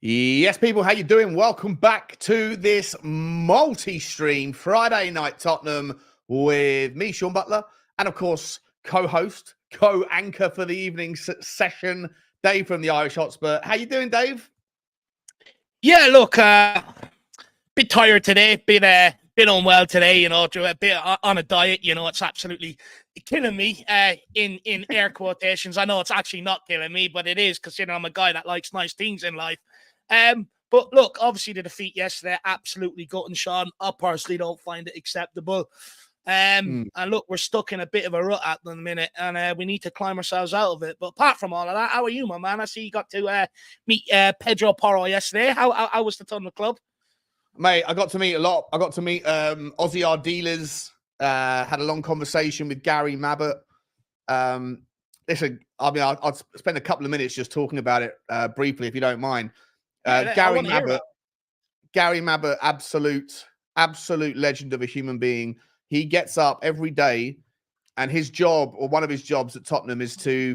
Yes, people, how you doing? Welcome back to this multi-stream Friday night Tottenham with me, Sean Butler, and of course, co-host, co-anchor for the evening session, Dave from the Irish Hotspur. How you doing, Dave? Yeah, look, bit tired today, bit unwell today, a bit on a diet, it's absolutely killing me, in air quotations. I know it's actually not killing me, but it is, because, I'm a guy that likes nice things in life. But look, obviously the defeat yesterday, absolutely gutting, Sean. I personally don't find it acceptable. And look, we're stuck in a bit of a rut at the minute, and we need to climb ourselves out of it. But apart from all of that, how are you, my man? I see you got to meet Pedro Porro yesterday. How was the Tottenham club? Mate, I got to meet a lot. I got to meet Aussie our dealers, had a long conversation with Gary Mabbutt. Listen, I'll spend a couple of minutes just talking about it briefly, if you don't mind. Gary Mabbutt, absolute legend of a human being. He gets up every day, and his job, or one of his jobs at Tottenham, is to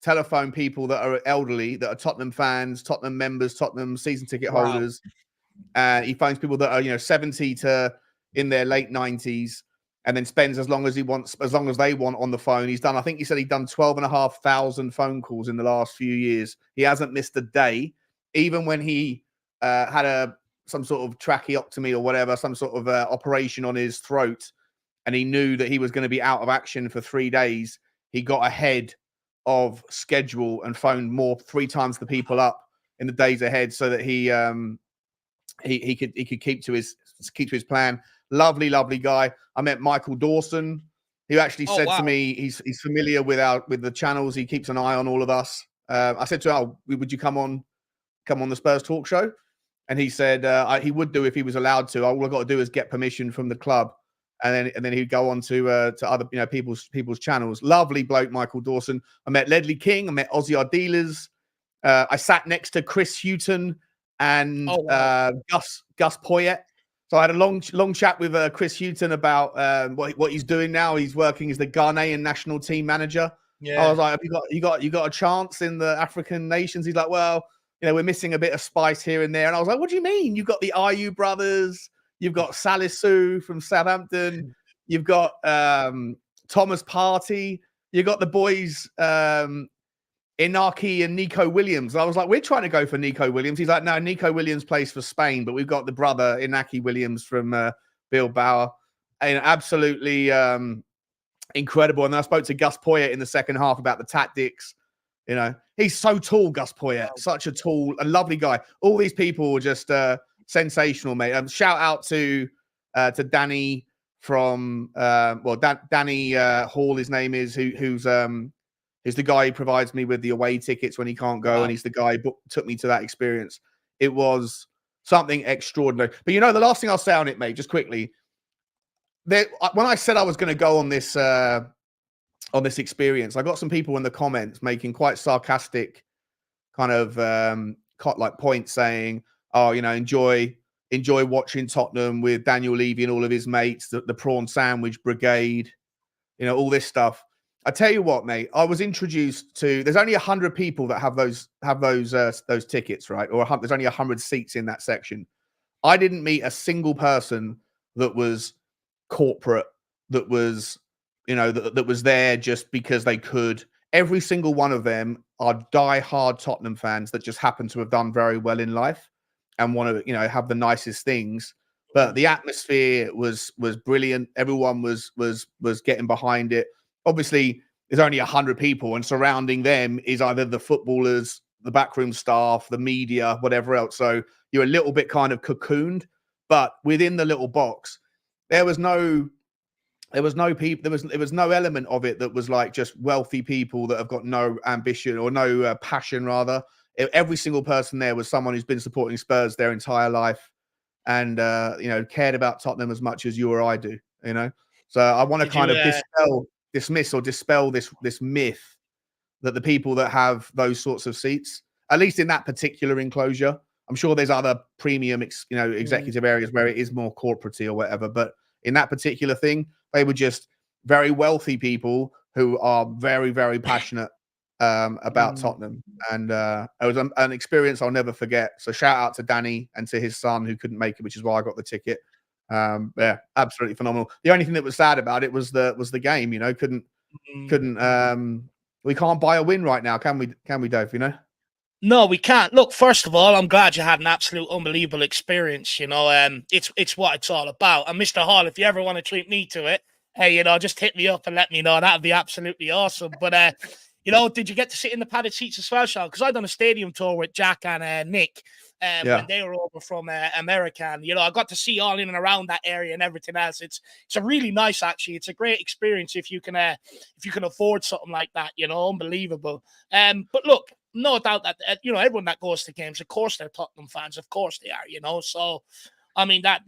telephone people that are elderly, that are Tottenham fans, Tottenham members, Tottenham season ticket holders. He phones people that are 70 to in their late 90s, and then spends as long as they want on the phone. I think he said he'd done 12,500 phone calls in the last few years. He hasn't missed a day, even when he had some sort of tracheotomy or whatever, some sort of operation on his throat, and he knew that he was going to be out of action for 3 days. He got ahead of schedule and phoned 3 times the people up in the days ahead, so that he could keep to his plan. Lovely guy. I met Michael Dawson, who actually said to me he's familiar with the channels. He keeps an eye on all of us. I said to him, would you come on the Spurs talk show? And he said he would do if he was allowed to. All I've got to do is get permission from the club, and then he'd go on to other people's channels. Lovely bloke, Michael Dawson. I met Ledley King. I met Aussie our dealers. I sat next to Chris Hughton and Gus Poyet. So I had a long chat with Chris Hughton about what he's doing now. He's working as the Ghanaian national team manager. Yeah. I was like, have you got a chance in the African nations? He's like, well, we're missing a bit of spice here and there. And I was like, what do you mean? You've got the Ayew brothers, you've got Salisu from Southampton, you've got Thomas Partey, you've got the boys Inaki and Nico Williams. I was like, we're trying to go for Nico Williams. He's like, no, Nico Williams plays for Spain, but we've got the brother Inaki Williams from Bilbao. And absolutely incredible. And then I spoke to Gus Poyet in the second half about the tactics. He's so tall, Gus Poyet, such a tall and lovely guy. All these people were just sensational, mate. Shout out to Danny from Danny Hall, his name is, who's the guy who provides me with the away tickets when he can't go, and he's the guy who took me to that experience. It was something extraordinary. But the last thing I'll say on it, mate, just quickly, when I said I was going to go on this experience, I got some people in the comments making quite sarcastic kind of points, saying, "Oh, enjoy watching Tottenham with Daniel Levy and all of his mates, the prawn sandwich brigade, all this stuff." I tell you what, mate, I was introduced to. There's only 100 people that have those tickets, right? Or there's only 100 seats in that section. I didn't meet a single person that was corporate, that was that was there just because they could. Every single one of them are die-hard Tottenham fans that just happen to have done very well in life and want to have the nicest things. But the atmosphere was brilliant. Everyone was getting behind it. Obviously, there's only 100 people, and surrounding them is either the footballers, the backroom staff, the media, whatever else. So you're a little bit kind of cocooned, but within the little box, there was no element of it that was like just wealthy people that have got no ambition or no passion, rather. Every single person there was someone who's been supporting Spurs their entire life and cared about Tottenham as much as you or I do. So I want to kind of dismiss or dispel this myth that the people that have those sorts of seats, at least in that particular enclosure, I'm sure there's other premium executive areas where it is more corporate-y or whatever, but in that particular thing, they were just very wealthy people who are very, very passionate about Tottenham, and it was an experience I'll never forget. So shout out to Danny and to his son who couldn't make it, which is why I got the ticket. Yeah, absolutely phenomenal. The only thing that was sad about it was the game. You know, couldn't we can't buy a win right now, can we? Can we, Dave? You know. No, we can't. Look, first of all, I'm glad you had an absolute unbelievable experience. You know, it's what it's all about. And Mr. Hall, if you ever want to treat me to it, hey, you know, just hit me up and let me know. That'd be absolutely awesome. But you know, did you get to sit in the padded seats as well, Sean? Because I done a stadium tour with Jack and Nick when they were over from America, and you know, I got to see all in and around that area and everything else. It's a really nice, actually. It's a great experience if you can afford something like that. You know, unbelievable. But look. No doubt that, you know, everyone that goes to games, of course, they're Tottenham fans. Of course they are, you know. So, I mean, that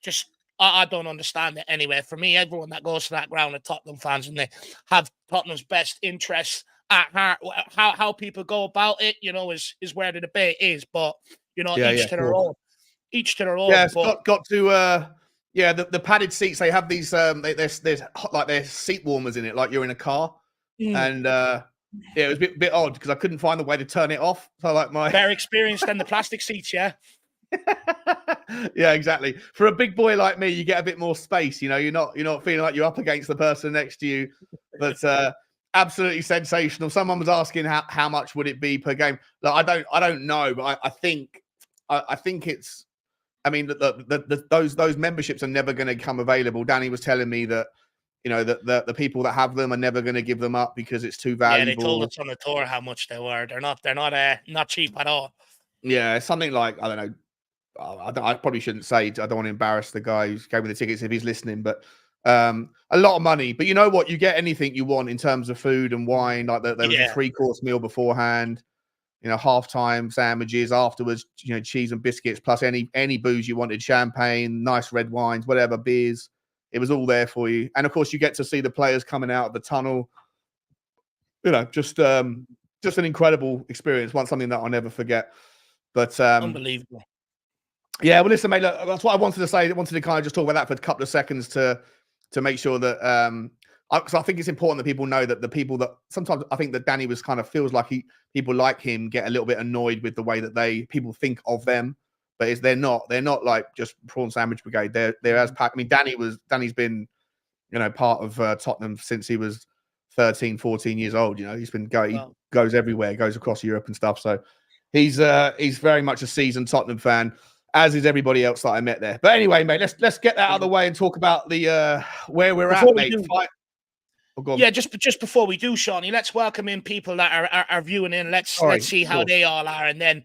just, I don't understand it anyway. For me, everyone that goes to that ground are Tottenham fans and they have Tottenham's best interests at heart. How people go about it, you know, is where the debate is. But, you know, each to their own. Each to their own. Yeah, it's got to, yeah, the padded seats, they have these, there's like there's seat warmers in it, like you're in a car. And, yeah, it was a bit odd because I couldn't find the way to turn it off. So like better experience than the plastic seats, yeah. Yeah, exactly. For a big boy like me, you get a bit more space. You know, you're not feeling like you're up against the person next to you. But absolutely sensational. Someone was asking how much would it be per game. Like, I don't know, but I think it's. I mean, those memberships are never going to come available. Danny was telling me that. You know, the people that have them are never going to give them up because it's too valuable. Yeah, they told us on the tour how much they were. They're not cheap at all. Yeah, something like, I don't know. I probably shouldn't say. I don't want to embarrass the guy who gave me the tickets if he's listening, but a lot of money. But you know what? You get anything you want in terms of food and wine. Like there was a 3-course meal beforehand. You know, halftime sandwiches afterwards. You know, cheese and biscuits plus any booze you wanted, champagne, nice red wines, whatever, beers. It was all there for you. And of course, you get to see the players coming out of the tunnel. You know, just an incredible experience. Something that I'll never forget. But unbelievable. Yeah, well, listen, mate, look, that's what I wanted to say. I wanted to kind of just talk about that for a couple of seconds to make sure that because I think it's important that people know that the people that sometimes I think that Danny was kind of feels like people like him get a little bit annoyed with the way that people think of them. But they're not like just prawn sandwich brigade. They're as packed. I mean, Danny's been, you know, part of Tottenham since he was 13, 14 years old. You know, he's been he goes everywhere, goes across Europe and stuff. So he's very much a seasoned Tottenham fan, as is everybody else that I met there. But anyway, mate, let's get that out of the way and talk about the where we're at, mate. Yeah, just before we do, Shawnee, let's welcome in people that are viewing in. Let's see how they all are, and then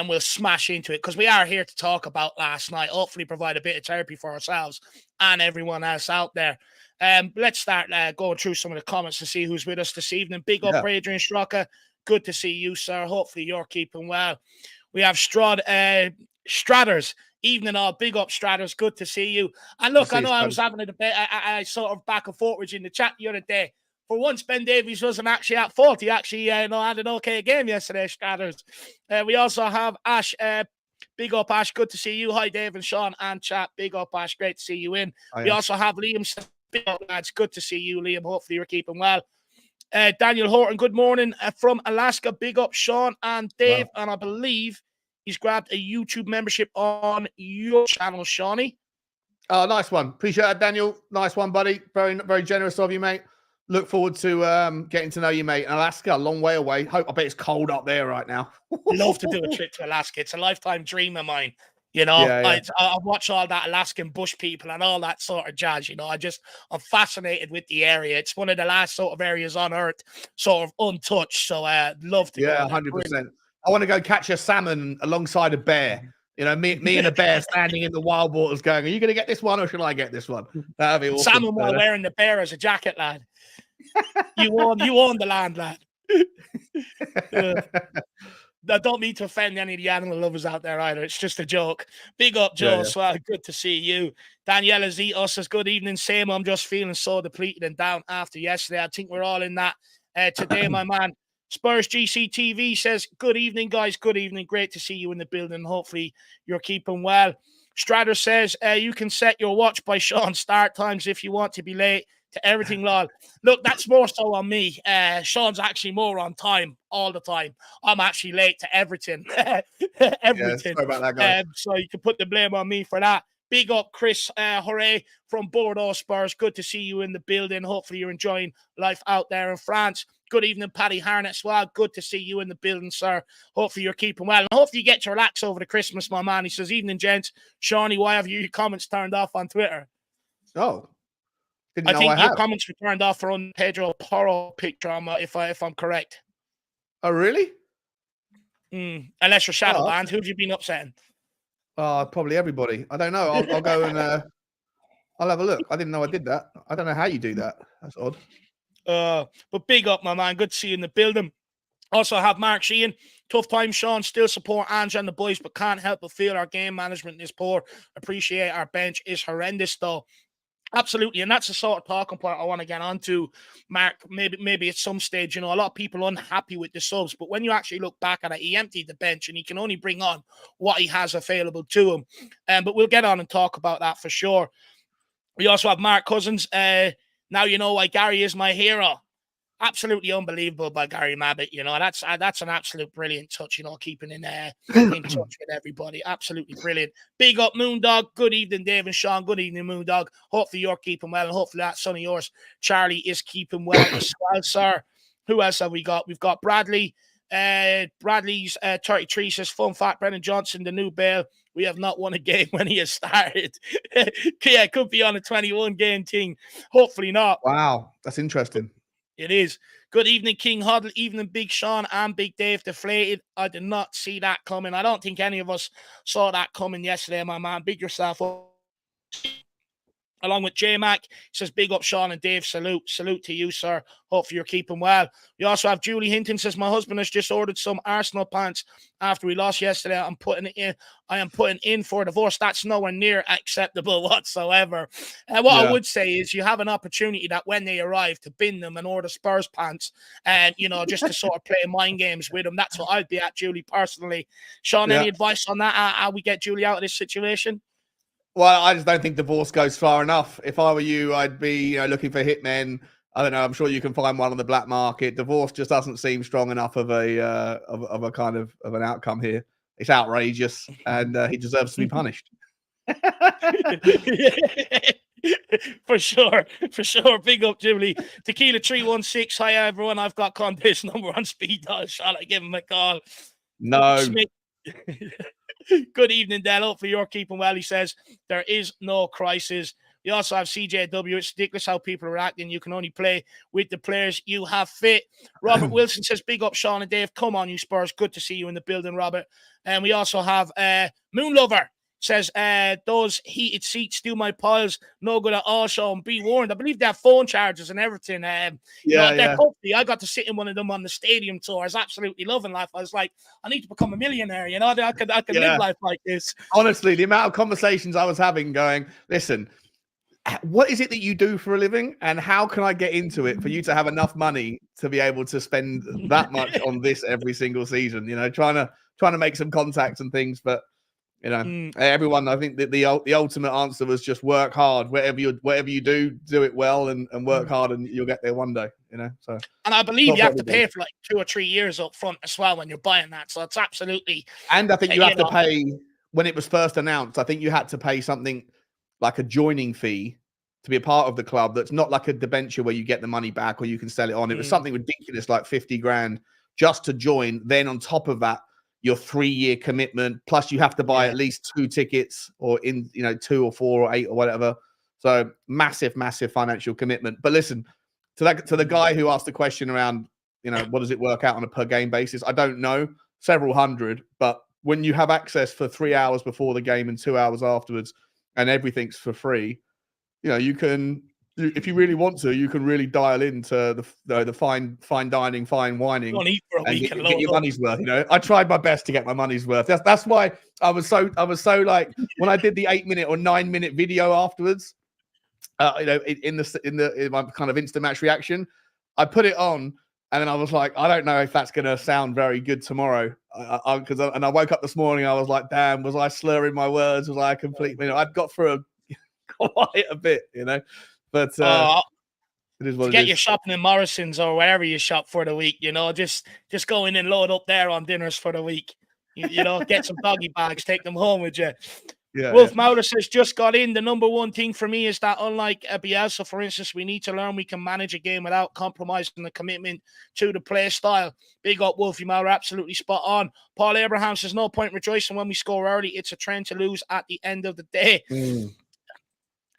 we'll smash into it because we are here to talk about last night. Hopefully, provide a bit of therapy for ourselves and everyone else out there. Let's start going through some of the comments to see who's with us this evening. Big up, Adrian Straka. Good to see you, sir. Hopefully, you're keeping well. We have Stradders. Evening all, big up Stradders, good to see you. And look, I know I was having a debate, I sort of back and forth with you in the chat the other day. For once, Ben Davies wasn't actually at fault. He actually had an okay game yesterday, Stradders. We also have Ash, big up Ash, good to see you. Hi Dave and Sean and chat, big up Ash, great to see you in. We also have Liam, big up lads, good to see you Liam, hopefully you're keeping well. Daniel Horton, good morning from Alaska, big up Sean and Dave, and I believe he's grabbed a YouTube membership on your channel, Shawnee. Oh, nice one. Appreciate that, Daniel. Nice one, buddy. Very, very generous of you, mate. Look forward to getting to know you, mate. Alaska, a long way away. I bet it's cold up there right now. Love to do a trip to Alaska. It's a lifetime dream of mine. You know, I watch all that Alaskan bush people and all that sort of jazz. You know, I'm fascinated with the area. It's one of the last sort of areas on Earth sort of untouched. So I'd love to go. Yeah, 100%. I want to go catch a salmon alongside a bear. You know, me and a bear standing in the wild waters going, are you going to get this one or should I get this one? That'd be awesome. Salmon while wearing the bear as a jacket, lad. You own the land, lad. I don't mean to offend any of the animal lovers out there either. It's just a joke. Big up, Joe. Swell. Good to see you. Daniela Zitos says, good evening, Sam. I'm just feeling so depleted and down after yesterday. I think we're all in that today, my man. Spurs GCTV says, good evening, guys. Good evening. Great to see you in the building. Hopefully you're keeping well. Strader says, you can set your watch by Sean start times if you want to be late. to everything, lol. Look, that's more so on me. Sean's actually more on time all the time. I'm actually late to everything. Everything. Sorry about that, guys. So you can put the blame on me for that. Big up, Chris Hooray from Bordeaux Spurs. Good to see you in the building. Hopefully you're enjoying life out there in France. Good evening, Paddy Harnett as well. Good to see you in the building, sir. Hopefully you're keeping well. And hopefully you get to relax over the Christmas, my man. He says, evening, gents. Shawnee, why have your comments turned off on Twitter? Oh. I think your comments were turned off on Pedro Porro picture, if I'm correct. Oh, really? Unless you're shadow banned. Who have you been upsetting? Probably everybody. I don't know. I'll go and I'll have a look. I didn't know I did that. I don't know how you do that. That's odd. But big up, my man. Good to see you in the building. Also have Mark Sheehan. Tough time, Sean. Still support Ange and the boys, but can't help but feel our game management is poor. Appreciate our bench is horrendous, though. Absolutely, and that's the sort of talking point I want to get onto, Mark. Maybe at some stage, a lot of people are unhappy with the subs, but when you actually look back at it, he emptied the bench and he can only bring on what he has available to him. But we'll get on and talk about that for sure. We also have Mark Cousins. Now you know why Gary is my hero. Absolutely unbelievable by Gary Mabbutt. That's an absolute brilliant touch, keeping in touch with everybody. Absolutely brilliant. Big up, Moondog. Good evening, Dave and Sean. Good evening, Moondog. Hopefully you're keeping well, and hopefully that son of yours, Charlie, is keeping well as well, sir. Who else have we got? We've got Bradley. Bradley's 33 says, fun fact, Brennan Johnson, the new Bale. We have not won a game when he has started. Yeah, could be on a 21-game thing. Hopefully not. Wow, that's interesting. It is. Good evening, King Huddle. Evening, Big Sean and Big Dave deflated. I did not see that coming. I don't think any of us saw that coming yesterday, my man. Big yourself up. Along with J-Mac, he says, big up, Sean and Dave. Salute to you, sir. Hopefully you're keeping well. We also have Julie Hinton says, my husband has just ordered some Arsenal pants after we lost yesterday. I am putting in for a divorce. That's nowhere near acceptable whatsoever. I would say is you have an opportunity that when they arrive to bin them and order Spurs pants and, just to sort of play mind games with them. That's what I'd be at, Julie, personally. Sean, any advice on that? How we get Julie out of this situation? Well, I just don't think divorce goes far enough. If I were you, I'd be looking for hitmen. I don't know. I'm sure you can find one on the black market. Divorce just doesn't seem strong enough of a kind of an outcome here. It's outrageous, and he deserves to be punished. For sure. Big up, Julie. Tequila 316. Hi everyone. I've got Conte's number on speed dial. Shall I give him a call? No. Good evening, Del. Hopefully you're keeping well. He says there is no crisis. We also have CJW. It's ridiculous how people are acting. You can only play with the players you have fit. Robert Wilson says, big up, Sean and Dave. Come on, you Spurs. Good to see you in the building, Robert. And we also have Moonlover. Says, those heated seats do my piles no good at all, Sean. Be warned. I believe they have phone chargers and everything. They're comfy. I got to sit in one of them on the stadium tour. I was absolutely loving life. I was like, I need to become a millionaire. I could live life like this. Honestly, the amount of conversations I was having going, listen, what is it that you do for a living? And how can I get into it for you to have enough money to be able to spend that much on this every single season? Trying to make some contacts and things, but everyone, I think that the ultimate answer was just work hard. Whatever you do it well and work hard, and you'll get there one day. So. And I believe you have to pay for like 2 or 3 years up front as well when you're buying that. So it's absolutely. And I think you have to pay when it was first announced. I think you had to pay something like a joining fee to be a part of the club. That's not like a debenture where you get the money back or you can sell it on. It was something ridiculous, like 50 grand just to join. Then on top of that, your 3-year commitment, plus you have to buy at least 2 tickets or 2 or 4 or 8 or whatever. So massive financial commitment. But listen, to the guy who asked the question around, what does it work out on a per game basis? I don't know, several hundred, but when you have access for 3 hours before the game and 2 hours afterwards and everything's for free, you can, if you really want to, you can really dial into the fine dining, fine wining, and get your money's worth. I tried my best to get my money's worth. That's why I was so like when I did the 8-minute or 9-minute video afterwards, in my kind of instant match reaction, I put it on, and then I was like, I don't know if that's going to sound very good tomorrow. And I woke up this morning, I was like, damn, was I slurring my words? Was I completely? I'd got through quite a bit, But It is what to it get is. you shopping in Morrison's or wherever you shop for the week, just go in and load up there on dinners for the week. Get some doggy bags, take them home with you. Wolf Mauler says, just got in. The number one thing for me is that unlike Bielsa, for instance, we need to learn we can manage a game without compromising the commitment to the play style. Big up, Wolfie Mauler, absolutely spot on. Paul Abraham says, no point rejoicing when we score early. It's a trend to lose at the end of the day.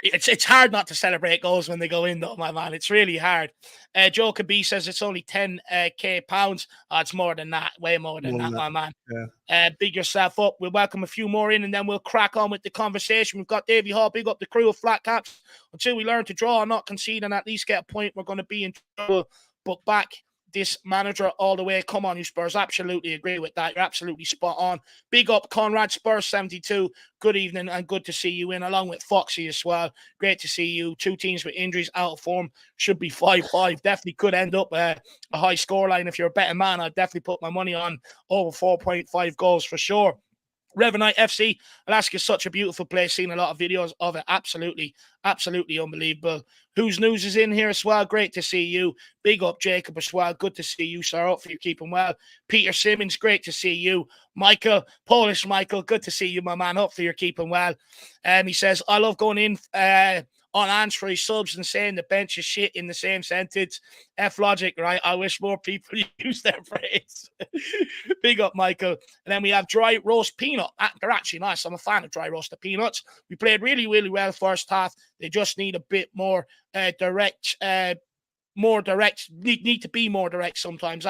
It's hard not to celebrate goals when they go in, though, my man. It's really hard. Joe Kabee says it's only 10k pounds. It's more than that, way more than that, my man. Big yourself up. We'll welcome a few more in, and then we'll crack on with the conversation. We've got Davey Hall, big up the crew of Flat Caps. Until we learn to draw and not concede and at least get a point, we're going to be in trouble. But back this manager all the way. Come on, you Spurs. Absolutely agree with that. You're absolutely spot on. Big up, Conrad Spurs 72. Good evening and good to see you in, along with Foxy as well. Great to see you. Two teams with injuries out of form. Should be 5-5. Definitely could end up a high scoreline. If you're a better man, I'd definitely put my money on over 4.5 goals for sure. Revenite FC, Alaska is such a beautiful place. Seen a lot of videos of it. Absolutely unbelievable. Whose News is in here as well. Great to see you. Big up, Jacob, as well. Good to see you, sir. Hopefully you're keeping well. Peter Simmons, great to see you. Michael, Polish Michael, good to see you, my man. Hopefully you're keeping well. He says, I love going in on answering subs and saying the bench is shit in the same sentence. F logic, right? I wish more people use their phrase. Big up, Michael. And then we have dry roast peanut. They're actually nice. I'm a fan of dry roasted peanuts. We played really, really well first half. They just need a bit more direct. Need to be more direct sometimes.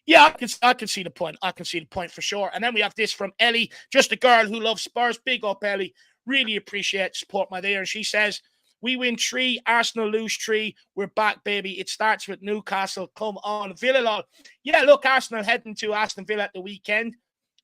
Yeah, I can see the point. I can see the point for sure. And then we have this from Ellie, just a girl who loves Spurs. Big up, Ellie. Really appreciate the support, my dear. And she says, we win 3, Arsenal lose 3. We're back, baby. It starts with Newcastle. Come on. Villa. Yeah, look, Arsenal heading to Aston Villa at the weekend.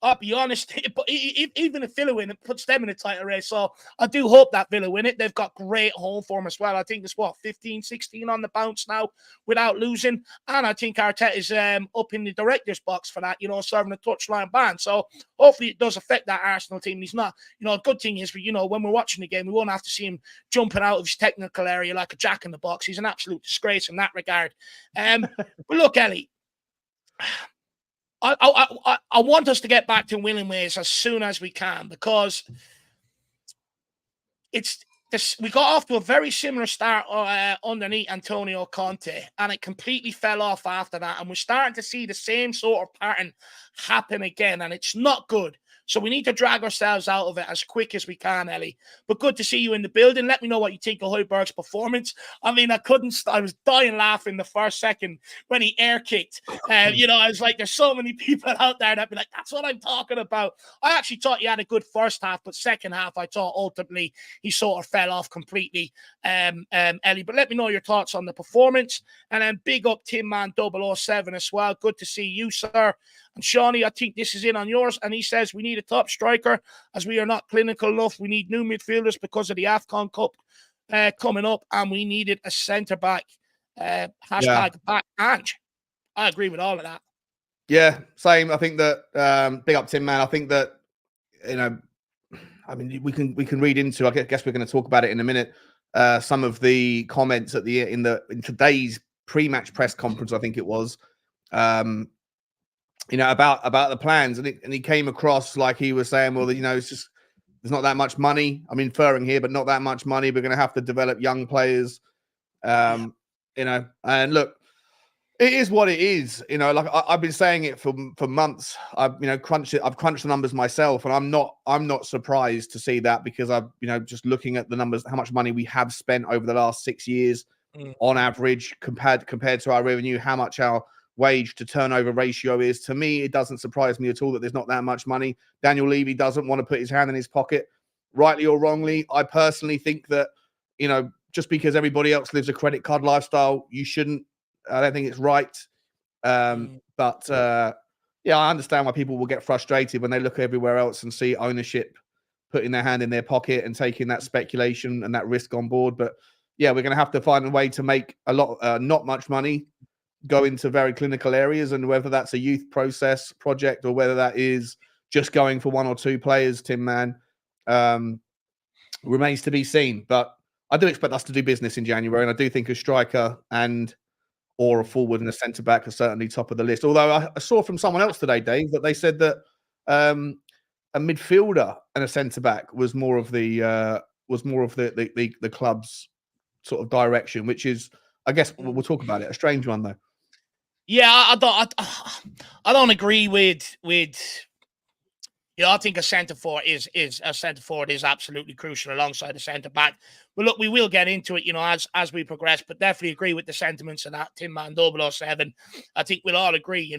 I'll be honest, but even if Villa win, it puts them in a title race. So I do hope that Villa win it. They've got great home form as well. I think it's 15, 16 on the bounce now without losing. And I think Arteta is up in the director's box for that, serving a touchline ban. So hopefully it does affect that Arsenal team. He's not, a good thing is, when we're watching the game, we won't have to see him jumping out of his technical area like a jack in the box. He's an absolute disgrace in that regard. But look, Ellie, I want us to get back to winning ways as soon as we can, because we got off to a very similar start underneath Antonio Conte, and it completely fell off after that. And we're starting to see the same sort of pattern happen again, and it's not good. So we need to drag ourselves out of it as quick as we can, Ellie. But good to see you in the building. Let me know what you think of Højbjerg's performance. I mean, I was dying laughing the first second when he air kicked. I was like, there's so many people out there that be like, that's what I'm talking about. I actually thought he had a good first half, but second half, I thought ultimately he sort of fell off completely, Ellie. But let me know your thoughts on the performance. And then big up Tim Man 007 as well. Good to see you, sir. And Shawnee, I think this is in on yours. And he says, we need a top striker as we are not clinical enough. We need new midfielders because of the AFCON Cup coming up. And we needed a centre-back. Hashtag back. And I agree with all of that. Yeah, same. I think that, big up Tim, man. I think that, I mean, we can read into, I guess we're going to talk about it in a minute, some of the comments in today's pre-match press conference, I think it was, about the plans, and he came across like he was saying, well, it's just there's not that much money. I'm inferring here, but not that much money. We're going to have to develop young players, and look, it is what it is. Like I've been saying it for months. I've crunched the numbers myself, and I'm not surprised to see that, because I've just looking at the numbers, how much money we have spent over the last 6 years on average compared to our revenue, how much our wage to turnover ratio is. To me, it doesn't surprise me at all that there's not that much money. Daniel Levy doesn't want to put his hand in his pocket, rightly or wrongly. I personally think that, just because everybody else lives a credit card lifestyle, you shouldn't. I don't think it's right. But I understand why people will get frustrated when they look everywhere else and see ownership putting their hand in their pocket and taking that speculation and that risk on board. But yeah, we're going to have to find a way to make a lot, not much money, go into very clinical areas, and whether that's a youth process project or whether that is just going for 1 or 2 players, Tim, man, remains to be seen. But I do expect us to do business in January, and I do think a striker or a forward and a centre back are certainly top of the list. Although I saw from someone else today, Dave, that they said that a midfielder and a centre back was more of the club's sort of direction, which is, I guess we'll talk about it. A strange one though. Yeah, I don't agree with. I think a centre forward is absolutely crucial alongside a centre back. But look, we will get into it, as we progress. But definitely agree with the sentiments of that Tin Man 007. I think we'll all agree.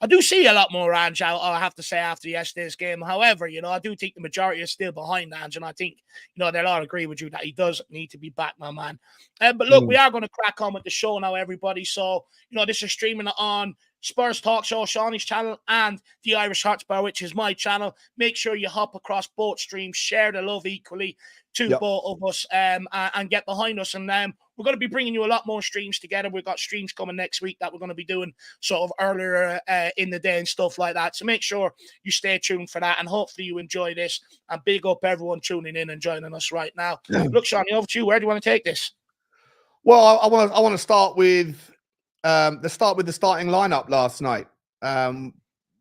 I do see a lot more Ange out, I have to say, after yesterday's game. However, I do think the majority is still behind Ange, and I think, they'll all agree with you that he does need to be back, my man. But look, we are going to crack on with the show now, everybody. So, this is streaming on Spurs Talk Show, Shawnee's channel, and the Irish Hotspur, which is my channel. Make sure you hop across both streams, share the love equally to both of us, and get behind us. And we're going to be bringing you a lot more streams together. We've got streams coming next week that we're going to be doing sort of earlier in the day and stuff like that. So make sure you stay tuned for that, and hopefully you enjoy this. And big up everyone tuning in and joining us right now. Look, Shawnee, over to you. Where do you want to take this? Well, I want to start with the starting lineup last night.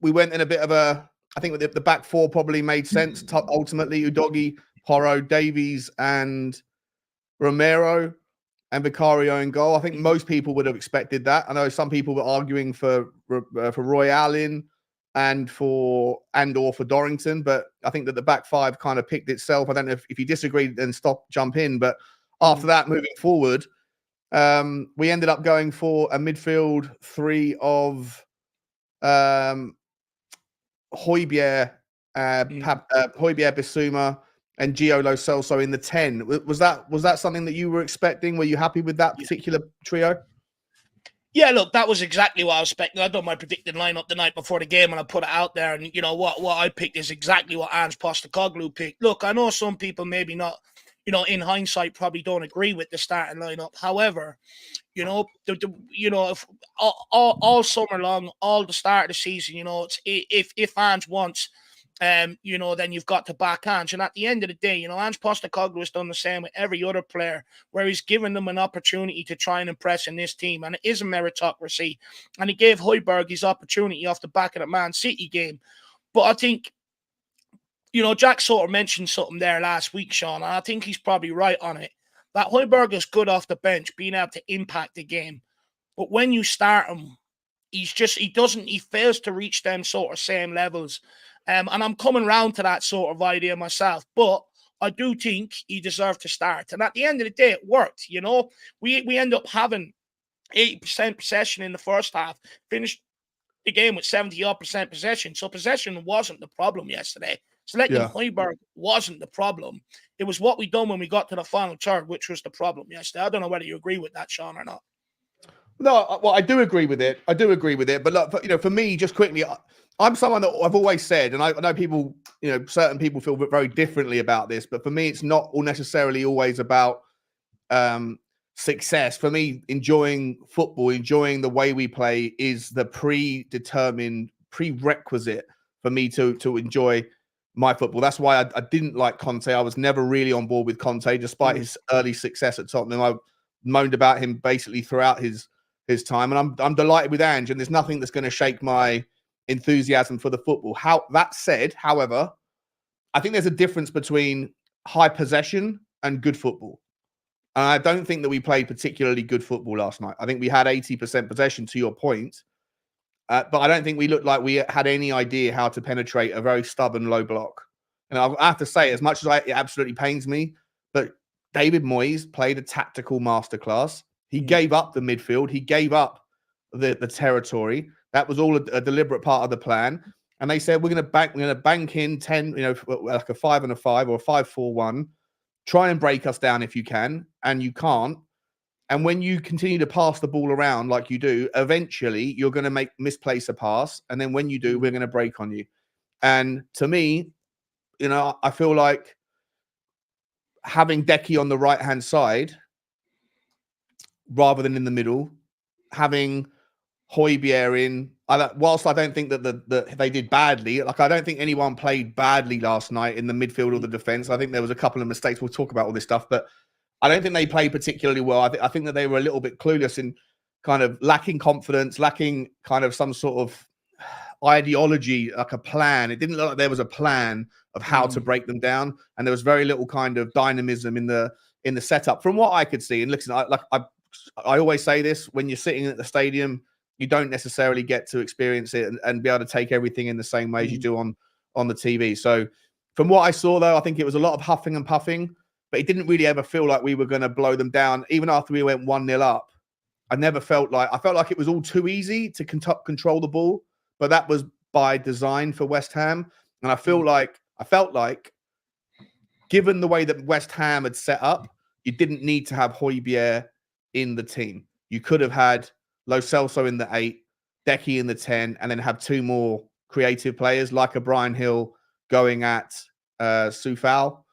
We went in a bit of I think the back four probably made sense. Ultimately, Udogie, Porro, Davies, and Romero, and Vicario in goal. I think most people would have expected that. I know some people were arguing for Roy Allen or for Dorrington, but I think that the back five kind of picked itself. I don't know if you disagree, then jump in. But after that, moving forward, we ended up going for a midfield three of Højbjerg, Bissouma, and Gio Lo Celso in the 10. Was that something that you were expecting? Were you happy with that particular trio? Yeah, look, that was exactly what I was expecting. I done my predicted lineup the night before the game, and I put it out there. And what I picked is exactly what Ange Postecoglou picked. Look, I know some people maybe not, in hindsight, probably don't agree with the starting lineup. However, if all summer long, all the start of the season, it's if Ange wants, then you've got to back Ange. And at the end of the day, Ange Postecoglou has done the same with every other player, where he's given them an opportunity to try and impress in this team. And it is a meritocracy. And he gave Højbjerg his opportunity off the back of the Man City game. But I think, Jack sort of mentioned something there last week, Sean, and I think he's probably right on it. That Højbjerg is good off the bench, being able to impact the game. But when you start him, he fails to reach them sort of same levels. And I'm coming round to that sort of idea myself. But I do think he deserved to start. And at the end of the day, it worked. We end up having 80% possession in the first half, finished the game with 70% possession. So possession wasn't the problem yesterday. Selecting Højbjerg wasn't the problem. It was what we done when we got to the final third, which was the problem yesterday. I don't know whether you agree with that, Sean, or not. No, well, I do agree with it. But look, for me, just quickly, I'm someone that I've always said, and I know people, certain people feel very differently about this, but for me, it's not necessarily always about success. For me, enjoying football, enjoying the way we play is the prerequisite for me to enjoy my football. That's why I didn't like Conte. I was never really on board with Conte, despite his early success at Tottenham. I moaned about him basically throughout his time, and I'm delighted with Ange, and there's nothing that's going to shake my enthusiasm for the football. That said, however, I think there's a difference between high possession and good football. And I don't think that we played particularly good football last night. I think we had 80% possession, to your point, but I don't think we looked like we had any idea how to penetrate a very stubborn low block. And I have to say, as much as it absolutely pains me, but David Moyes played a tactical masterclass. He gave up the midfield. He gave up the territory. That was all a deliberate part of the plan. And they said, we're going to bank in 10, like a 5 and a 5 or a 5-4-1. Try and break us down if you can, and you can't. And when you continue to pass the ball around like you do, eventually you're going to misplace a pass. And then when you do, we're going to break on you. And to me, I feel like having Decky on the right-hand side rather than in the middle, having Højbjerg in whilst I don't think that they did badly, like I don't think anyone played badly last night in the midfield or the defense. I think there was a couple of mistakes. We'll talk about all this stuff, but I don't think they played particularly well. I think that they were a little bit clueless in kind of lacking confidence, lacking kind of some sort of ideology, like a plan. It didn't look like there was a plan of how to break them down, and there was very little kind of dynamism in the setup from what I could see. And listen, I always say this: when you're sitting at the stadium, you don't necessarily get to experience it and be able to take everything in the same way as you do on the TV. So from what I saw, though, I think it was a lot of huffing and puffing, but it didn't really ever feel like we were going to blow them down. Even after we went 1-0 up, I felt like it was all too easy to control the ball, but that was by design for West Ham. And I felt like given the way that West Ham had set up, you didn't need to have Højbjerg in the team. You could have had Lo Celso in the 8, Decky in the 10, and then have two more creative players like a Brian Hill going at Soufal,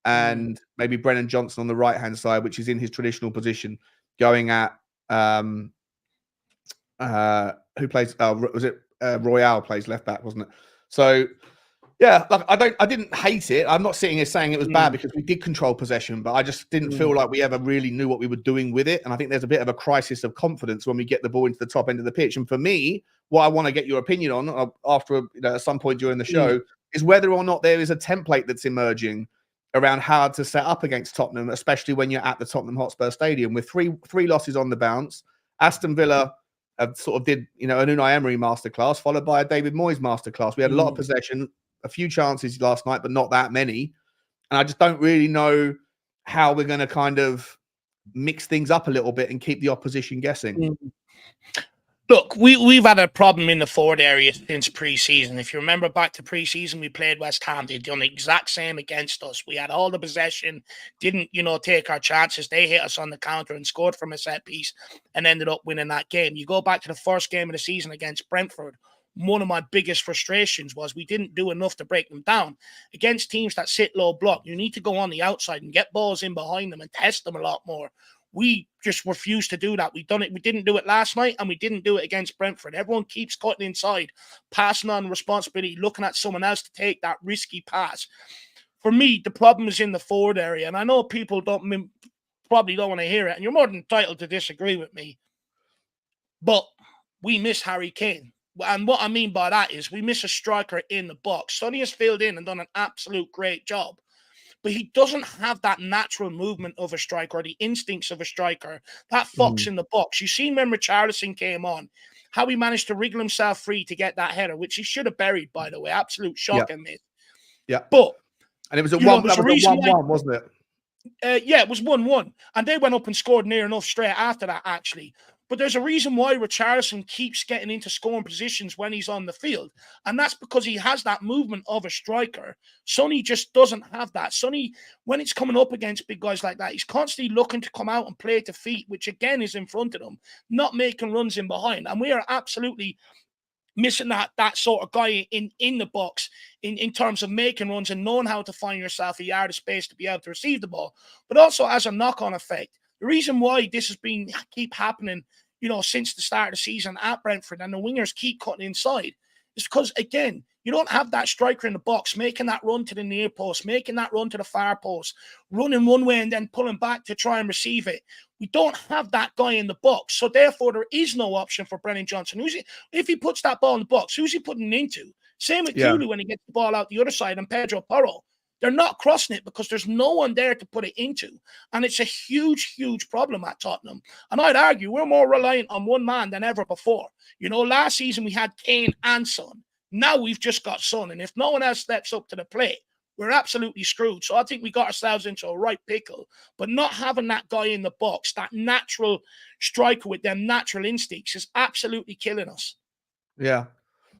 and maybe Brennan Johnson on the right-hand side, which is in his traditional position, going at who plays? Was it Royale plays left back, wasn't it? So yeah, like I didn't hate it. I'm not sitting here saying it was bad because we did control possession, but I just didn't feel like we ever really knew what we were doing with it. And I think there's a bit of a crisis of confidence when we get the ball into the top end of the pitch. And for me, what I want to get your opinion on after at some point during the show is whether or not there is a template that's emerging around how to set up against Tottenham, especially when you're at the Tottenham Hotspur Stadium with three losses on the bounce. Aston Villa sort of did an Unai Emery masterclass followed by a David Moyes masterclass. We had a lot of possession, a few chances last night, but not that many. And I just don't really know how we're going to kind of mix things up a little bit and keep the opposition guessing. Look, we've had a problem in the forward area since pre-season. If you remember back to pre-season, we played West Ham. They'd done the exact same against us. We had all the possession, didn't, take our chances. They hit us on the counter and scored from a set piece and ended up winning that game. You go back to the first game of the season against Brentford, one of my biggest frustrations was we didn't do enough to break them down. Against teams that sit low block, you need to go on the outside and get balls in behind them and test them a lot more. We just refused to do that. We didn't do it last night, and we didn't do it against Brentford. Everyone keeps cutting inside, passing on responsibility, looking at someone else to take that risky pass. For me, the problem is in the forward area, and I know people probably don't want to hear it, and you're more than entitled to disagree with me, but we miss Harry Kane. And what I mean by that is we miss a striker in the box. Sonny has filled in and done an absolute great job, but he doesn't have that natural movement of a striker or the instincts of a striker. That fox in the box. You seen when Richarlison came on, how he managed to wriggle himself free to get that header, which he should have buried, by the way. Absolute shocking miss. Yeah. But and it was a 1-1, wasn't it? Yeah, it was 1-1. And they went up and scored near enough straight after that, actually. But there's a reason why Richarlison keeps getting into scoring positions when he's on the field. And that's because he has that movement of a striker. Sonny just doesn't have that. Sonny, when it's coming up against big guys like that, he's constantly looking to come out and play to feet, which again is in front of him, not making runs in behind. And we are absolutely missing that sort of guy in the box in terms of making runs and knowing how to find yourself a yard of space to be able to receive the ball. But also as a knock-on effect, the reason why this has been keep happening, since the start of the season at Brentford and the wingers keep cutting inside is because, again, you don't have that striker in the box making that run to the near post, making that run to the far post, running one way and then pulling back to try and receive it. We don't have that guy in the box. So, therefore, there is no option for Brennan Johnson. If he puts that ball in the box, who's he putting it into? Same with Kulu when he gets the ball out the other side and Pedro Porro. They're not crossing it because there's no one there to put it into. And it's a huge, huge problem at Tottenham. And I'd argue we're more reliant on one man than ever before. Last season we had Kane and Son. Now we've just got Son. And if no one else steps up to the plate, we're absolutely screwed. So I think we got ourselves into a right pickle. But not having that guy in the box, that natural striker with them natural instincts is absolutely killing us. Yeah.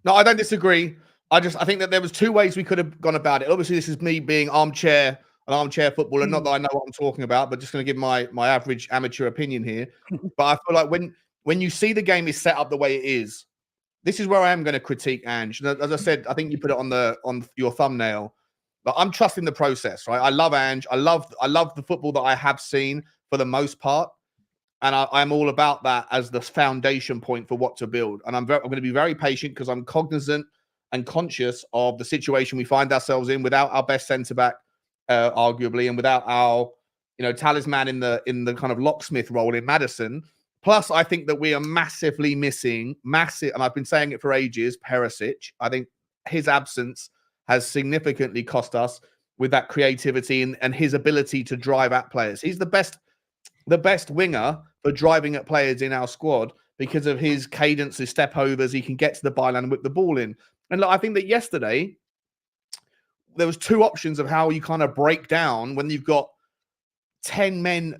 No, I don't disagree. I think that there was two ways we could have gone about it. Obviously, this is me being an armchair footballer. Not that I know what I'm talking about, but just going to give my average amateur opinion here. But I feel like when you see the game is set up the way it is, this is where I am going to critique Ange. As I said, I think you put it on your thumbnail. But I'm trusting the process, right? I love Ange. I love the football that I have seen for the most part. And I'm all about that as the foundation point for what to build. And I'm going to be very patient because I'm cognizant and conscious of the situation we find ourselves in without our best centre back, arguably, and without our talisman in the kind of locksmith role in Maddison. Plus, I think that we are massively missing and I've been saying it for ages, Perisic. I think his absence has significantly cost us with that creativity and his ability to drive at players. He's the best winger for driving at players in our squad because of his cadence, his step overs. He can get to the byline and whip the ball in. And look, I think that yesterday there was two options of how you kind of break down when you've got 10 men,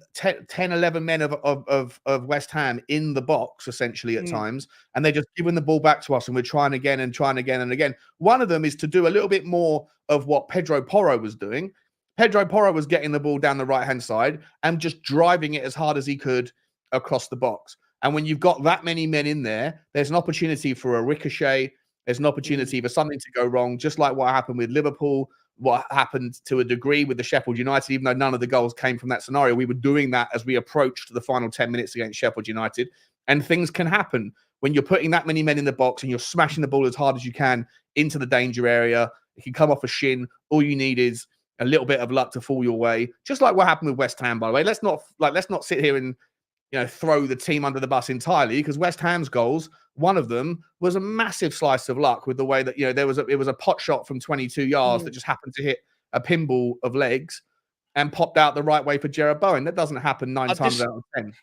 11 men of West Ham in the box, essentially, at times, and they're just giving the ball back to us, and we're trying again and trying again and again. One of them is to do a little bit more of what Pedro Porro was doing. Pedro Porro was getting the ball down the right-hand side and just driving it as hard as he could across the box. And when you've got that many men in there, there's an opportunity for a ricochet. There's an opportunity for something to go wrong, just like what happened with Liverpool, what happened to a degree with the Sheffield United, even though none of the goals came from that scenario. We were doing that as we approached the final 10 minutes against Sheffield United. And things can happen when you're putting that many men in the box and you're smashing the ball as hard as you can into the danger area. It can come off a shin. All you need is a little bit of luck to fall your way. Just like what happened with West Ham, by the way. Let's not sit here and throw the team under the bus entirely, because West Ham's goals, one of them was a massive slice of luck with the way that it was a pot shot from 22 yards that just happened to hit a pinball of legs and popped out the right way for Jarrod Bowen. That doesn't happen nine times out of 10.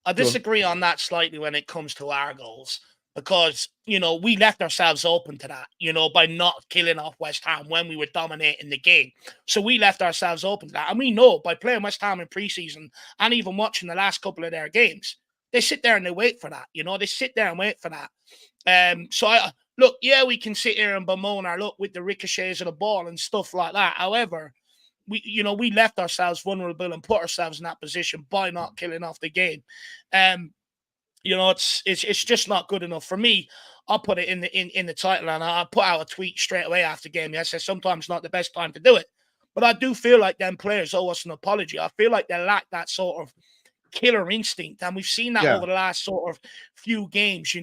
I disagree on that slightly when it comes to our goals, because we left ourselves open to that, by not killing off West Ham when we were dominating the game. So we left ourselves open to that. And we know by playing West Ham in preseason and even watching the last couple of their games, they sit there and they wait for that. They sit there and wait for that. Look, we can sit here and bemoan our luck with the ricochets of the ball and stuff like that. However, we left ourselves vulnerable and put ourselves in that position by not killing off the game. It's just not good enough for me. I'll put it in the title, and I'll put out a tweet straight away after the game. I said sometimes not the best time to do it, but I do feel like them players owe us an apology. I feel like they lack that sort of killer instinct, and we've seen that over the last sort of few games.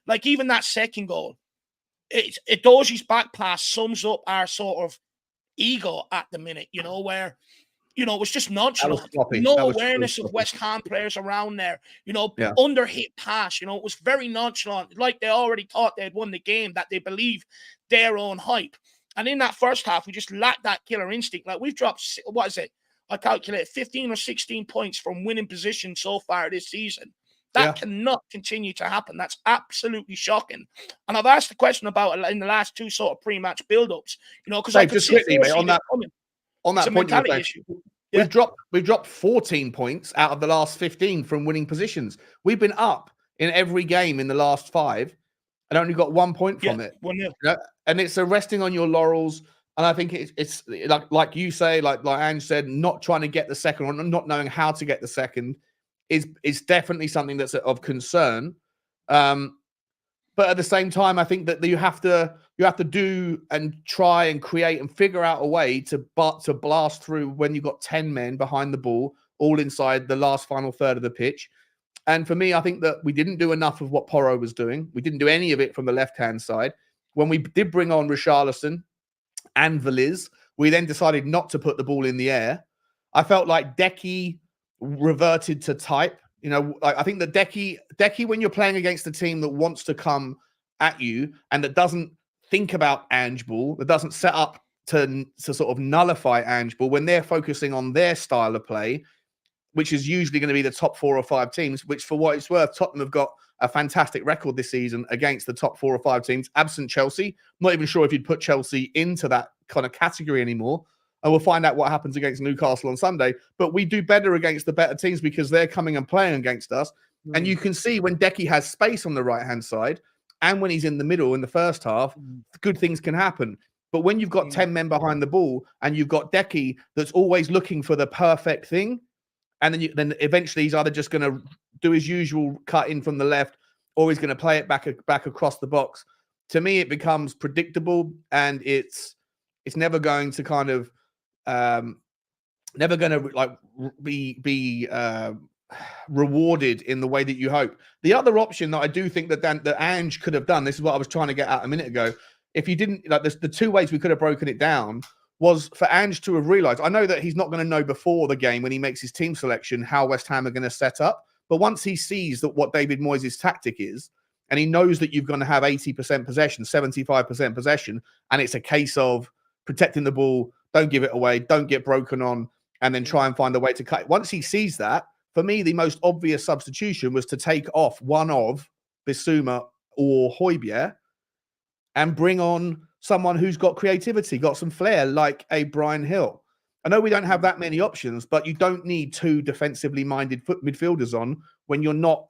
Like even that second goal, Edoji's back pass sums up our sort of ego at the minute. Where it was just nonchalant. No awareness of West Ham players around there. Under hit pass. It was very nonchalant. Like they already thought they'd won the game, that they believe their own hype. And in that first half, we just lacked that killer instinct. Like we've dropped, what is it? I calculate 15 or 16 points from winning position so far this season. That cannot continue to happen. That's absolutely shocking. And I've asked the question about it in the last two sort of pre-match build-ups. Because I could just quickly, mate, on that point, issue. We've dropped 14 points out of the last 15 from winning positions. We've been up in every game in the last 5 and only got 1 point from it. 1-0. And it's resting on your laurels. And I think it's like you say, like Ange said, not trying to get the second or not knowing how to get the second is definitely something that's of concern. But at the same time, I think that you have to do and try and create and figure out a way to blast through when you've got 10 men behind the ball, all inside the last final third of the pitch. And for me, I think that we didn't do enough of what Porro was doing. We didn't do any of it from the left-hand side. When we did bring on Richarlison and Veliz, we then decided not to put the ball in the air. I felt like Decky reverted to type. I think that Decky, when you're playing against a team that wants to come at you and that doesn't think about Ange ball, that doesn't set up to sort of nullify Ange ball, when they're focusing on their style of play, which is usually going to be the top 4 or 5 teams, which for what it's worth, Tottenham have got a fantastic record this season against the top 4 or 5 teams, absent Chelsea. Not even sure if you'd put Chelsea into that kind of category anymore. And we'll find out what happens against Newcastle on Sunday. But we do better against the better teams because they're coming and playing against us. And you can see when Decky has space on the right-hand side and when he's in the middle in the first half, good things can happen. But when you've got 10 men behind the ball and you've got Decky that's always looking for the perfect thing, and then eventually he's either just going to do his usual cut in from the left or he's going to play it back across the box. To me, it becomes predictable, and it's never going to kind of never going to like be rewarded in the way that you hope. The other option that I do think that Ange could have done, this is what I was trying to get at a minute ago. If you didn't, like, the two ways we could have broken it down was for Ange to have realised. I know that he's not going to know before the game when he makes his team selection how West Ham are going to set up. But once he sees that what David Moyes' tactic is, and he knows that you're going to have 80% possession, 75% possession, and it's a case of protecting the ball, don't give it away, don't get broken on, and then try and find a way to cut it. Once he sees that, for me, the most obvious substitution was to take off one of Bissouma or Højbjerg and bring on someone who's got creativity, got some flair, like a Brian Hill. I know we don't have that many options, but you don't need two defensively minded midfielders on when you're not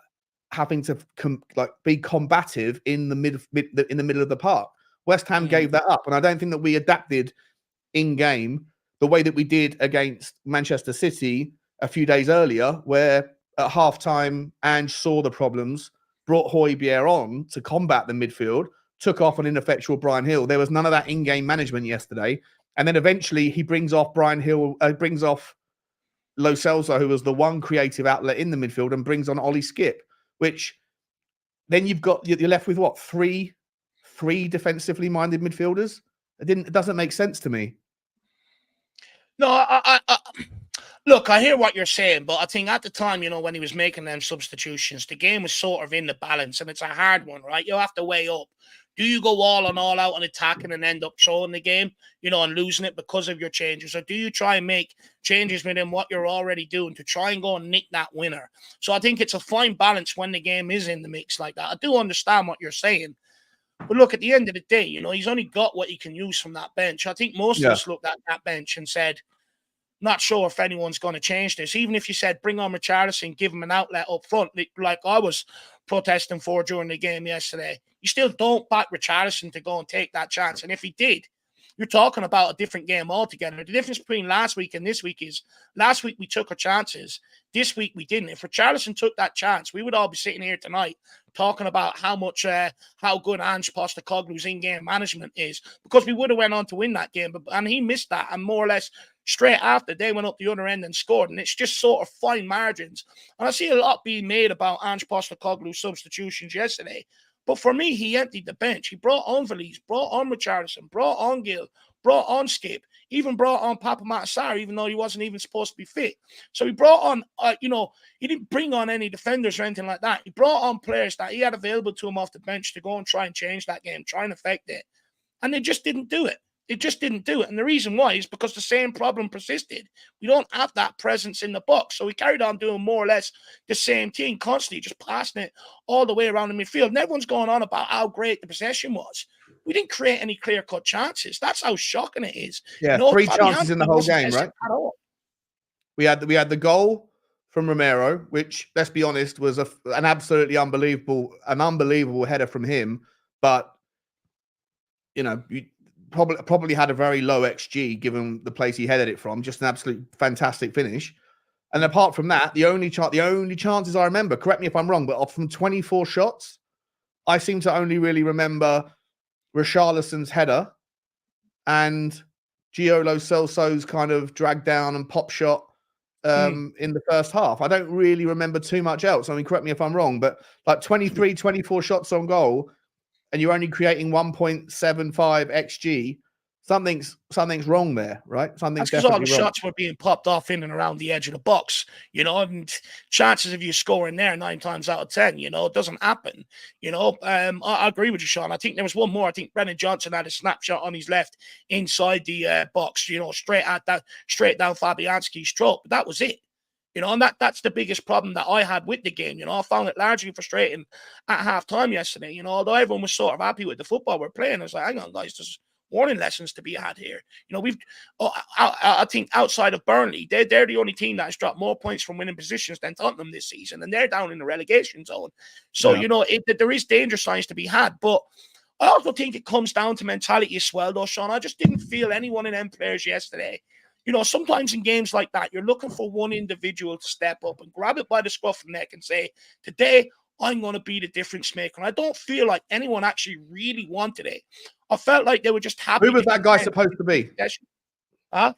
having to be combative in the middle of the park. West Ham gave that up, and I don't think that we adapted in game the way that we did against Manchester City a few days earlier, where at halftime Ange saw the problems, brought Højbjerg on to combat the midfield, took off an ineffectual Brian Hill. There was none of that in-game management yesterday. And then eventually he brings off Brian Hill, brings off Lo Celso, who was the one creative outlet in the midfield, and brings on Ollie Skip, which then you're left with what? Three defensively minded midfielders? It doesn't make sense to me. No, look, I hear what you're saying, but I think at the time, when he was making them substitutions, the game was sort of in the balance, and it's a hard one, right? You have to weigh up. Do you go all out on attacking and end up throwing the game, and losing it because of your changes? Or do you try and make changes within what you're already doing to try and go and nick that winner? So I think it's a fine balance when the game is in the mix like that. I do understand what you're saying. But look, at the end of the day, he's only got what he can use from that bench. I think most of us looked at that bench and said, not sure if anyone's going to change this. Even if you said, bring on Richarlison, give him an outlet up front, like I was protesting for during the game yesterday, you still don't back Richarlison to go and take that chance. And if he did, you're talking about a different game altogether. The difference between last week and this week is last week we took our chances. This week we didn't. If Richarlison took that chance, we would all be sitting here tonight talking about how good Ange Postecoglou's in-game management is, because we would have went on to win that game. And he missed that, and more or less straight after, they went up the other end and scored. And it's just sort of fine margins. And I see a lot being made about Ange Postecoglou's substitutions yesterday. But for me, he emptied the bench. He brought on Valise, brought on Richarlison, brought on Gill, brought on Skip, even brought on Papa Matasar, even though he wasn't even supposed to be fit. So he brought on, he didn't bring on any defenders or anything like that. He brought on players that he had available to him off the bench to go and try and change that game, try and affect it. And they just didn't do it. It just didn't do it. And the reason why is because the same problem persisted. We don't have that presence in the box. So we carried on doing more or less the same thing constantly, just passing it all the way around the midfield. And everyone's going on about how great the possession was. We didn't create any clear-cut chances. That's how shocking it is. Yeah, 3 chances in the whole game, right? We had the goal from Romero, which, let's be honest, was an absolutely unbelievable header from him. But, probably had a very low XG given the place he headed it from. Just an absolute fantastic finish. And apart from that, the only chances I remember, correct me if I'm wrong, but from 24 shots, I seem to only really remember Richarlison's header and Gio Lo Celso's kind of drag down and pop shot in the first half. I don't really remember too much else. I mean, correct me if I'm wrong, but like 23, 24 shots on goal, and you're only creating 1.75 XG, something's wrong there, right? Something's definitely wrong. That's because all the shots were being popped off in and around the edge of the box, and chances of you scoring there 9 times out of 10, it doesn't happen. I agree with you, Sean. I think there was one more. I think Brennan Johnson had a snapshot on his left inside the box, straight down Fabianski's throat. But that was it. And that's the biggest problem that I had with the game. I found it largely frustrating at halftime yesterday. Although everyone was sort of happy with the football we're playing, I was like, hang on, guys, there's warning lessons to be had here. I think outside of Burnley, they're the only team that has dropped more points from winning positions than Tottenham this season, and they're down in the relegation zone. So, there is danger signs to be had. But I also think it comes down to mentality as well, though, Sean. I just didn't feel anyone in them players yesterday. Sometimes in games like that, you're looking for one individual to step up and grab it by the scruff of the neck and say, today, I'm going to be the difference maker. And I don't feel like anyone actually really wanted it. I felt like they were just happy. Who was that guy supposed to be? Huh?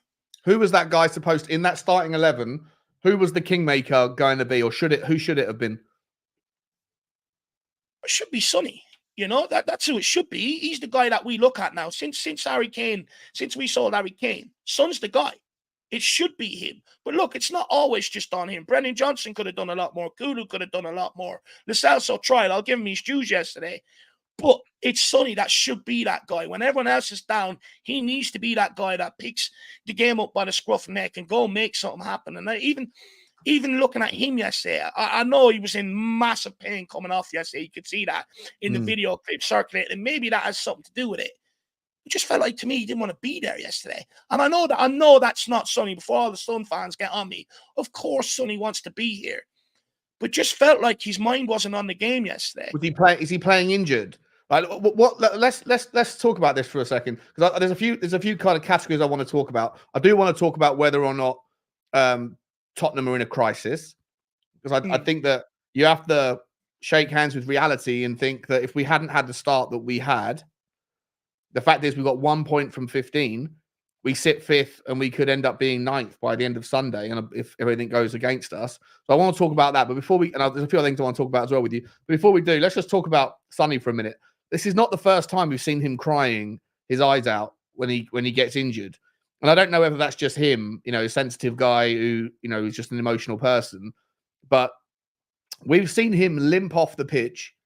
Who was that guy supposed to, in that starting 11, who was the kingmaker going to be, or who should it have been? It should be Sonny. You know, that's who it should be. He's the guy that we look at now. Since Harry Kane, since we sold Harry Kane, Son's the guy. It should be him. But look, it's not always just on him. Brennan Johnson could have done a lot more. Kulu could have done a lot more. Lo Celso tried. I'll give him his dues yesterday. But it's Sonny that should be that guy. When everyone else is down, he needs to be that guy that picks the game up by the scruff neck and go make something happen. And even looking at him yesterday, I know he was in massive pain coming off yesterday. You could see that in the video clip circulating. And maybe that has something to do with it. It just felt like to me he didn't want to be there yesterday. And I know that's not Sonny. Before all the Sun fans get on me, of course Sonny wants to be here. But just felt like his mind wasn't on the game yesterday. Is he playing injured? Like, let's talk about this for a second, because there's a few kind of categories I want to talk about. I do want to talk about whether or not Tottenham are in a crisis, because I think that you have to shake hands with reality and think that if we hadn't had the start that we had, the fact is we got 1 point from 15, we sit 5th and we could end up being 9th by the end of Sunday, and if everything goes against us. So I want to talk about that, but before we, and there's a few other things I want to talk about as well with you, but before we do, let's just talk about Sonny for a minute. This is not the first time we've seen him crying his eyes out when he gets injured. And I don't know whether that's just him, a sensitive guy who, is just an emotional person. But we've seen him limp off the pitch,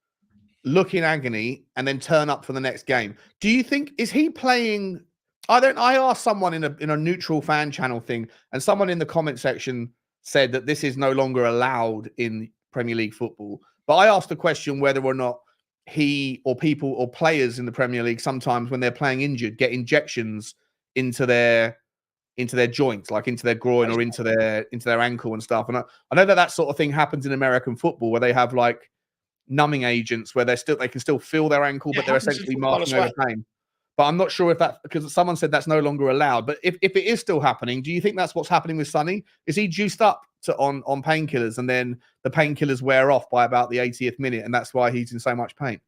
look in agony, and then turn up for the next game. Do you think, is he playing? I asked someone in a neutral fan channel thing, and someone in the comment section said that this is no longer allowed in Premier League football. But I asked the question whether or not he or people or players in the Premier League sometimes when they're playing injured get injections into their joints, like into their groin or into their ankle and stuff. And I know that sort of thing happens in American football, where they have like numbing agents where they can still feel their ankle, but they're essentially masking over pain. But I'm not sure if that, because someone said that's no longer allowed. But if it is still happening, do you think that's what's happening with Sonny? Is he juiced up on painkillers, and then the painkillers wear off by about the 80th minute, and that's why he's in so much pain?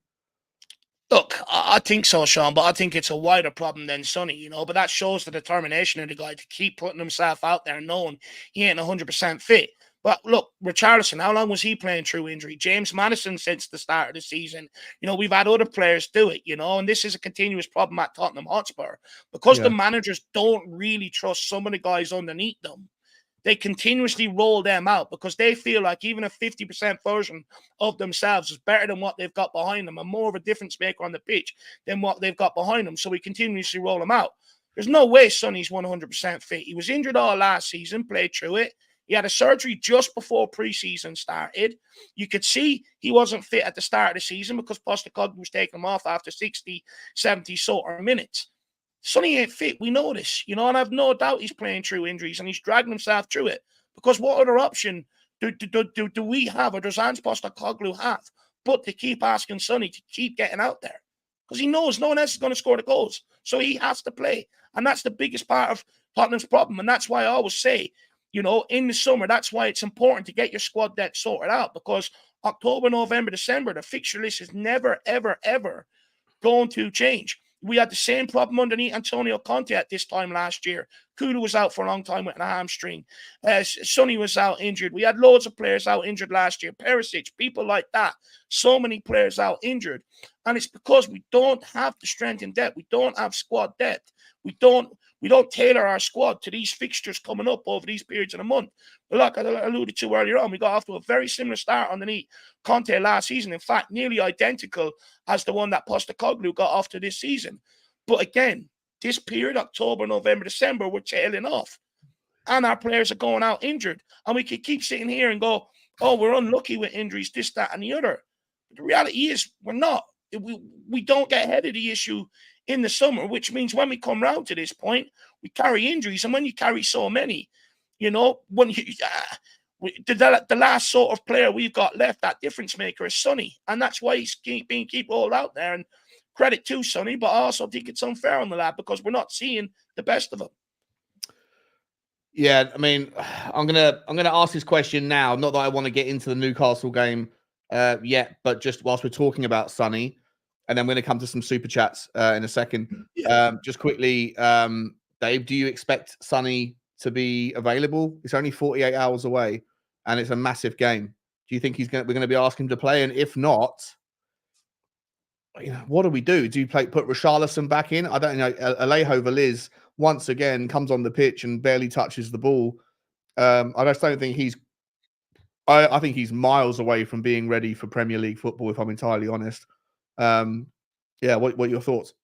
Look, I think so, Sean, but I think it's a wider problem than Sonny, But that shows the determination of the guy to keep putting himself out there knowing he ain't 100% fit. But look, Richarlison, how long was he playing through injury? James Maddison since the start of the season. We've had other players do it, and this is a continuous problem at Tottenham Hotspur. Because the managers don't really trust some of the guys underneath them, they continuously roll them out because they feel like even a 50% version of themselves is better than what they've got behind them and more of a difference maker on the pitch than what they've got behind them. So we continuously roll them out. There's no way Sonny's 100% fit. He was injured all last season, played through it. He had a surgery just before preseason started. You could see he wasn't fit at the start of the season because Postecoglou was taking him off after 60, 70 sort of minutes. Sonny ain't fit. We know this, and I have no doubt he's playing through injuries and he's dragging himself through it. Because what other option do we have, or does Hans Postecoglou have, but to keep asking Sonny to keep getting out there? Because he knows no one else is going to score the goals. So he has to play. And that's the biggest part of Tottenham's problem. And that's why I always say, in the summer, that's why it's important to get your squad depth sorted out. Because October, November, December, the fixture list is never, ever, ever going to change. We had the same problem underneath Antonio Conte at this time last year. Kulu was out for a long time with a hamstring. Sonny was out injured. We had loads of players out injured last year. Perisic, people like that. So many players out injured. And it's because we don't have the strength in depth. We don't have squad depth. We don't tailor our squad to these fixtures coming up over these periods of the month. But like I alluded to earlier on, we got off to a very similar start underneath Conte last season. In fact, nearly identical as the one that Postecoglou got off to this season. But again, this period, October, November, December, we're tailing off. And our players are going out injured. And we could keep sitting here and go, oh, we're unlucky with injuries, this, that, and the other. But the reality is we're not. We don't get ahead of the issue in the summer, which means when we come round to this point, we carry injuries. And when you carry so many, when you, the last sort of player we've got left, that difference maker is Sonny. And that's why he's being rolled out there. And credit to Sonny, but I also think it's unfair on the lad because we're not seeing the best of him. Yeah, I mean, I'm gonna ask this question now. Not that I want to get into the Newcastle game yet, but just whilst we're talking about Sonny, and then we're going to come to some super chats in a second. Yeah. Just quickly, Dave, do you expect Sonny to be available. It's only 48 hours away, and it's a massive game. Do you think we're going to be asking him to play? And if not, what do we do? Do you put Richarlison back in? I don't know. Alejo Veliz once again comes on the pitch and barely touches the ball. I just don't think he's. I think he's miles away from being ready for Premier League football, if I'm entirely honest. Yeah, what are your thoughts?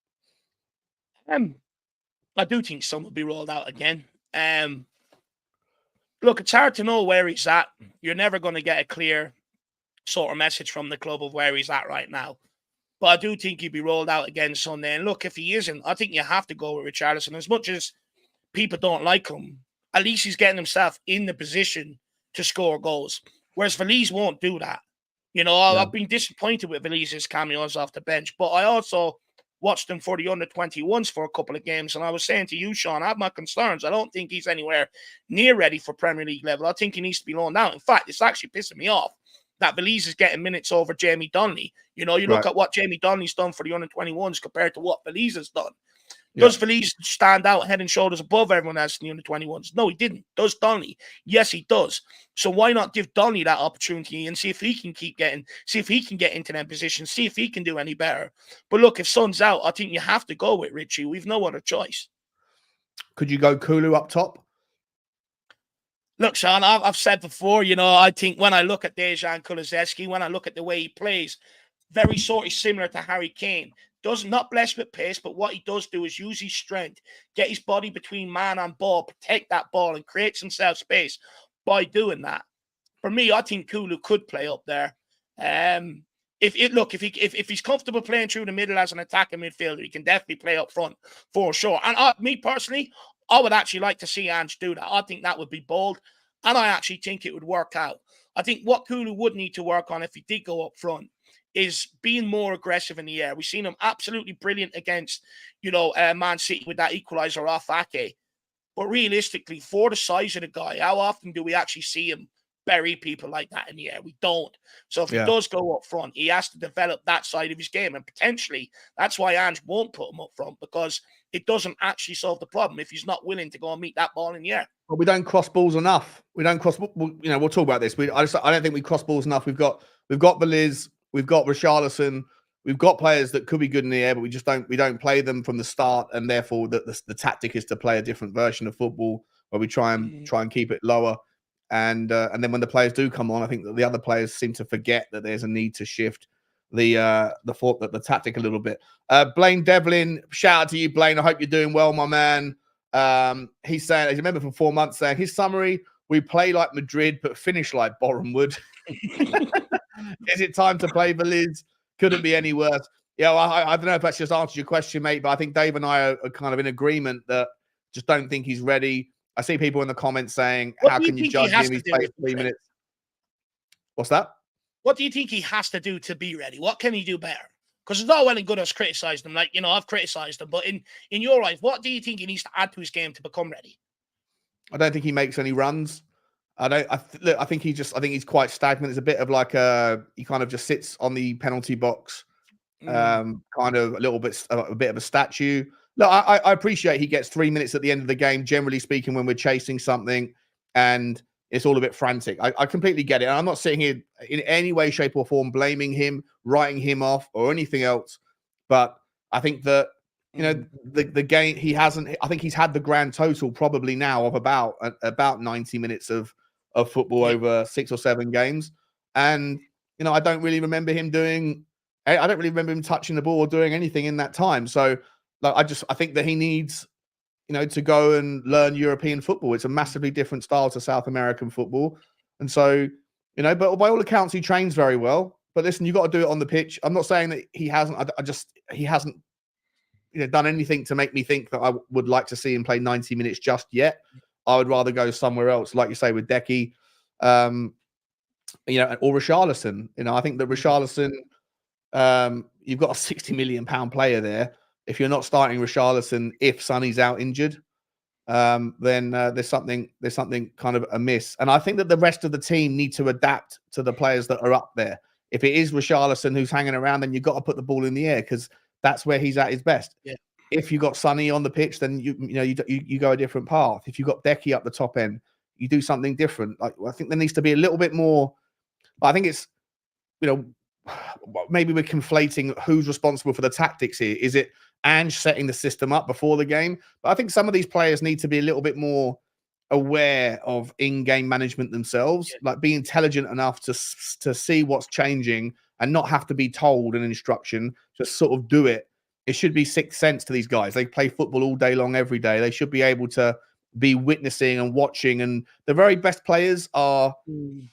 I do think some will be rolled out again. Look, it's hard to know where he's at. You're never going to get a clear sort of message from the club of where he's at right now. But I do think he'll be rolled out again Sunday. And look, if he isn't, I think you have to go with Richarlison. As much as people don't like him, at least he's getting himself in the position to score goals. Whereas Veliz won't do that. I've been disappointed with Veliz's cameos off the bench, but I also watched him for the under-21s for a couple of games, and I was saying to you, Sean, I have my concerns. I don't think he's anywhere near ready for Premier League level. I think he needs to be loaned out. In fact, it's actually pissing me off that Veliz is getting minutes over Jamie Donnelly. You look at what Jamie Donnelly's done for the under-21s compared to what Veliz has done. Does Veliz stand out head and shoulders above everyone else in the under-21s? No, he didn't. Does Donnelly? Yes, he does. So why not give Donnelly that opportunity and see if he can see if he can get into that position, see if he can do any better. But look, if Son's out, I think you have to go with Richie. We've no other choice. Could you go Kulu up top? Look, Sean, I've said before, I think when I look at Dejan Kulusevski, when I look at the way he plays, very sort of similar to Harry Kane. Not blessed with pace, but what he does do is use his strength, get his body between man and ball, protect that ball, and creates himself space by doing that. For me, I think Kulu could play up there. If he's comfortable playing through the middle as an attacking midfielder, he can definitely play up front for sure. And me personally, I would actually like to see Ange do that. I think that would be bold, and I actually think it would work out. I think what Kulu would need to work on if he did go up front is being more aggressive in the air. We've seen him absolutely brilliant against, Man City with that equaliser off Ake. But realistically, for the size of the guy, how often do we actually see him bury people like that in the air? We don't. So if he does go up front, he has to develop that side of his game. And potentially, that's why Ange won't put him up front, because it doesn't actually solve the problem if he's not willing to go and meet that ball in the air. Well, we don't cross balls enough. We don't cross. We'll talk about this. I don't think we cross balls enough. We've got Veliz, we've got Richarlison, we've got players that could be good in the air, but we don't play them from the start, and therefore the tactic is to play a different version of football where we try and keep it lower. And then when the players do come on, I think that the other players seem to forget that there's a need to shift the tactic a little bit. Blaine Devlin, shout out to you, Blaine. I hope you're doing well, my man. He's saying, as you remember from 4 months, saying his summary: we play like Madrid but finish like Boreham Wood. Is it time to play Veliz? Couldn't be any worse. Yeah, well, I don't know if that's just answered your question, mate, but I think Dave and I are kind of in agreement that just don't think he's ready. I see people in the comments saying, how can you judge him? He's played 3 minutes. What's that? What do you think he has to do to be ready? What can he do better? Because it's not well and good us criticized him. Like, I've criticized him. But in your eyes, what do you think he needs to add to his game to become ready? I don't think he makes any runs. I think he's quite stagnant. It's a bit of like he kind of just sits on the penalty box, kind of a bit of a statue. Look, I appreciate he gets 3 minutes at the end of the game, generally speaking, when we're chasing something and it's all a bit frantic. I completely get it. And I'm not sitting here in any way, shape, or form blaming him, writing him off, or anything else. But I think that the game I think he's had the grand total probably now of about 90 minutes of football over 6 or 7 games. And I don't really remember him touching the ball or doing anything in that time. So I think that he needs to go and learn European football. It's a massively different style to South American football. And so, but by all accounts, he trains very well. But listen, you've got to do it on the pitch. I'm not saying that he hasn't. He hasn't done anything to make me think that I would like to see him play 90 minutes just yet. I would rather go somewhere else, like you say, with Decky, or Richarlison. I think that Richarlison, you've got a £60 million player there. If you're not starting Richarlison, if Sonny's out injured, then there's something kind of amiss. And I think that the rest of the team need to adapt to the players that are up there. If it is Richarlison who's hanging around, then you've got to put the ball in the air because that's where he's at his best. Yeah. If you got Sonny on the pitch, then you go a different path. If you got Decky up the top end, you do something different. Like, I think there needs to be a little bit more. I think it's, maybe we're conflating who's responsible for the tactics here. Is it Ange setting the system up before the game? But I think some of these players need to be a little bit more aware of in-game management themselves, like be intelligent enough to see what's changing and not have to be told an instruction, just sort of do it. It should be sixth sense to these guys. They play football all day long, every day. They should be able to be witnessing and watching. And the very best players are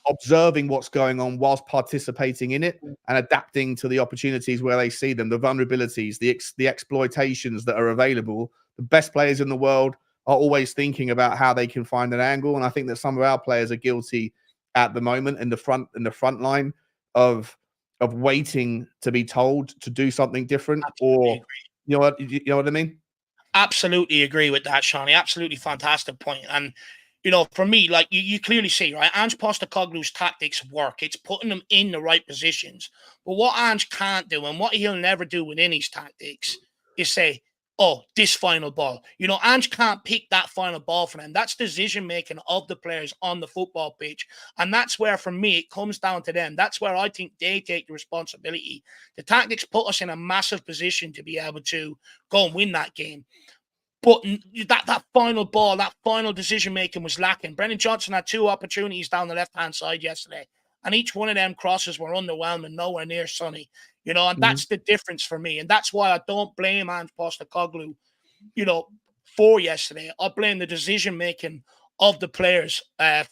observing what's going on whilst participating in it and adapting to the opportunities where they see them, the vulnerabilities, the exploitations that are available. The best players in the world are always thinking about how they can find an angle. And I think that some of our players are guilty at the moment in the front line of waiting to be told to do something different. Absolutely or agree. You know what I mean? Absolutely agree with that, Shawnee. Absolutely fantastic point. And for me, like you clearly see, right, Ange Postecoglou's tactics work. It's putting them in the right positions. But what Ange can't do, and what he'll never do within his tactics, is say, oh, this final ball. Ange can't pick that final ball for them. That's decision-making of the players on the football pitch. And that's where, for me, it comes down to them. That's where I think they take the responsibility. The tactics put us in a massive position to be able to go and win that game. But that final ball, that final decision-making was lacking. Brennan Johnson had 2 opportunities down the left-hand side yesterday, and each one of them crosses were underwhelming, nowhere near Sonny. And that's the difference for me. And that's why I don't blame Ange Postecoglou, for yesterday. I blame the decision-making of the players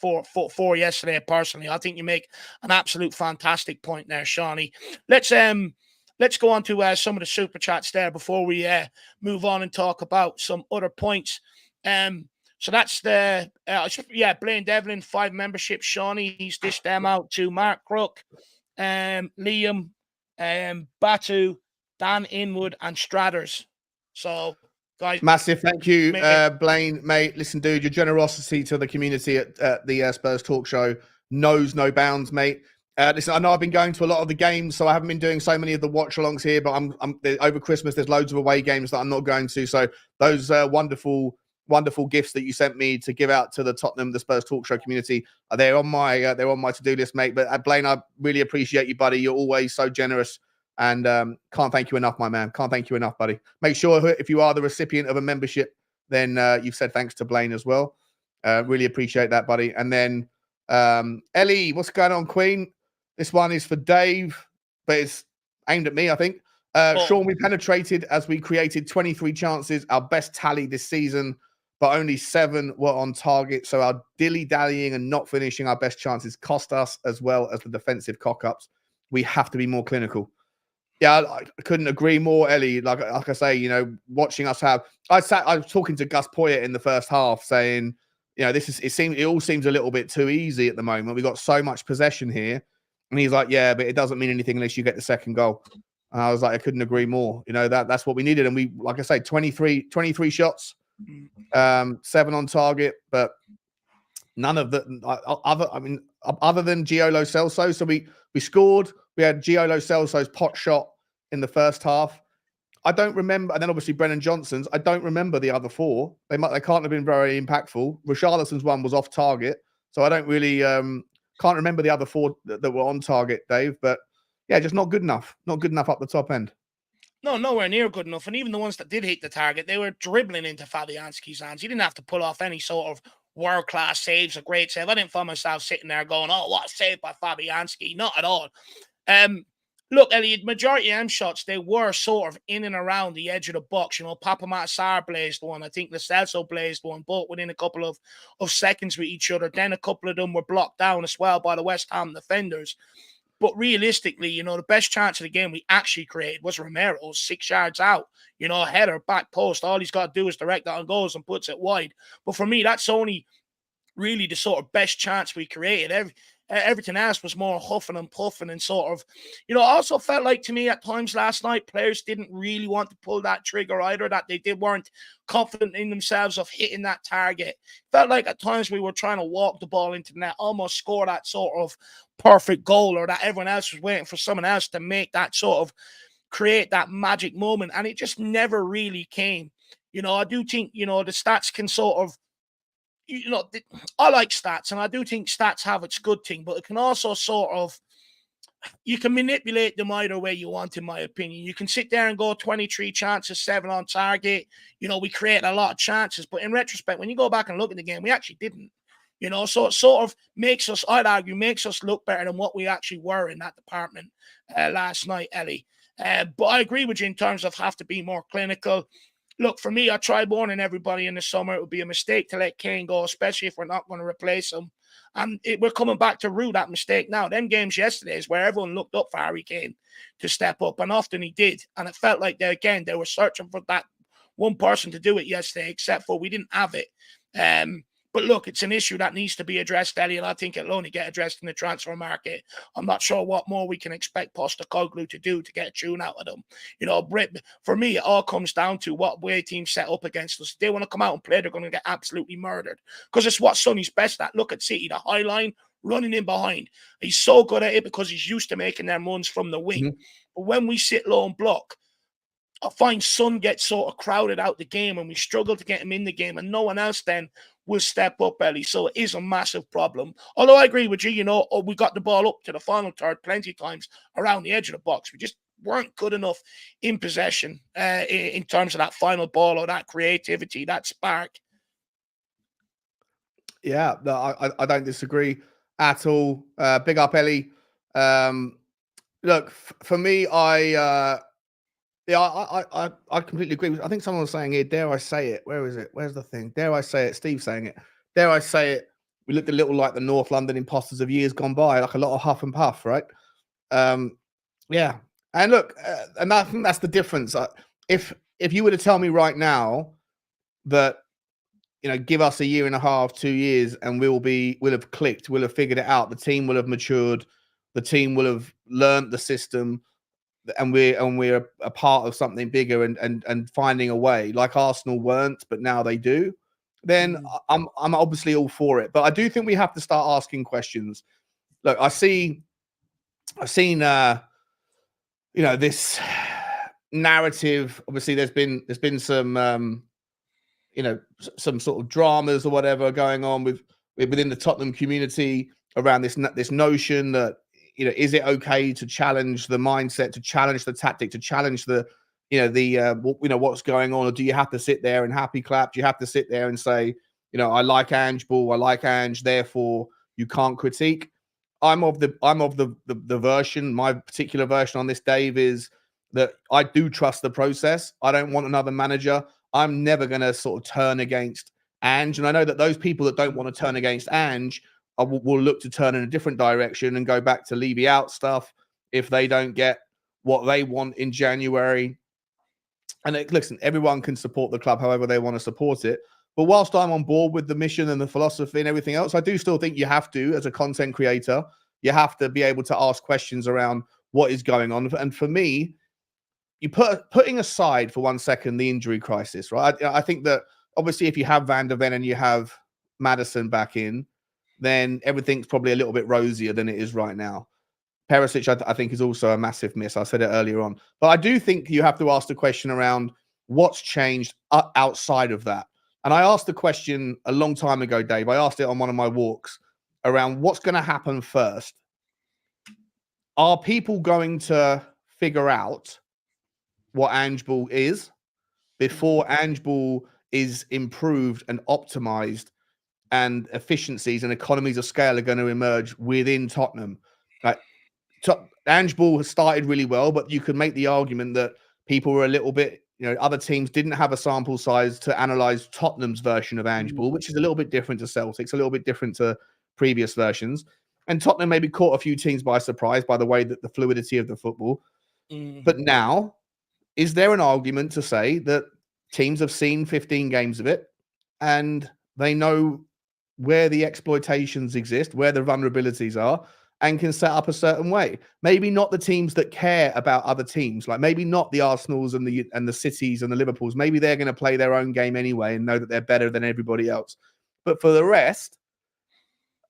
for yesterday, personally. I think you make an absolute fantastic point there, Shawnee. Let's go on to some of the super chats there before we move on and talk about some other points. So that's the Blaine Devlin, 5 memberships. Shawnee, he's dished them out to Mark Crook, Liam, Batu, Dan Inwood, and Strathers. So, guys, massive thank you, Blaine, mate. Listen, dude, your generosity to the community at the Spurs Talk Show knows no bounds, mate. Listen, I know I've been going to a lot of the games, so I haven't been doing so many of the watch-alongs here, but I'm over Christmas, there's loads of away games that I'm not going to. So those wonderful gifts that you sent me to give out to the Tottenham, the Spurs Talk Show community, they're on my to-do list, mate. But Blaine, I really appreciate you, buddy. You're always so generous, and can't thank you enough, my man. Can't thank you enough, buddy. Make sure if you are the recipient of a membership, then you've said thanks to Blaine as well. Really appreciate that, buddy. And then Ellie, what's going on, Queen? This one is for Dave, but it's aimed at me, I think. Sean, we penetrated as we created 23 chances, our best tally this season, but only 7 were on target. So our dilly-dallying and not finishing our best chances cost us, as well as the defensive cock-ups. We have to be more clinical. Yeah, I couldn't agree more, Ellie. Like I say, watching us have... I was talking to Gus Poyet in the first half saying, it all seems a little bit too easy at the moment. We've got so much possession here. And he's like, yeah, but it doesn't mean anything unless you get the second goal. And I was like, I couldn't agree more. That's what we needed. And we, like I say, 23 shots, 7 on target, but none of the other than Gio Lo Celso. So we scored. We had Gio Lo Celso's pot shot in the first half. I don't remember. And then obviously Brennan Johnson's. I don't remember the other 4. They can't have been very impactful. Richarlison's one was off target. So I don't really... can't remember the other 4 that were on target, Dave, but yeah, just not good enough. Not good enough up the top end. No, nowhere near good enough. And even the ones that did hit the target, they were dribbling into Fabianski's hands. He didn't have to pull off any sort of world-class saves, a great save. I didn't find myself sitting there going, oh, what a save by Fabianski. Not at all. Look, Elliot, majority of them shots, they were sort of in and around the edge of the box. Papa Matsar blazed one. I think Lo Celso blazed one, both within a couple of seconds with each other. Then a couple of them were blocked down as well by the West Ham defenders. But realistically, the best chance of the game we actually created was Romero's 6 yards out. Header, back post. All he's got to do is direct that on goals and puts it wide. But for me, that's only really the sort of best chance we created. Everything else was more huffing and puffing and sort of, I also felt like to me at times last night, players didn't really want to pull that trigger either, that they weren't confident in themselves of hitting that target. Felt like at times we were trying to walk the ball into the net, almost score that sort of perfect goal, or that everyone else was waiting for someone else to make that sort of create that magic moment, and it just never really came. You know, I do think, you know, the stats can sort of, you know, I like stats, and I do think stats have its good thing, but it can also sort of, you can manipulate them either way you want, in my opinion. You can sit there and go 23 chances, 7 on target. You know, we created a lot of chances, but in retrospect, when you go back and look at the game, we actually didn't. You know, so it sort of makes us, I'd argue, makes us look better than what we actually were in that department last night, Ellie. But I agree with you in terms of have to be more clinical. Look, for me, I tried warning everybody in the summer it would be a mistake to let Kane go, especially if we're not going to replace him. And we're coming back to rue that mistake now. Them games yesterday is where everyone looked up for Harry Kane to step up, and often he did. And it felt like, they were searching for that one person to do it yesterday, except for we didn't have it. But look, it's an issue that needs to be addressed, Ellie, and I think it'll only get addressed in the transfer market. I'm not sure what more we can expect Postecoglou to do to get a tune out of them. You know, for me, it all comes down to what way teams set up against us. If they want to come out and play, they're going to get absolutely murdered, because it's what Sonny's best at. Look at City, the high line, running in behind. He's so good at it because he's used to making them runs from the wing. Mm-hmm. But when we sit low and block, I find Son gets sort of crowded out the game, and we struggle to get him in the game, and no one else then will step up, Ellie. So it is a massive problem. Although I agree with you, you know, we got the ball up to the final third plenty of times around the edge of the box. We just weren't good enough in possession in terms of that final ball or that creativity, that spark. Yeah, no, I don't disagree at all. Big up, Ellie. Look, for me, I completely agree. I think someone was saying here, dare I say it? Where is it? Where's the thing? Dare I say it? Steve saying it. Dare I say it? We looked a little like the North London imposters of years gone by, like a lot of huff and puff, right? Yeah. And look, and I think that's the difference. If you were to tell me right now that, you know, give us a year and a half, 2 years, and we'll have clicked, we'll have figured it out, the team will have matured, the team will have learned the system, and we're a part of something bigger and finding a way, like Arsenal weren't, but now they do, then I'm obviously all for it. But I do think we have to start asking questions. Look, I've seen you know, this narrative. Obviously, there's been some you know, some sort of dramas or whatever going on within the Tottenham community around this notion that, you know, is it okay to challenge the mindset, to challenge the tactic, to challenge the, you know, what's going on, or do you have to sit there and happy clap? Do you have to sit there and say, you know, I like Ange Ball, I like Ange, therefore you can't critique? I'm of the version, my particular version on this, Dave, is that I do trust the process. I don't want another manager. I'm never going to sort of turn against Ange, and I know that those people that don't want to turn against Ange will look to turn in a different direction and go back to Levy out stuff if they don't get what they want in January. And listen, everyone can support the club however they want to support it. But whilst I'm on board with the mission and the philosophy and everything else, I do still think you have to, as a content creator, you have to be able to ask questions around what is going on. And for me, you putting aside for 1 second the injury crisis, right? I think that obviously if you have Van der Ven and you have Maddison back in, then everything's probably a little bit rosier than it is right now. Perisic, I think, is also a massive miss. I said it earlier on. But I do think you have to ask the question around what's changed outside of that. And I asked the question a long time ago, Dave. I asked it on one of my walks around what's going to happen first. Are people going to figure out what Ange Ball is before Ange Ball is improved and optimized, and efficiencies and economies of scale are going to emerge within Tottenham? Like, Ange Ball has started really well, but you could make the argument that people were a little bit, you know, other teams didn't have a sample size to analyze Tottenham's version of Ange Ball, which is a little bit different to Celtic's, a little bit different to previous versions. And Tottenham maybe caught a few teams by surprise by the way that the fluidity of the football. But now, is there an argument to say that teams have seen 15 games of it and they know where the exploitations exist, where the vulnerabilities are, and can set up a certain way? Maybe not the teams that care about other teams, like maybe not the Arsenals and the Cities and the Liverpools. Maybe they're going to play their own game anyway and know that they're better than everybody else. But for the rest,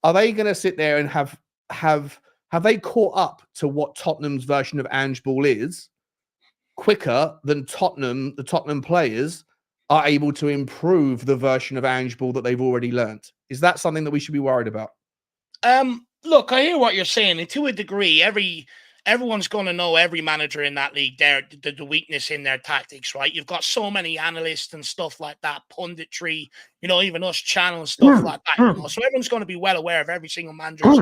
are they going to sit there and have they caught up to what Tottenham's version of Ange Ball is? quicker than the Tottenham players are able to improve the version of Ange Ball that they've already learnt. Is that something that we should be worried about? Look, I hear what you're saying, and to a degree, everyone's going to know, every manager in that league, the weakness in their tactics, right? You've got so many analysts and stuff like that, punditry, even us channels, stuff like that, So everyone's going to be well aware of every single manager's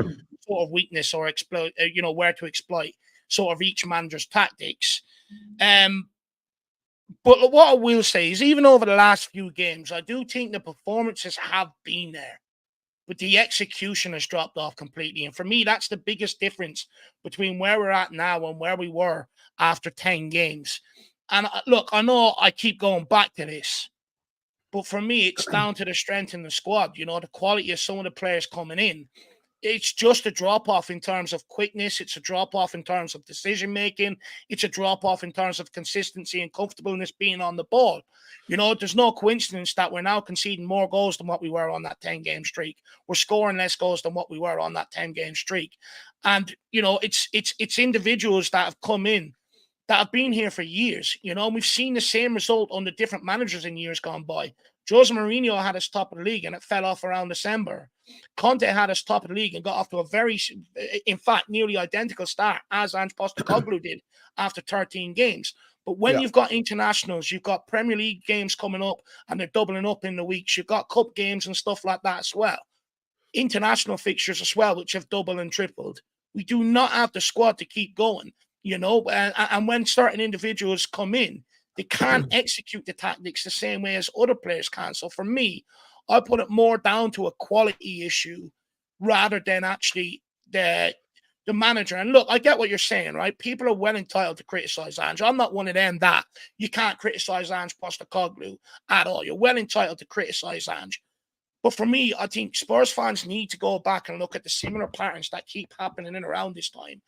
sort of weakness or exploit, where to exploit sort of each manager's tactics. But what I will say is, even over the last few games, I do think the performances have been there, but the execution has dropped off completely. And for me, that's the biggest difference between where we're at now and where we were after 10 games. And look, I know I keep going back to this, but for me, it's down to the strength in the squad, the quality of some of the players coming in. It's just a drop-off in terms of quickness. It's a drop-off in terms of decision-making. It's a drop-off in terms of consistency and comfortableness being on the ball. There's no coincidence that we're now conceding more goals than what we were on that 10-game streak. We're scoring less goals than what we were on that 10-game streak. And, it's individuals that have come in that have been here for years. We've seen the same result under different managers in years gone by. Jose Mourinho had us top of the league and it fell off around December. Conte had us top of the league and got off to nearly identical start as Ange Postecoglou did after 13 games. But when you've got internationals, you've got Premier League games coming up and they're doubling up in the weeks. You've got cup games and stuff like that as well. International fixtures as well, which have doubled and tripled. We do not have the squad to keep going, and when certain individuals come in, they can't execute the tactics the same way as other players can. So for me, I put it more down to a quality issue rather than actually the manager. And look, I get what you're saying, right? People are well entitled to criticize Ange. I'm not one of them that you can't criticize Ange Postecoglou at all. You're well entitled to criticize Ange. But for me, I think Spurs fans need to go back and look at the similar patterns that keep happening in around this time.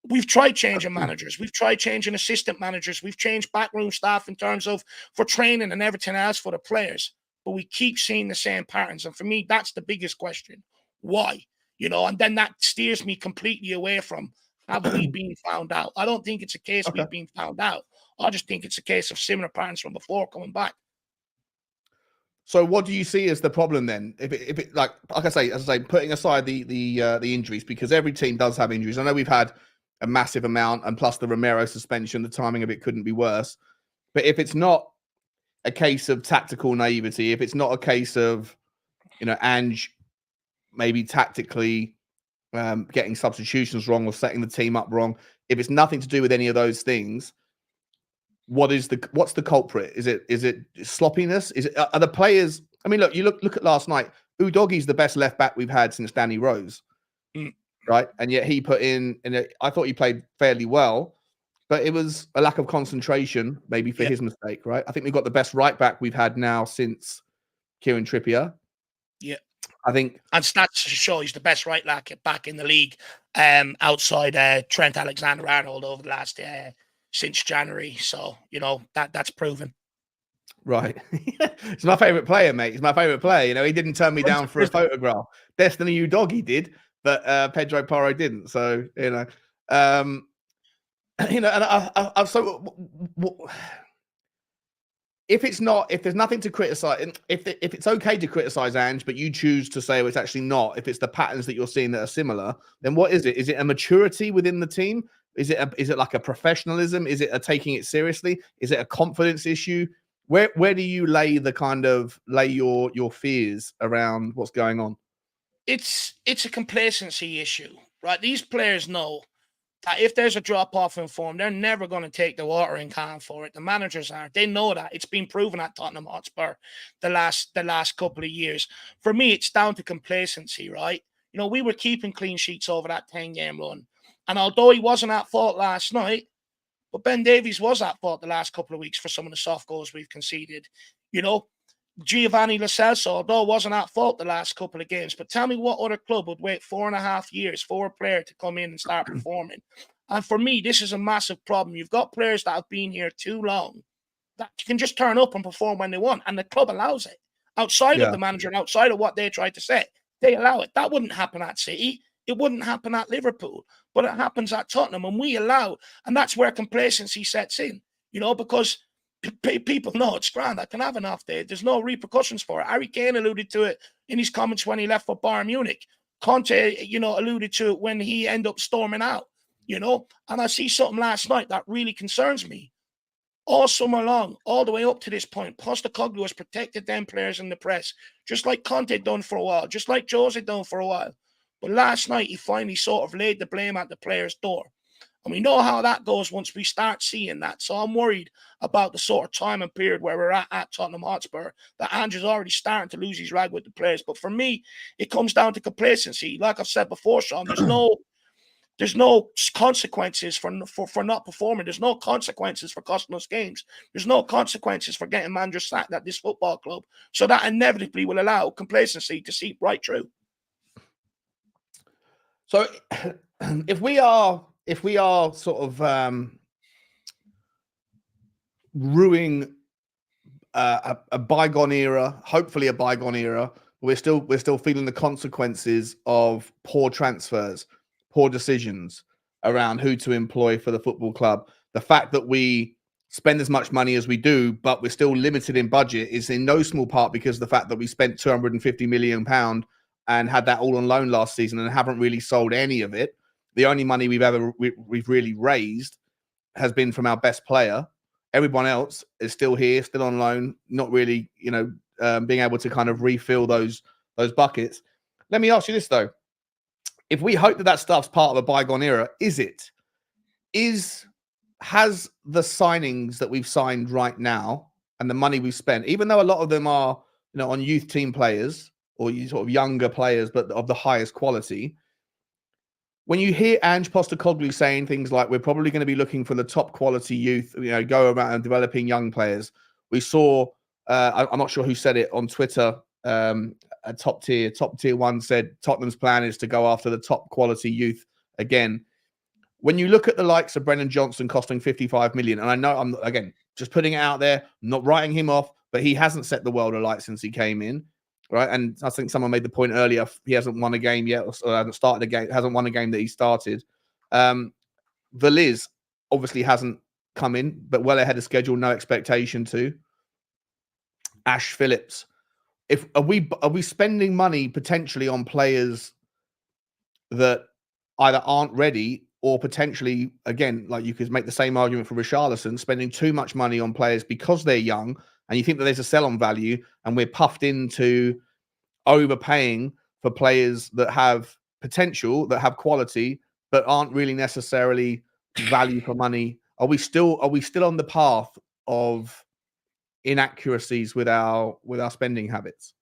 We've tried changing managers. We've tried changing assistant managers. We've changed backroom staff in terms of for training and everything else for the players. But we keep seeing the same patterns. And for me, that's the biggest question. Why? And then that steers me completely away from, have we been found out? I don't think it's a case we've been found out. I just think it's a case of similar patterns from before coming back. So what do you see as the problem then? If it like I say, as I say, putting aside the injuries, because every team does have injuries. I know we've had a massive amount, and plus the Romero suspension, the timing of it couldn't be worse. But if it's not a case of tactical naivety, if it's not a case of, Ange maybe tactically getting substitutions wrong or setting the team up wrong, if it's nothing to do with any of those things, what's the culprit? Is it sloppiness? Are the players? I mean, look at last night. Udogie's the best left back we've had since Danny Rose. Right, and yet he put in, and I thought he played fairly well, but it was a lack of concentration, maybe for his mistake, right? I think we've got the best right back we've had now since Kieran Trippier. Yeah, I think, and stats show he's the best right back in the league, outside Trent Alexander-Arnold over the last since January. So that's proven. Right, he's my favorite player, mate. He's my favorite player. He didn't turn me down for a photograph. Destiny Udogie did. But Pedro Porro didn't. So, and if there's nothing to criticize, if it's okay to criticize Ange, but you choose to say, well, it's actually not, if it's the patterns that you're seeing that are similar, then what is it? Is it a maturity within the team? Is it like a professionalism? Is it a taking it seriously? Is it a confidence issue? Where do you lay your fears around what's going on? It's a complacency issue, right? These players know that if there's a drop-off in form, they're never going to take the watering can for it. The managers aren't. They know that. It's been proven at Tottenham Hotspur the last couple of years. For me, it's down to complacency, right? We were keeping clean sheets over that 10-game run. And although he wasn't at fault last night, but Ben Davies was at fault the last couple of weeks for some of the soft goals we've conceded. Giovanni Lo Celso, although wasn't at fault the last couple of games, but tell me what other club would wait 4.5 years for a player to come in and start performing? And for me, this is a massive problem. You've got players that have been here too long that can just turn up and perform when they want, and the club allows it. Outside of the manager and outside of what they tried to say, they allow it. That wouldn't happen at City. It wouldn't happen at Liverpool. but it happens at Tottenham, and we allow, and that's where complacency sets in, because people know it's grand. I can have an off day. There's no repercussions for it. Harry Kane alluded to it in his comments when he left for Bayern Munich. Conte, alluded to it when he ended up storming out, and I see something last night that really concerns me. All summer long, all the way up to this point, Postecoglou has protected them players in the press, just like Conte done for a while, just like Jose done for a while. But last night, he finally sort of laid the blame at the player's door. And we know how that goes once we start seeing that. So I'm worried about the sort of time and period where we're at Tottenham Hotspur, that Andrew's already starting to lose his rag with the players. But for me, it comes down to complacency. Like I've said before, Sean, there's no consequences for not performing. There's no consequences for costing us games. There's no consequences for getting managers sacked at this football club. So that inevitably will allow complacency to seep right through. So if we are sort of ruining a bygone era, hopefully a bygone era, we're still feeling the consequences of poor transfers, poor decisions around who to employ for the football club. The fact that we spend as much money as we do, but we're still limited in budget, is in no small part because of the fact that we spent £250 million and had that all on loan last season and haven't really sold any of it. The only money we've really raised has been from our best player. Everyone else is still here, still on loan, not really, being able to kind of refill those buckets. Let me ask you this though: if we hope that stuff's part of a bygone era, has the signings that we've signed right now and the money we've spent, even though a lot of them are, on youth team players or you sort of younger players, but of the highest quality, when you hear Ange Postecoglou saying things like, we're probably going to be looking for the top quality youth, go around and developing young players. We saw, I'm not sure who said it on Twitter, a top tier one said Tottenham's plan is to go after the top quality youth again. When you look at the likes of Brennan Johnson costing 55 million, and I know I'm, again, just putting it out there, not writing him off, but he hasn't set the world alight since he came in, right? And I think someone made the point earlier, he hasn't won a game yet, or hasn't started a game, hasn't won a game that he started. Veliz obviously hasn't come in, but well ahead of schedule, no expectation to. Ash Phillips. Are we spending money potentially on players that either aren't ready or potentially, again, like you could make the same argument for Richarlison, spending too much money on players because they're young and you think that there's a sell-on value, and we're puffed into overpaying for players that have potential, that have quality, but aren't really necessarily value for money? Are we still on the path of inaccuracies with our spending habits?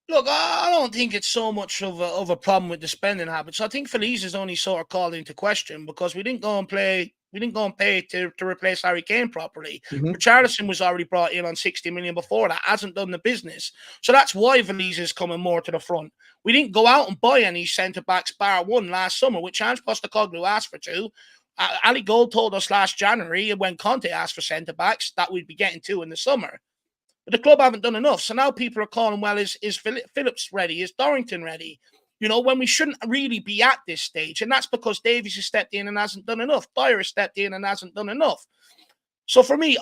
Look, I don't think it's so much of a problem with the spending habits. I think Feliz is only sort of called into question because we didn't go and pay to replace Harry Kane properly. Richarlison was already brought in on 60 million before that, hasn't done the business. So that's why Veliz is coming more to the front. We didn't go out and buy any centre-backs bar one last summer, which Ange Postecoglou asked for two. Ali Gold told us last January when Conte asked for centre-backs that we'd be getting two in the summer. But the club haven't done enough. So now people are calling, well, is Phillips ready? Is Dorrington ready? When we shouldn't really be at this stage. And that's because Davies has stepped in and hasn't done enough. Dyer has stepped in and hasn't done enough. So for me,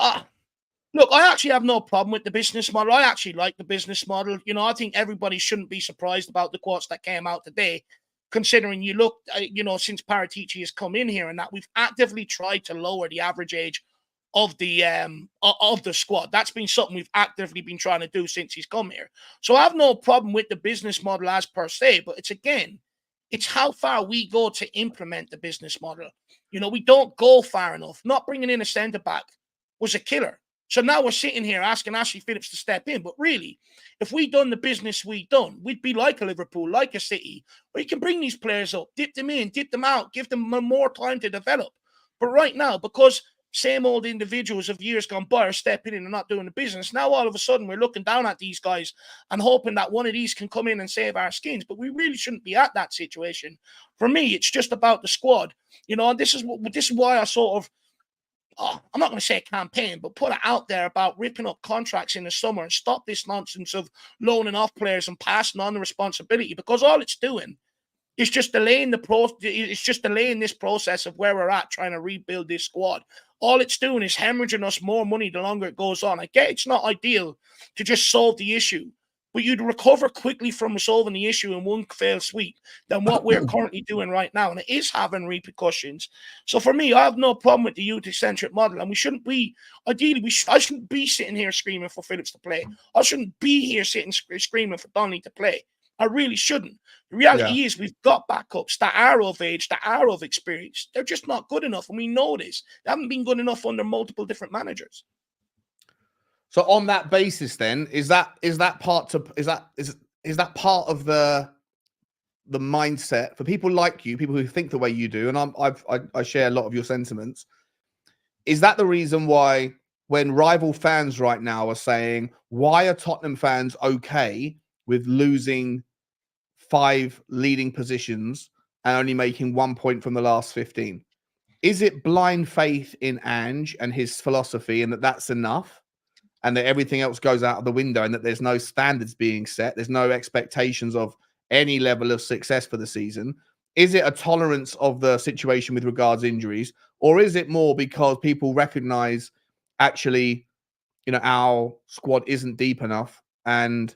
look, I actually have no problem with the business model. I actually like the business model. I think everybody shouldn't be surprised about the quotes that came out today, considering you look, since Paratici has come in here and that we've actively tried to lower the average age of the squad. That's been something we've actively been trying to do since he's come here. So I have no problem with the business model as per se, but it's how far we go to implement the business model. We don't go far enough. Not bringing in a centre-back was a killer. So now we're sitting here asking Ashley Phillips to step in. But really, if we'd done the business we'd done, we'd be like a Liverpool, like a City, where you can bring these players up, dip them in, dip them out, give them more time to develop. But right now, because same old individuals of years gone by are stepping in and not doing the business, now all of a sudden we're looking down at these guys and hoping that one of these can come in and save our skins. But we really shouldn't be at that situation. For me, it's just about the squad, and this is why I sort of, I'm not going to say a campaign, but put it out there about ripping up contracts in the summer and stop this nonsense of loaning off players and passing on the responsibility, because all it's doing is just delaying this process of where we're at trying to rebuild this squad. All it's doing is hemorrhaging us more money the longer it goes on. I get it's not ideal to just solve the issue, but you'd recover quickly from resolving the issue in one fell sweep than what we're currently doing right now. And it is having repercussions. So for me, I have no problem with the youth-centric model. And we shouldn't be, ideally, I shouldn't be sitting here screaming for Phillips to play. I shouldn't be here sitting screaming for Donnelly to play. I really shouldn't. The reality is we've got backups that are of age, that are of experience. They're just not good enough. And we know this. They haven't been good enough under multiple different managers. So on that basis, then, is that part of the mindset for people like you, people who think the way you do, and I share a lot of your sentiments. Is that the reason why when rival fans right now are saying, why are Tottenham fans okay with losing 5 leading positions and only making 1 point from the last 15? Is it blind faith in Ange and his philosophy, and that's enough, and that everything else goes out of the window, and that there's no standards being set, there's no expectations of any level of success for the season? Is it a tolerance of the situation with regards injuries, or is it more because people recognize actually, our squad isn't deep enough and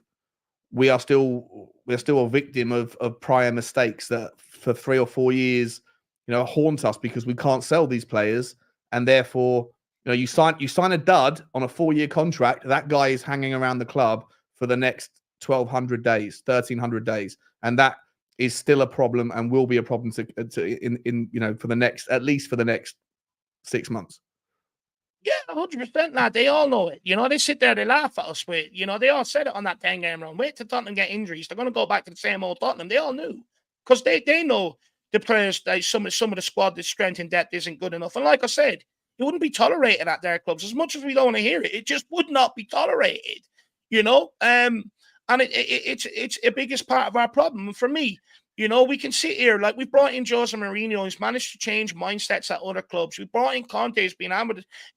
we're still a victim of prior mistakes that for 3 or 4 years, haunt us because we can't sell these players, and therefore, you sign a dud on a 4-year contract. That guy is hanging around the club for the next 1,200 days, 1,300 days, and that is still a problem and will be a problem for the next, at least for the next 6 months. Yeah, 100%, lad. They all know it. They sit there, they laugh at us with, they all said it on that 10-game run. Wait till Tottenham get injuries. They're going to go back to the same old Tottenham. They all knew, because they know the players, some of the squad, the strength and depth isn't good enough. And like I said, it wouldn't be tolerated at their clubs. As much as we don't want to hear it, it just would not be tolerated, And it's a biggest part of our problem. And for me, we can sit here, like we brought in Jose Mourinho, who's managed to change mindsets at other clubs. We brought in Conte, who's been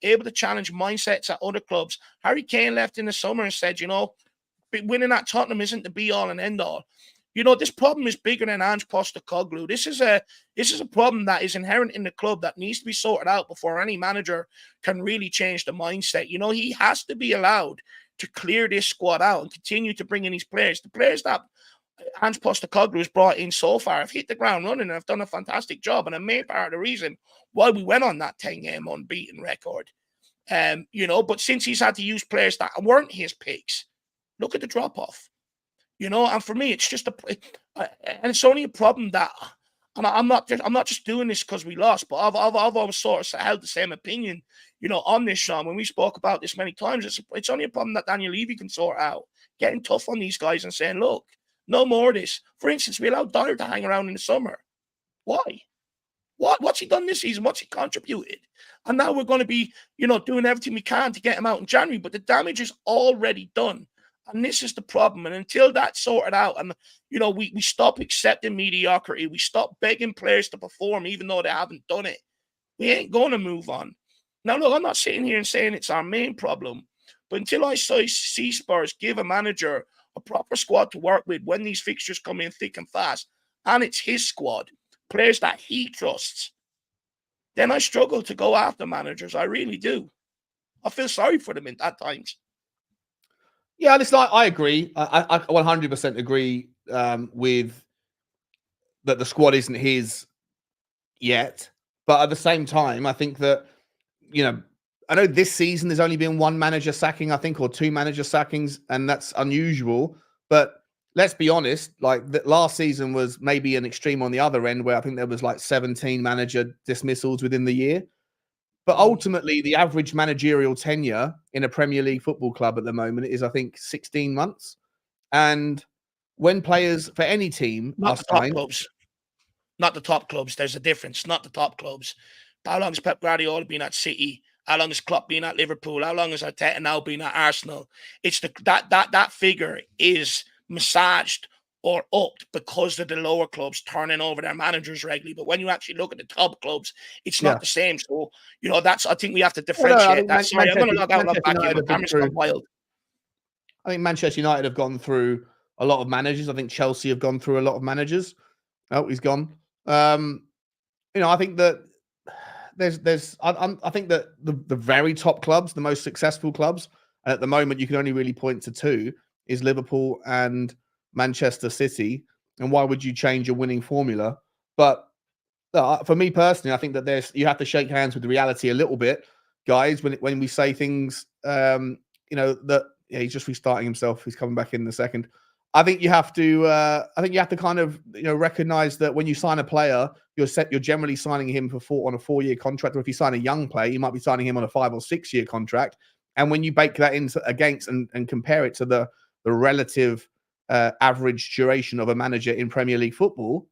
able to challenge mindsets at other clubs. Harry Kane left in the summer and said, winning at Tottenham isn't the be-all and end-all. This problem is bigger than Ange Postecoglou. This is a problem that is inherent in the club that needs to be sorted out before any manager can really change the mindset. He has to be allowed to clear this squad out and continue to bring in these players. The players that Ange Postecoglou has brought in so far have hit the ground running and have done a fantastic job, and a main part of the reason why we went on that 10-game unbeaten record. But since he's had to use players that weren't his picks, look at the drop-off. And for me, it's just and it's only a problem that, and I'm not just doing this because we lost, but I've always sort of held the same opinion, on this, Sean. When we spoke about this many times, it's only a problem that Daniel Levy can sort out, getting tough on these guys and saying, look, no more of this. For instance, we allowed Dyer to hang around in the summer. Why? What's he done this season? What's he contributed? And now we're going to be, doing everything we can to get him out in January, but the damage is already done. And this is the problem. And until that's sorted out, and we stop accepting mediocrity, we stop begging players to perform even though they haven't done it, we ain't going to move on. Now, look, I'm not sitting here and saying it's our main problem, but until I see Spurs give a manager a proper squad to work with when these fixtures come in thick and fast, and it's his squad, players that he trusts, then I struggle to go after managers. I really do. I feel sorry for them at times. Yeah, listen, I agree. I 100% agree with that the squad isn't his yet. But at the same time, I think that, I know this season there's only been 1 manager sacking, I think, or 2 manager sackings, and that's unusual. But let's be honest, like the last season was maybe an extreme on the other end, where I think there was like 17 manager dismissals within the year. But ultimately, the average managerial tenure in a Premier League football club at the moment is, I think, 16 months. And when players for any team not the top clubs, not the top clubs, there's a difference. Not the top clubs. How long has Pep Guardiola been at City? How long has Klopp been at Liverpool? How long has Arteta now been at Arsenal? It's that figure is massaged or upped because of the lower clubs turning over their managers regularly. But when you actually look at the top clubs, it's not the same. So, I think we have to differentiate that. Sorry, I'm going to log out and log back in. My camera's gone wild. I think Manchester United have gone through a lot of managers. I think Chelsea have gone through a lot of managers. Oh, he's gone. I think that I think that the very top clubs, the most successful clubs, and at the moment you can only really point to two, is Liverpool and Manchester City. And why would you change your winning formula? But for me personally, I think that you have to shake hands with the reality a little bit, guys. When we say things, he's just restarting himself. He's coming back in a second. I think you have to. I think you have to kind of recognize that when you sign a player, you're generally signing him on a 4-year contract, or if you sign a young player, you might be signing him on a 5 or 6 year contract. And when you bake that into against and compare it to the relative average duration of a manager in Premier League football,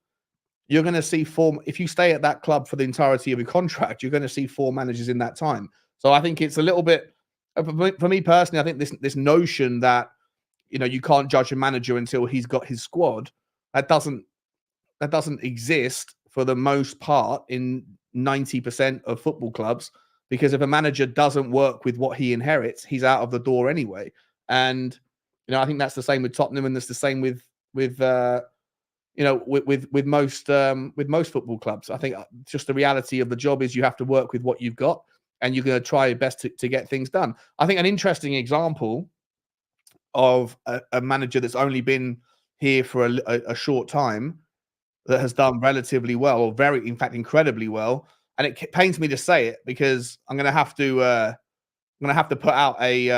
you're going to see if you stay at that club for the entirety of your contract, you're going to see 4 managers in that time. So I think it's a little bit, for me personally, I think this notion that you can't judge a manager until he's got his squad, that doesn't exist for the most part in 90% of football clubs, because if a manager doesn't work with what he inherits, he's out of the door anyway. And I think that's the same with Tottenham, and that's the same with most football clubs. I think just the reality of the job is you have to work with what you've got, and you're going to try your best to get things done. I think an interesting example of a manager that's only been here for a short time that has done relatively well, or in fact, incredibly well. And it pains me to say it, because I'm going to have to put out a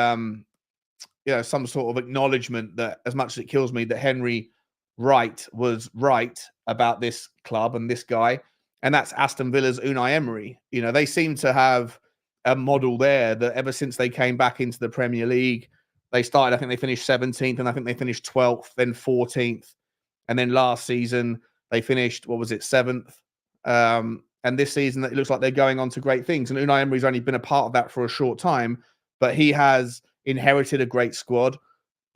some sort of acknowledgement that, as much as it kills me, that Henry Wright was right about this club and this guy, and that's Aston Villa's Unai Emery. They seem to have a model there that ever since they came back into the Premier League, they started, I think they finished 17th, and I think they finished 12th, then 14th. And then last season, they finished, 7th. And this season, it looks like they're going on to great things. And Unai Emery's only been a part of that for a short time, but he has inherited a great squad,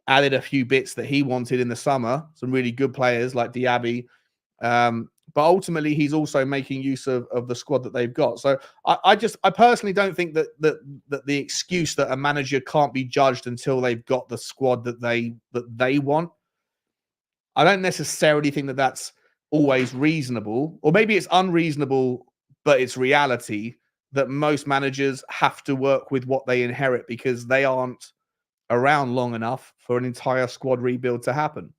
added a few bits that he wanted in the summer, some really good players like Diaby. But ultimately, he's also making use of the squad that they've got. So I personally don't think that the excuse that a manager can't be judged until they've got the squad that they want, I don't necessarily think that that's always reasonable, or maybe it's unreasonable, but it's reality that most managers have to work with what they inherit, because they aren't around long enough for an entire squad rebuild to happen.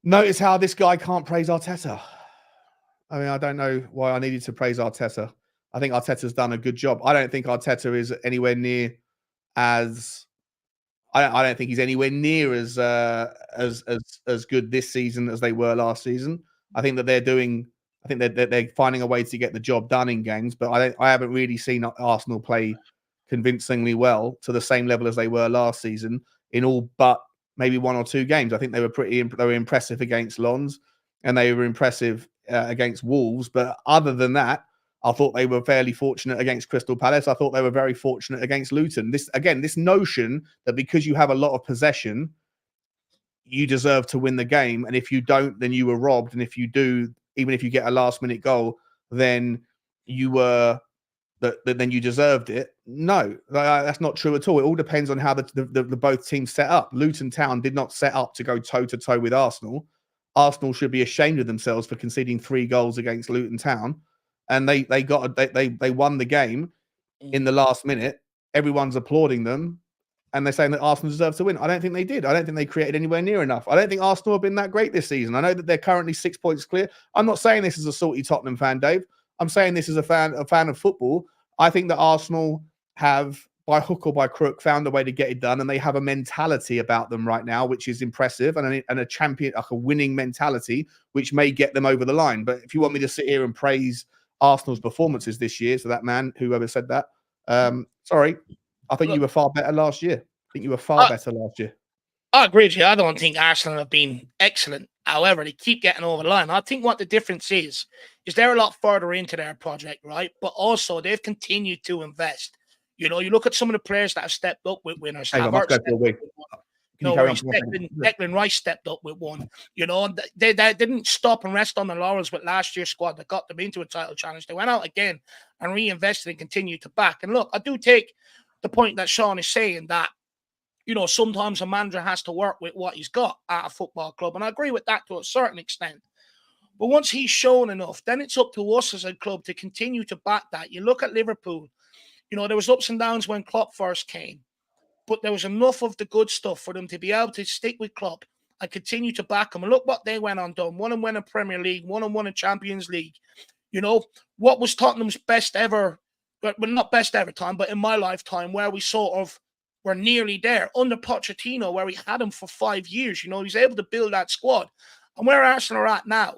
Notice how this guy can't praise Arteta. I mean, I don't know why I needed to praise Arteta. I think Arteta's done a good job. I don't think Arteta is anywhere near as... I don't think he's anywhere near as good this season as they were last season. I think that they're finding a way to get the job done in games, but I haven't really seen Arsenal play convincingly well to the same level as they were last season in all but maybe 1 or 2 games. I think they were impressive against Lens, and they were impressive against Wolves. But other than that, I thought they were fairly fortunate against Crystal Palace. I thought they were very fortunate against Luton. This notion that because you have a lot of possession, you deserve to win the game, and if you don't, then you were robbed. And if you do, even if you get a last-minute goal, then then you deserved it. No, that's not true at all. It all depends on how the both teams set up. Luton Town did not set up to go toe-to-toe with Arsenal. Arsenal should be ashamed of themselves for conceding 3 goals against Luton Town. And they won the game in the last minute. Everyone's applauding them, and they're saying that Arsenal deserves to win. I don't think they did. I don't think they created anywhere near enough. I don't think Arsenal have been that great this season. I know that they're currently 6 points clear. I'm not saying this as a salty Tottenham fan, Dave. I'm saying this as a fan of football. I think that Arsenal have, by hook or by crook, found a way to get it done, and they have a mentality about them right now which is impressive, and a champion, like a winning mentality, which may get them over the line. But if you want me to sit here and praise Arsenal's performances this year, so that man, whoever said that, sorry, I think you were far better last year. I think you were far better last year. I agree with you. I don't think Arsenal have been excellent. However, they keep getting over the line. I think what the difference is they're a lot further into their project, right? But also they've continued to invest. You look at some of the players that have stepped up with winners. Hey, Can you No carry on worries. for 1 second? Declan Rice stepped up with one. You know, they didn't stop and rest on the laurels with last year's squad that got them into a title challenge. They went out again and reinvested and continued to back. And look, I do take the point that Sean is saying that, you know, sometimes a manager has to work with what he's got at a football club. And I agree with that to a certain extent. But once he's shown enough, then it's up to us as a club to continue to back that. You look at Liverpool, you know, there was ups and downs when Klopp first came, but there was enough of the good stuff for them to be able to stick with Klopp and continue to back him. And look what they went on done. One and won a Premier League, one and won a Champions League. You know, what was Tottenham's best ever, well, not best ever time, but in my lifetime, where we sort of were nearly there under Pochettino, where we had him for 5 years. You know, he's able to build that squad. And where Arsenal are at now,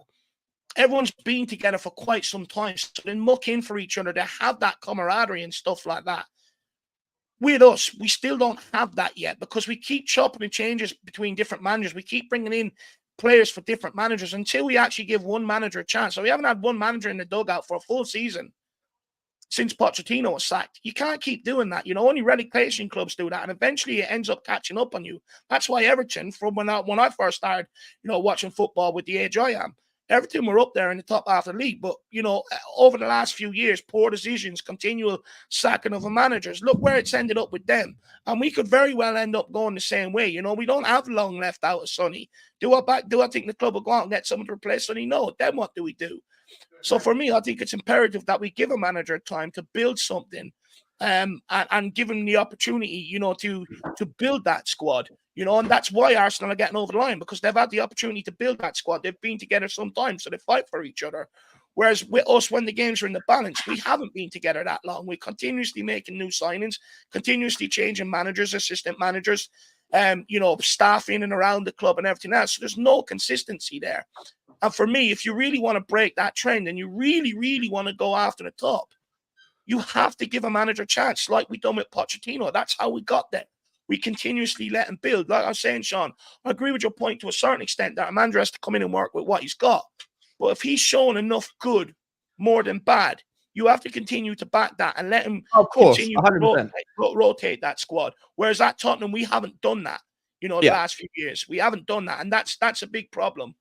everyone's been together for quite some time. So they muck in for each other. They have that camaraderie and stuff like that. With us, we still don't have that yet because we keep chopping and changes between different managers. We keep bringing in players for different managers until we actually give one manager a chance. So we haven't had one manager in the dugout for a full season since Pochettino was sacked. You can't keep doing that. You know, only relegation clubs do that, and eventually it ends up catching up on you. That's why Everton, from when I first started, you know, watching football with the age I am, Everton were up there in the top half of the league. But, you know, over the last few years, poor decisions, continual sacking of the managers. Look where it's ended up with them. And we could very well end up going the same way. You know, we don't have long left out of Sonny. Do I think the club will go out and get someone to replace Sonny? No. Then what do we do? So for me, I think it's imperative that we give a manager time to build something and give him the opportunity, you know, to build that squad. You know, and that's why Arsenal are getting over the line, because they've had the opportunity to build that squad. They've been together sometimes, so they fight for each other. Whereas with us, when the games are in the balance, we haven't been together that long. We're continuously making new signings, continuously changing managers, assistant managers, you know, staff in and around the club and everything else. So there's no consistency there. And for me, if you really want to break that trend and you really, really want to go after the top, you have to give a manager a chance, like we done with Pochettino. That's how we got there. We continuously let him build. Like I was saying, Sean, I agree with your point to a certain extent that a manager has to come in and work with what he's got. But if he's shown enough good, more than bad, you have to continue to back that and let him continue to rotate that squad. Whereas at Tottenham, we haven't done that, you know, the last few years. We haven't done that. And that's a big problem.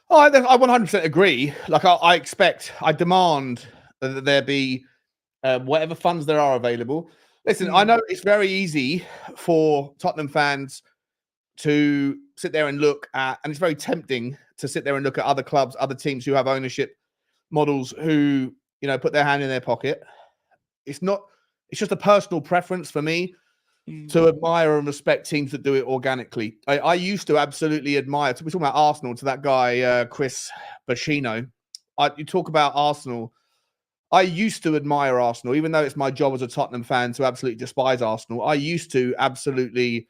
Oh, I 100% agree. Like I demand that there be whatever funds there are available. Listen, I know it's very easy for Tottenham fans to sit there and look at, and it's very tempting to sit there and look at other clubs, other teams who have ownership models who, you know, put their hand in their pocket. It's just a personal preference for me to admire and respect teams that do it organically. I used to absolutely admire, we're talking about Arsenal, to that guy, Chris Bacino. You talk about Arsenal. I used to admire Arsenal, even though it's my job as a Tottenham fan to absolutely despise Arsenal. I used to absolutely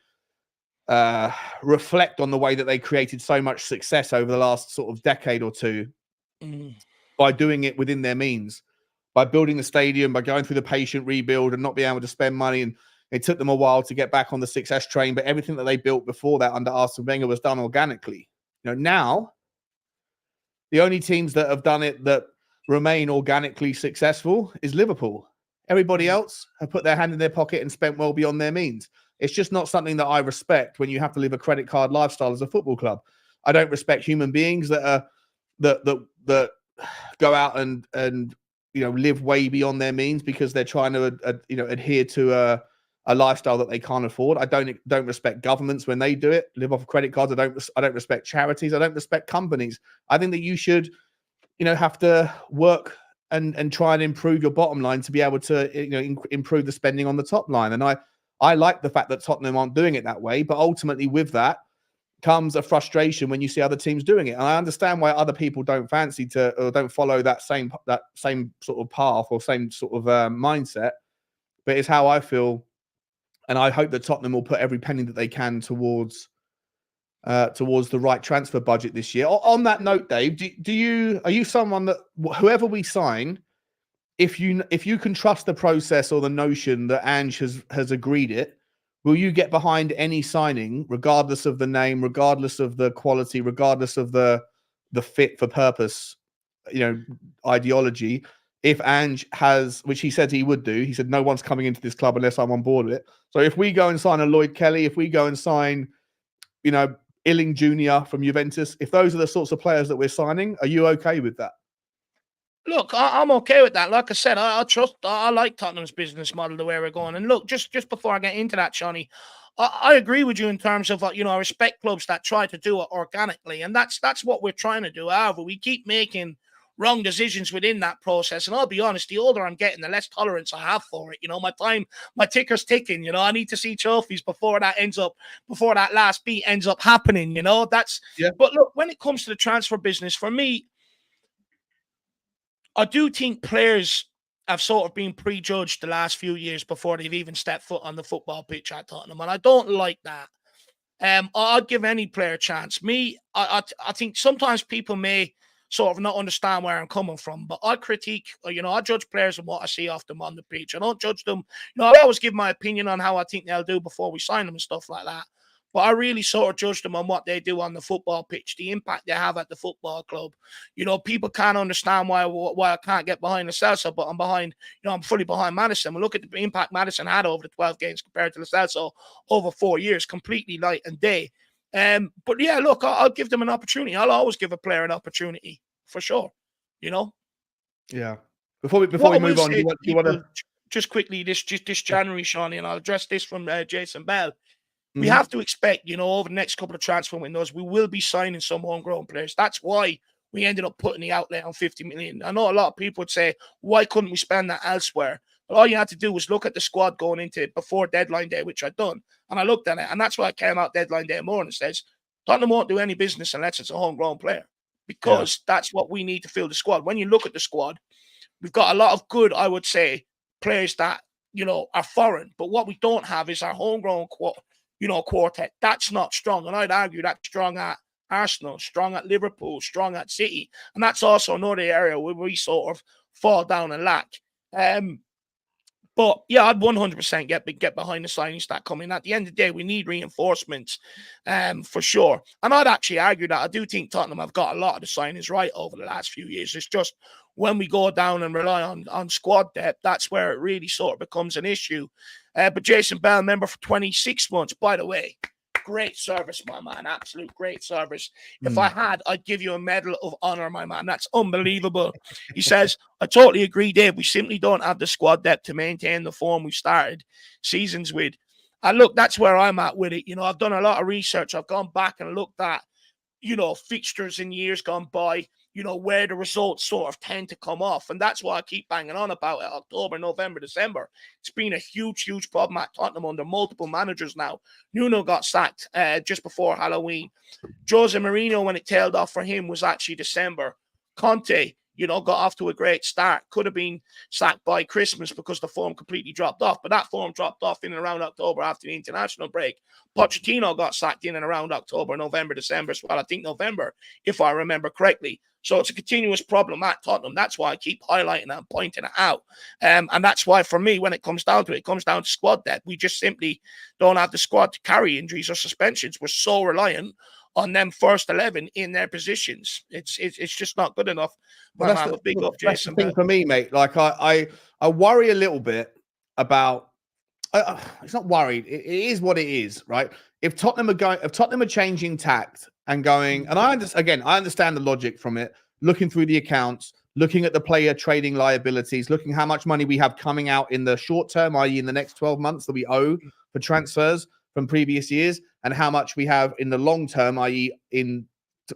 reflect on the way that they created so much success over the last sort of decade or two by doing it within their means, by building the stadium, by going through the patient rebuild and not being able to spend money. And it took them a while to get back on the success train, but everything that they built before that under Arsene Wenger was done organically. You know, now the only teams that have done it that remain organically successful is Liverpool. Everybody else have put their hand in their pocket and spent well beyond their means. It's just not something that I respect when you have to live a credit card lifestyle as a football club. I don't respect human beings that are that go out and you know, live way beyond their means because they're trying to you know, adhere to a lifestyle that they can't afford. I don't respect governments when they do it, live off of credit cards. I don't respect charities. I don't respect companies. I think that you should, you know, have to work and try and improve your bottom line to be able to, you know, improve the spending on the top line. And I like the fact that Tottenham aren't doing it that way, but ultimately with that comes a frustration when you see other teams doing it. And I understand why other people don't fancy to, or don't follow that same sort of path or same sort of mindset, but it's how I feel. And I hope that Tottenham will put every penny that they can towards the right transfer budget this year. On that note, Dave, are you someone that whoever we sign, if you can trust the process or the notion that Ange has agreed it, will you get behind any signing, regardless of the name, regardless of the quality, regardless of the fit for purpose, you know, ideology? if Ange has, which he said he would do, he said, no one's coming into this club unless I'm on board with it. So if we go and sign a Lloyd Kelly, if we go and sign, you know, Illing Jr. from Juventus, if those are the sorts of players that we're signing, are you okay with that? Look, I'm okay with that. Like I said, I like Tottenham's business model, the way we're going. And look, just before I get into that, Shawnee, I agree with you in terms of, you know, I respect clubs that try to do it organically. And that's what we're trying to do. However, we keep making wrong decisions within that process. And I'll be honest, the older I'm getting, the less tolerance I have for it. You know, my ticker's ticking. You know, I need to see trophies before that last beat ends up happening. You know, But look, when it comes to the transfer business, for me, I do think players have sort of been prejudged the last few years before they've even stepped foot on the football pitch at Tottenham, and I don't like that. I'd give any player a chance. I think sometimes people may sort of not understand where I'm coming from, but I critique, you know, I judge players on what I see off them on the pitch. I don't judge them. You know, I always give my opinion on how I think they'll do before we sign them and stuff like that. But I really sort of judge them on what they do on the football pitch, the impact they have at the football club. You know, people can't understand why I can't get behind the Celso, but I'm fully behind Maddison. We look at the impact Maddison had over the 12 games compared to the Celso over 4 years, completely night and day. But yeah, look, I'll give them an opportunity. I'll always give a player an opportunity for sure. You know. Yeah. Before we move on, do you want to just quickly this January, Shawnee, and I'll address this from Jason Bell. We have to expect, you know, over the next couple of transfer windows, we will be signing some homegrown players. That's why we ended up putting the outlay on 50 million. I know a lot of people would say, why couldn't we spend that elsewhere? But all you had to do was look at the squad going into it before deadline day, which I'd done. And I looked at it, and that's why I came out deadline day morning and says, Tottenham won't do any business unless it's a homegrown player, because that's what we need to fill the squad. When you look at the squad, we've got a lot of good, I would say, players that, you know, are foreign. But what we don't have is our homegrown quartet. That's not strong. And I'd argue that's strong at Arsenal, strong at Liverpool, strong at City. And that's also another area where we sort of fall down and lack. But yeah, I'd 100% get behind the signings that come in. At the end of the day, we need reinforcements for sure. And I'd actually argue that I do think Tottenham have got a lot of the signings right over the last few years. It's just when we go down and rely on squad depth, that's where it really sort of becomes an issue. But Jason Bell, member for 26 months, by the way, great service, my man. Absolute great service. If I had, I'd give you a medal of honor, my man. That's unbelievable. He says, I totally agree, Dave. We simply don't have the squad depth to maintain the form we started seasons with. And look, that's where I'm at with it. You know, I've done a lot of research. I've gone back and looked at, you know, fixtures in years gone by, you know, where the results sort of tend to come off. And that's why I keep banging on about it. October, November, December. It's been a huge problem at Tottenham under multiple managers now. Nuno got sacked just before Halloween. Jose Mourinho, when it tailed off for him, was actually December. Conte, you know, got off to a great start. Could have been sacked by Christmas because the form completely dropped off. But that form dropped off in and around October after the international break. Pochettino got sacked in and around October, November, December as well. I think November, if I remember correctly. So it's a continuous problem at Tottenham. That's why I keep highlighting and pointing it out. And that's why, for me, when it comes down to it, it comes down to squad depth. We just simply don't have the squad to carry injuries or suspensions. We're so reliant on them first 11 in their positions. It's just not good enough. But well, a big up, Jason. That's the thing for me, mate. Like I worry a little bit about. It's not worried. It is what it is, right? If Tottenham are changing tact and going, and I understand the logic from it. Looking through the accounts, looking at the player trading liabilities, looking how much money we have coming out in the short term, i.e., in the next 12 months that we owe for transfers from previous years, and how much we have in the long term, i.e., in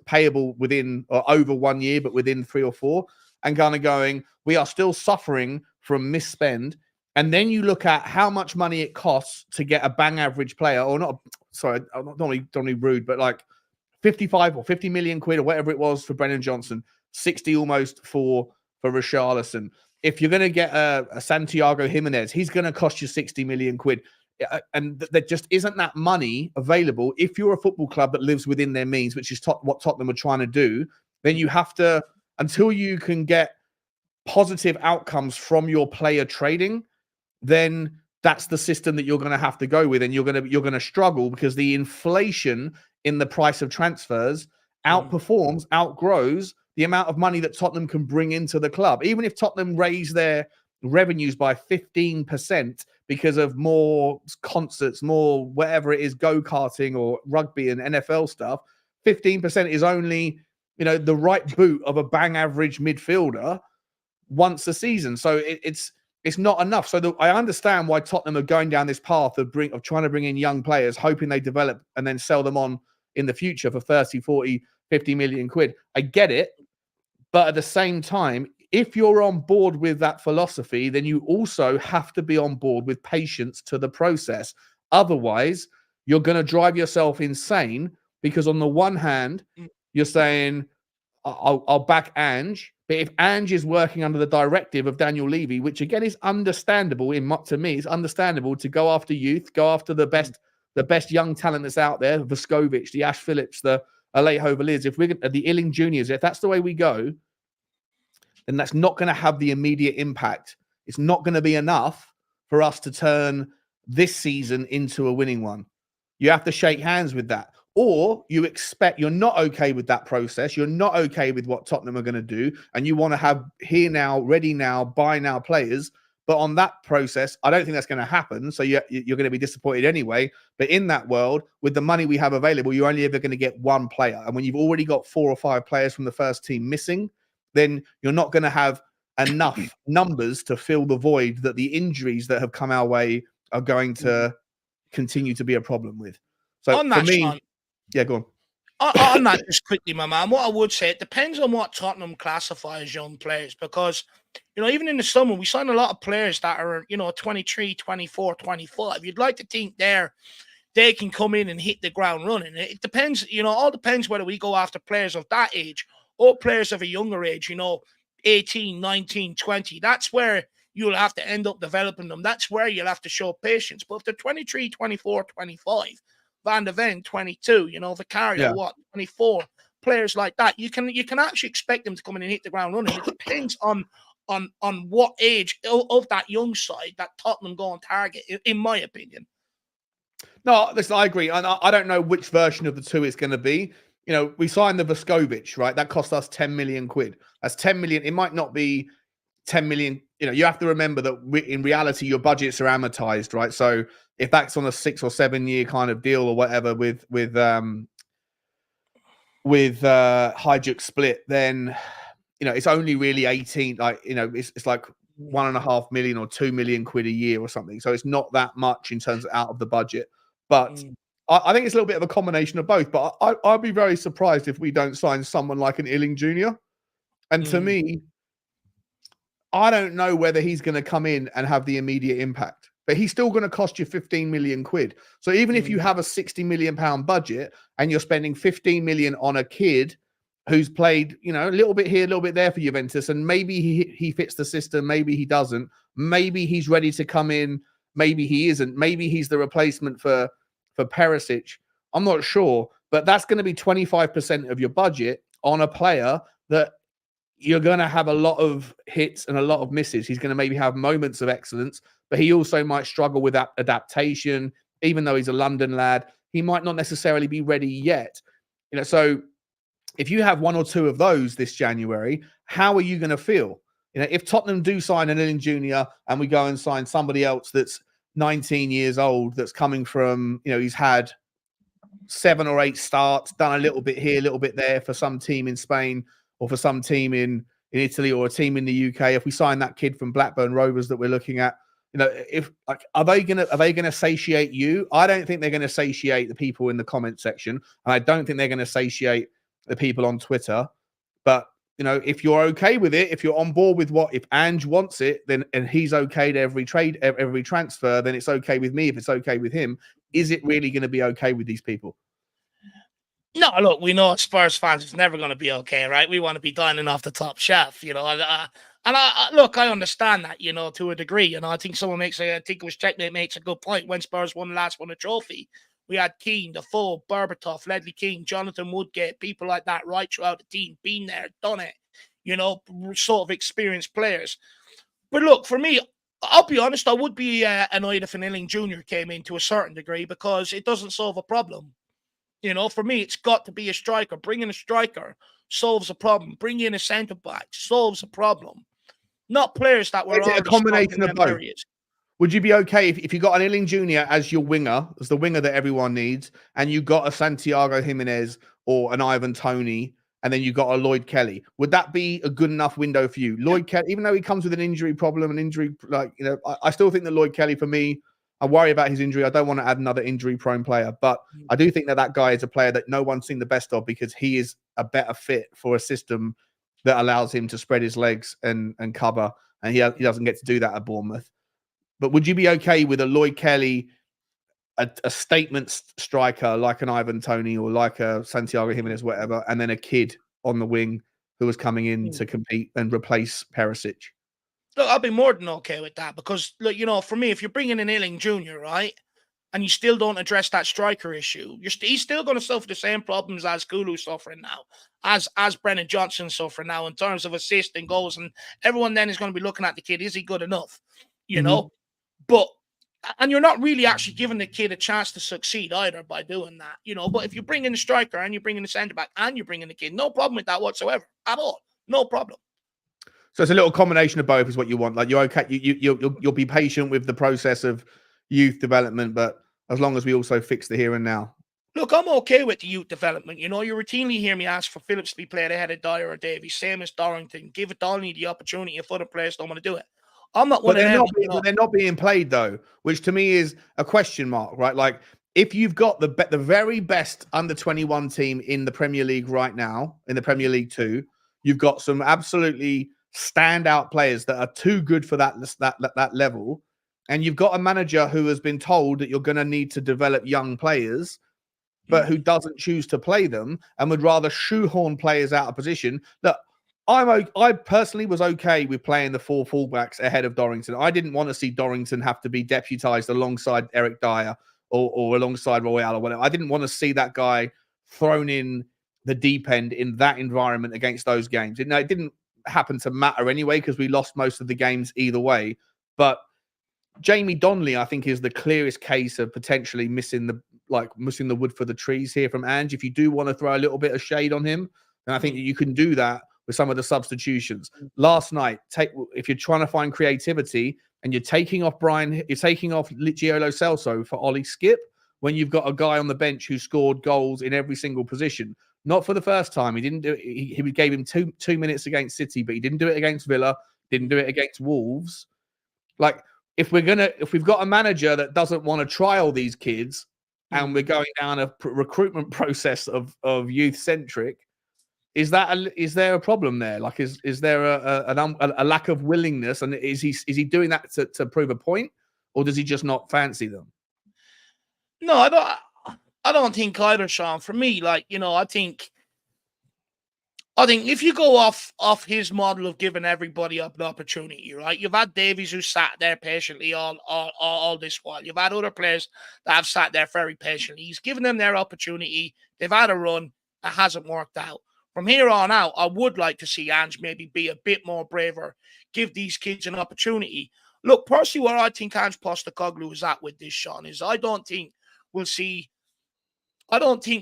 payable within or over 1 year, but within 3 or 4, and kind of going, we are still suffering from misspend. And then you look at how much money it costs to get a bang average player, or not. Sorry, I'm not don't be rude, but like 55 or 50 million quid or whatever it was for Brennan Johnson, 60 almost for Richarlison. If you're going to get a Santiago Jimenez, he's going to cost you 60 million quid. And there just isn't that money available. If you're a football club that lives within their means, which is what Tottenham are trying to do, then you have to, until you can get positive outcomes from your player trading, then that's the system that you're going to have to go with, and you're going to struggle because the inflation in the price of transfers outgrows the amount of money that Tottenham can bring into the club. Even if Tottenham raise their revenues by 15% because of more concerts, more whatever it is, go-karting or rugby and NFL stuff, 15% is only, the right boot of a bang average midfielder once a season. So it's not enough. So I understand why Tottenham are going down this path of trying to bring in young players, hoping they develop and then sell them on in the future for 30, 40, 50 million quid. I get it. But at the same time, if you're on board with that philosophy, then you also have to be on board with patience to the process. Otherwise, you're going to drive yourself insane, because on the one hand, you're saying, I'll back Ange. But if Ange is working under the directive of Daniel Levy, which again is understandable, to me, it's understandable to go after youth, go after the best young talent that's out there, Vuskovic, the Ash Phillips, the Alejo Valiz, if we're the Illing Juniors, if that's the way we go, then that's not going to have the immediate impact. It's not going to be enough for us to turn this season into a winning one. You have to shake hands with that. Or you're not okay with that process. You're not okay with what Tottenham are going to do. And you want to have here now, ready now, buy now players. But on that process, I don't think that's going to happen. So you're going to be disappointed anyway. But in that world, with the money we have available, you're only ever going to get one player. And when you've already got 4 or 5 players from the first team missing, then you're not going to have enough numbers to fill the void that the injuries that have come our way are going to continue to be a problem with. So on that, for me, Sean, yeah, go on. On that, just quickly, my man, what I would say, it depends on what Tottenham classify as young players, because, even in the summer, we signed a lot of players that are, 23, 24, 25. You'd like to think they can come in and hit the ground running. It depends, all depends whether we go after players of that age or players of a younger age, 18, 19, 20. That's where you'll have to end up developing them. That's where you'll have to show patience. But if they're 23, 24, 25, Van de Ven, 22, Vicario, 24, players like that, you can actually expect them to come in and hit the ground running. It depends on what age of that young side that Tottenham go on target, in my opinion. No, listen, I agree. And I don't know which version of the two it's going to be. We signed the Vuskovic, right? That cost us 10 million quid. That's 10 million. It might not be 10 million. You have to remember that in reality, your budgets are amortized, right? So if that's on a 6 or 7 year kind of deal or whatever with Hijuk split, then, it's only really 18, like, it's like 1.5 million or 2 million quid a year or something. So it's not that much in terms of out of the budget. But I think it's a little bit of a combination of both. But I'd be very surprised if we don't sign someone like an Illing Jr. And to me, I don't know whether he's going to come in and have the immediate impact, but he's still going to cost you 15 million quid. So even if you have a 60 million pound budget and you're spending 15 million on a kid who's played, a little bit here, a little bit there for Juventus, and maybe he fits the system, maybe he doesn't, maybe he's ready to come in, maybe he isn't, maybe he's the replacement for Perisic. I'm not sure, but that's going to be 25% of your budget on a player that you're going to have a lot of hits and a lot of misses. He's going to maybe have moments of excellence, but he also might struggle with that adaptation. Even though he's a London lad, he might not necessarily be ready yet. So if you have 1 or 2 of those this January, how are you going to feel? If Tottenham do sign an Illing Jr. and we go and sign somebody else that's 19 years old, that's coming from, he's had 7 or 8 starts, done a little bit here, a little bit there for some team in Spain or for some team in Italy or a team in the UK. If we sign that kid from Blackburn Rovers that we're looking at, are they gonna satiate you? I don't think they're gonna satiate the people in the comment section, and I don't think they're gonna satiate the people on Twitter. But if you're okay with it, if you're on board with if Ange wants it, then and he's okay to every trade, every transfer, then it's okay with me if it's okay with him. Is it really going to be okay with these people? No, look, we know Spurs fans, it's never going to be okay, right? We want to be dining off the top shelf, and look, I understand that, to a degree. I think I think it was Checkmate makes a good point. When Spurs won a trophy, we had Keane, Defoe, Berbatov, Ledley King, Jonathan Woodgate, people like that right throughout the team, been there, done it, sort of experienced players. But look, for me, I'll be honest, I would be annoyed if an Illing Jr. came in to a certain degree, because it doesn't solve a problem. You know, for me, it's got to be a striker. Bring in a striker solves a problem. Bring in a centre back solves a problem. Not players that were Is it a already stuck in combination of them both? areas. Would you be okay if you got an Ealing Jr. as your winger, as the winger that everyone needs, and you got a Santiago Jimenez or an Ivan Toney, and then you got a Lloyd Kelly? Would that be a good enough window for you? Lloyd Kelly, even though he comes with an injury problem, I still think that Lloyd Kelly, for me, I worry about his injury. I don't want to add another injury-prone player, but I do think that guy is a player that no one's seen the best of because he is a better fit for a system that allows him to spread his legs and cover, and he doesn't get to do that at Bournemouth. But would you be okay with a Lloyd Kelly, a statement striker like an Ivan Toney or like a Santiago Jimenez, whatever, and then a kid on the wing who was coming in to compete and replace Perisic? Look, I'll be more than okay with that because, look, you know, for me, if you're bringing in Ealing Jr., right, and you still don't address that striker issue, he's still going to suffer the same problems as Kulu's suffering now, as Brennan Johnson's suffering now in terms of assists and goals, and everyone then is going to be looking at the kid. Is he good enough? You know? And you're not really actually giving the kid a chance to succeed either by doing that, you know. But if you bring in the striker and you bring in the centre back and you bring in the kid, no problem with that whatsoever at all. No problem. So it's a little combination of both is what you want. Like you're okay, you'll be patient with the process of youth development, but as long as we also fix the here and now. Look, I'm okay with the youth development. You know, you routinely hear me ask for Phillips to be played ahead of Dyer or Davies, same as Dorrington. Give it Dolney the opportunity if other players don't want to do it. I'm not one of them. But they're not being played though, which to me is a question mark, right? Like if you've got the very best under 21 team in the Premier League right now, in the Premier League 2, you've got some absolutely standout players that are too good for that level, and you've got a manager who has been told that you're going to need to develop young players, but who doesn't choose to play them and would rather shoehorn players out of position. Look, I personally was okay with playing the 4 fullbacks ahead of Dorrington. I didn't want to see Dorrington have to be deputized alongside Eric Dyer or alongside Royale or whatever. I didn't want to see that guy thrown in the deep end in that environment against those games. It didn't happen to matter anyway because we lost most of the games either way. But Jamie Donnelly, I think, is the clearest case of potentially missing the wood for the trees here from Ange. If you do want to throw a little bit of shade on him, then I think that you can do that with some of the substitutions. Last night, if you're trying to find creativity and you're taking off Gio Lo Celso for Ollie Skip when you've got a guy on the bench who scored goals in every single position. Not for the first time. He didn't do it. He gave him two minutes against City, but he didn't do it against Villa, didn't do it against Wolves. Like, if we've got a manager that doesn't want to trial these kids and we're going down a recruitment process of youth-centric, is there a problem there? Like, is there a lack of willingness, and is he doing that to prove a point, or does he just not fancy them? No, I don't think either, Sean. For me, like, you know, I think if you go off his model of giving everybody up an opportunity, right? You've had Davies who sat there patiently all this while. You've had other players that have sat there very patiently. He's given them their opportunity. They've had a run. It hasn't worked out. From here on out, I would like to see Ange maybe be a bit more braver, give these kids an opportunity. Look, personally, where I think Ange Postecoglou is at with this, Sean, is I don't think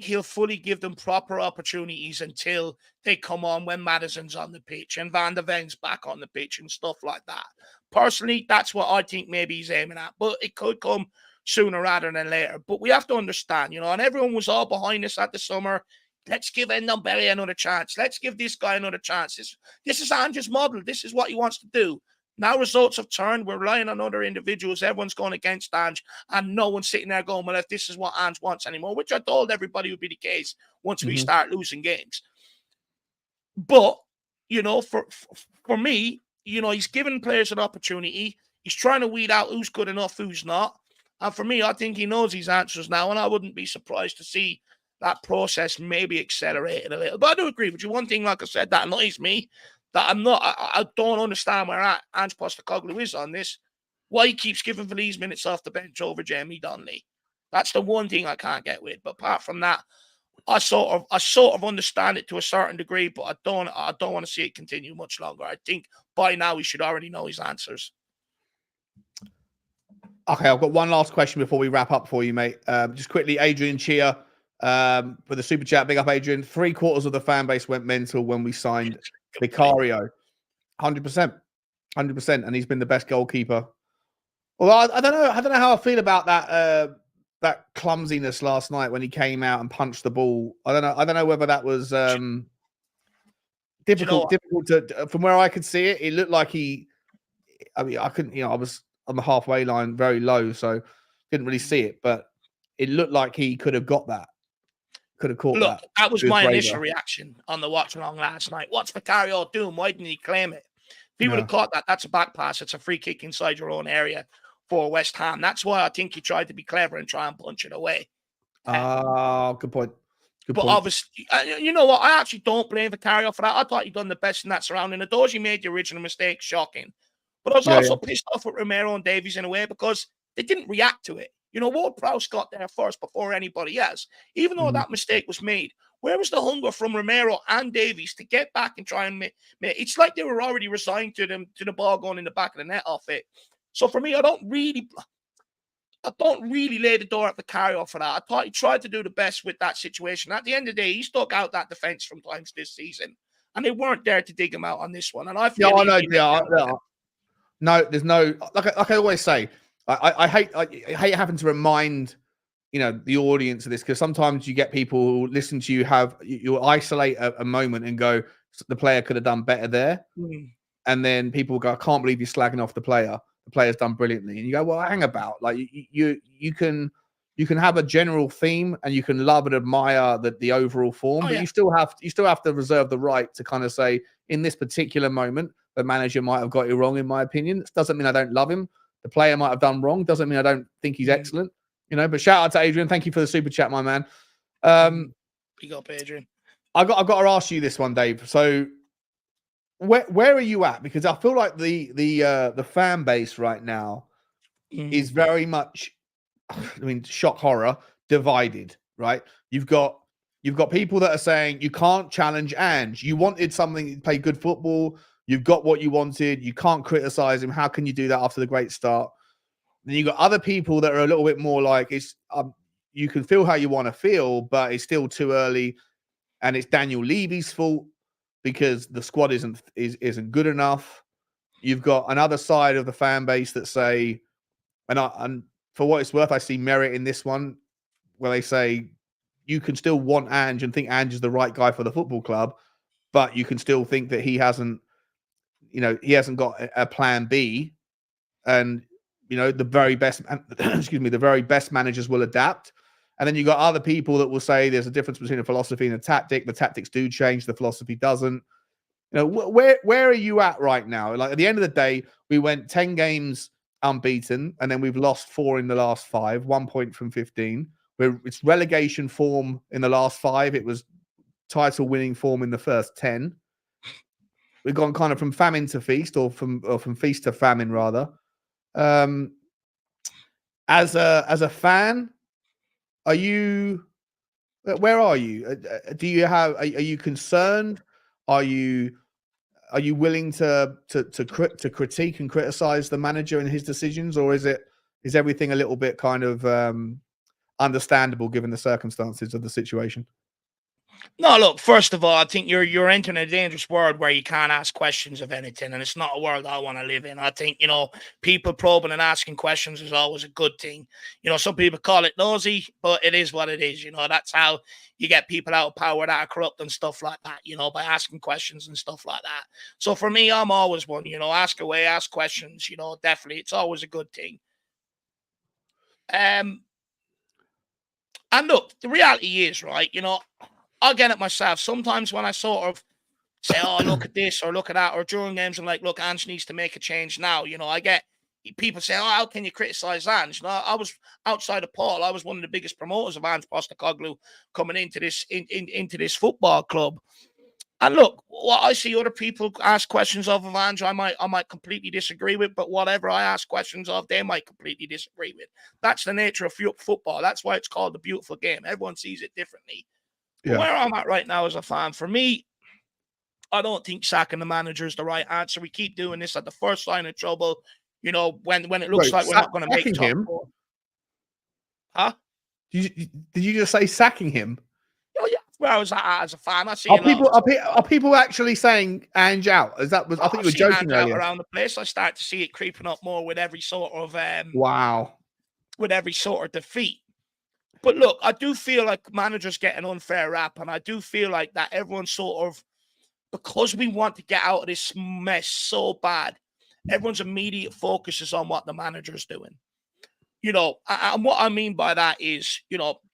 he'll fully give them proper opportunities until they come on when Maddison's on the pitch and Van der Ven's back on the pitch and stuff like that. Personally, that's what I think maybe he's aiming at, but it could come sooner rather than later. But we have to understand, you know, and everyone was all behind us at the summer. Let's give Ndombele another chance. Let's give this guy another chance. This is Ange's model. This is what he wants to do. Now results have turned. We're relying on other individuals. Everyone's going against Ange, and no one's sitting there going, well, if this is what Ange wants anymore, which I told everybody would be the case once we start losing games. But, you know, for me, you know, he's giving players an opportunity. He's trying to weed out who's good enough, who's not. And for me, I think he knows his answers now, and I wouldn't be surprised to see that process maybe accelerated a little. But I do agree with you. One thing, like I said, that annoys me, that I don't understand where Ange Postecoglou is on this. Why he keeps giving Feliz minutes off the bench over Jamie Donnelly. That's the one thing I can't get with. But apart from that, I sort of understand it to a certain degree, but I don't want to see it continue much longer. I think by now he should already know his answers. Okay, I've got one last question before we wrap up for you, mate. Just quickly, Adrian Chia For the super chat, big up Adrian. 3/4 of the fan base went mental when we signed Vicario. 100%, 100%, and he's been the best goalkeeper. Well, I don't know how I feel about that clumsiness last night when he came out and punched the ball. I don't know whether that was difficult to from where I could see it. It looked like I mean, I couldn't, I was on the halfway line very low, so couldn't really see it, but it looked like he could have got that. Could have caught that. That was my initial reaction on the watch along last night. What's Vicario doing? Why didn't he claim it? If he would have caught that, that's a back pass. It's a free kick inside your own area for West Ham. That's why I think he tried to be clever and try and punch it away. Good point. But obviously, you know what? I actually don't blame Vicario for that. I thought he'd done the best in that surrounding. He made the original mistake, shocking. But I was also pissed off with Romero and Davies in a way because they didn't react to it. Ward-Prowse got there first before anybody else. Even though that mistake was made, where was the hunger from Romero and Davies to get back and try and make it's like they were already resigned to the ball going in the back of the net off it. So for me, I don't really lay the door at Vicario for that. I thought he tried to do the best with that situation. At the end of the day, he stuck out that defense from times this season, and they weren't there to dig him out on this one. And I feel no, there's no like I always say. I hate having to remind the audience of this, because sometimes you get people who listen to you isolate a moment and go, the player could have done better there, and then people go, I can't believe you're slagging off the player. The player's done brilliantly, and you go, well, hang about. Like you can have a general theme and you can love and admire the overall form, but you still have to reserve the right to kind of say, in this particular moment, the manager might have got it wrong. In my opinion, it doesn't mean I don't love him. The player might have done wrong. Doesn't mean I don't think he's excellent, But shout out to Adrian. Thank you for the super chat, my man. Big up, Adrian. I got to ask you this one, Dave. So, where are you at? Because I feel like the fan base right now is very much, shock horror, divided. Right? You've got people that are saying you can't challenge Ange. You wanted something to play good football. You've got what you wanted. You can't criticize him. How can you do that after the great start? Then you've got other people that are a little bit more like, it's you can feel how you want to feel, but it's still too early, and it's Daniel Levy's fault because the squad isn't good enough. You've got another side of the fan base that say, and for what it's worth, I see merit in this one, where they say you can still want Ange and think Ange is the right guy for the football club, but you can still think that he hasn't got a plan B, and the very best the very best managers will adapt. And then you got other people that will say there's a difference between a philosophy and a tactic. The tactics do change, the philosophy doesn't. Where are you at right now? Like, at the end of the day, we went 10 games unbeaten, and then we've lost 4 in the last 5, 1 point from 15. It's relegation form in the last 5. It was title winning form in the first 10. We've gone kind of from famine to feast, or from feast to famine, rather. As a fan, where are you? Are you concerned? Are you willing to critique and criticize the manager and his decisions, or is everything a little bit kind of understandable given the circumstances of the situation? No, look, first of all, I think you're entering a dangerous world where you can't ask questions of anything, and it's not a world I want to live in. I think, people probing and asking questions is always a good thing. Some people call it nosy, but it is what it is. That's how you get people out of power that are corrupt and stuff like that, by asking questions and stuff like that. So for me, I'm always one, ask away, ask questions, definitely. It's always a good thing. And look, the reality is, right, I'll get it myself. Sometimes when I sort of say, oh, look at this or look at that, or during games, I'm like, look, Ange needs to make a change now. I get people say, oh, how can you criticize Ange? I was outside of Paul. I was one of the biggest promoters of Ange Postecoglou coming into this football club. And look, what I see other people ask questions of Ange, I might completely disagree with, but whatever I ask questions of, they might completely disagree with. That's the nature of football. That's why it's called the beautiful game. Everyone sees it differently. Yeah. Where I'm at right now as a fan, for me, I don't think sacking the manager is the right answer. We keep doing this at the first sign of trouble, when it looks like we're not going to make top 4. Huh? Did you just say sacking him? Oh yeah, where I was at as a fan, I see Are a lot. Are people actually saying Ange out? Is that was? I think you were joking earlier. Around the place. I start to see it creeping up more with every sort of Wow. with every sort of defeat. But look, I do feel like managers get an unfair rap, and I do feel like that everyone's sort of, because we want to get out of this mess so bad, everyone's immediate focus is on what the manager's doing. And what I mean by that is,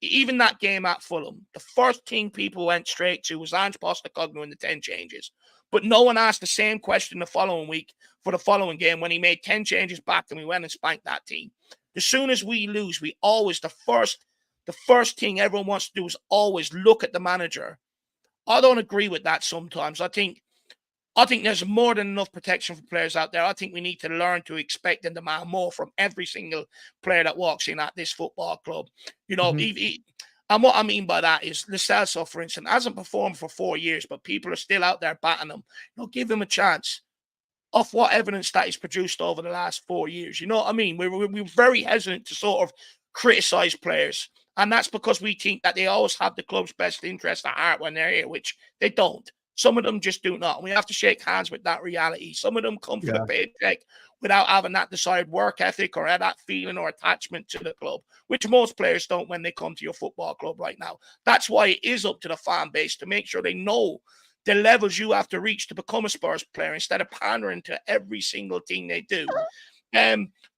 even that game at Fulham, the first thing people went straight to was Ange Postecoglou and the 10 changes. But no one asked the same question the following week for the following game when he made 10 changes back and we went and spanked that team. As soon as we lose, we always, the first thing everyone wants to do is always look at the manager. I don't agree with that sometimes. I think there's more than enough protection for players out there. I think we need to learn to expect and demand more from every single player that walks in at this football club. And what I mean by that is Lo Celso, for instance, hasn't performed for 4 years, but people are still out there batting him. Give him a chance of what evidence that he's produced over the last 4 years. You know what I mean? We're very hesitant to sort of criticize players. And that's because we think that they always have the club's best interest at heart when they're here, which they don't. Some of them just do not. We have to shake hands with that reality. Some of them come for the paycheck without having that desired work ethic or that feeling or attachment to the club, which most players don't when they come to your football club right now. That's why it is up to the fan base to make sure they know the levels you have to reach to become a Spurs player instead of pandering to every single thing they do.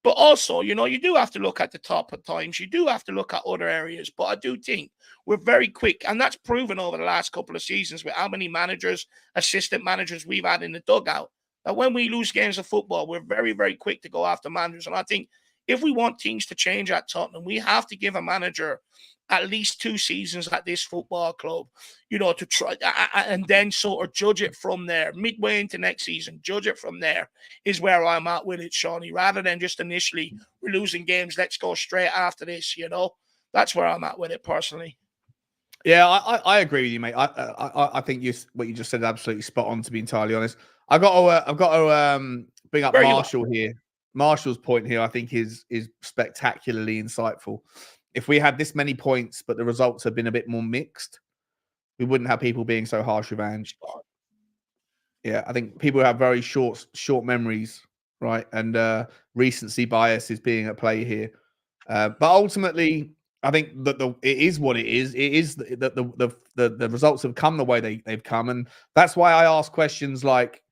But also, you do have to look at the top at times. You do have to look at other areas. But I do think we're very quick. And that's proven over the last couple of seasons with how many managers, assistant managers we've had in the dugout. That when we lose games of football, we're very, very quick to go after managers. And I think if we want things to change at Tottenham, we have to give a manager at least 2 seasons at this football club, to try and then sort of judge it from there. Midway into next season, judge it from there is where I'm at with it, Shawnee, rather than just initially we're losing games, let's go straight after this, That's where I'm at with it personally. Yeah, I agree with you, mate. I think what you just said is absolutely spot on, to be entirely honest. I've got to bring up Marshall here. Marshall's point here, I think, is spectacularly insightful. If we had this many points, but the results have been a bit more mixed, we wouldn't have people being so harsh with Ange. Yeah, I think people have very short memories, right? And recency bias is being at play here. But ultimately, I think that it is what it is. It is that the results have come the way they've come, and that's why I ask questions like,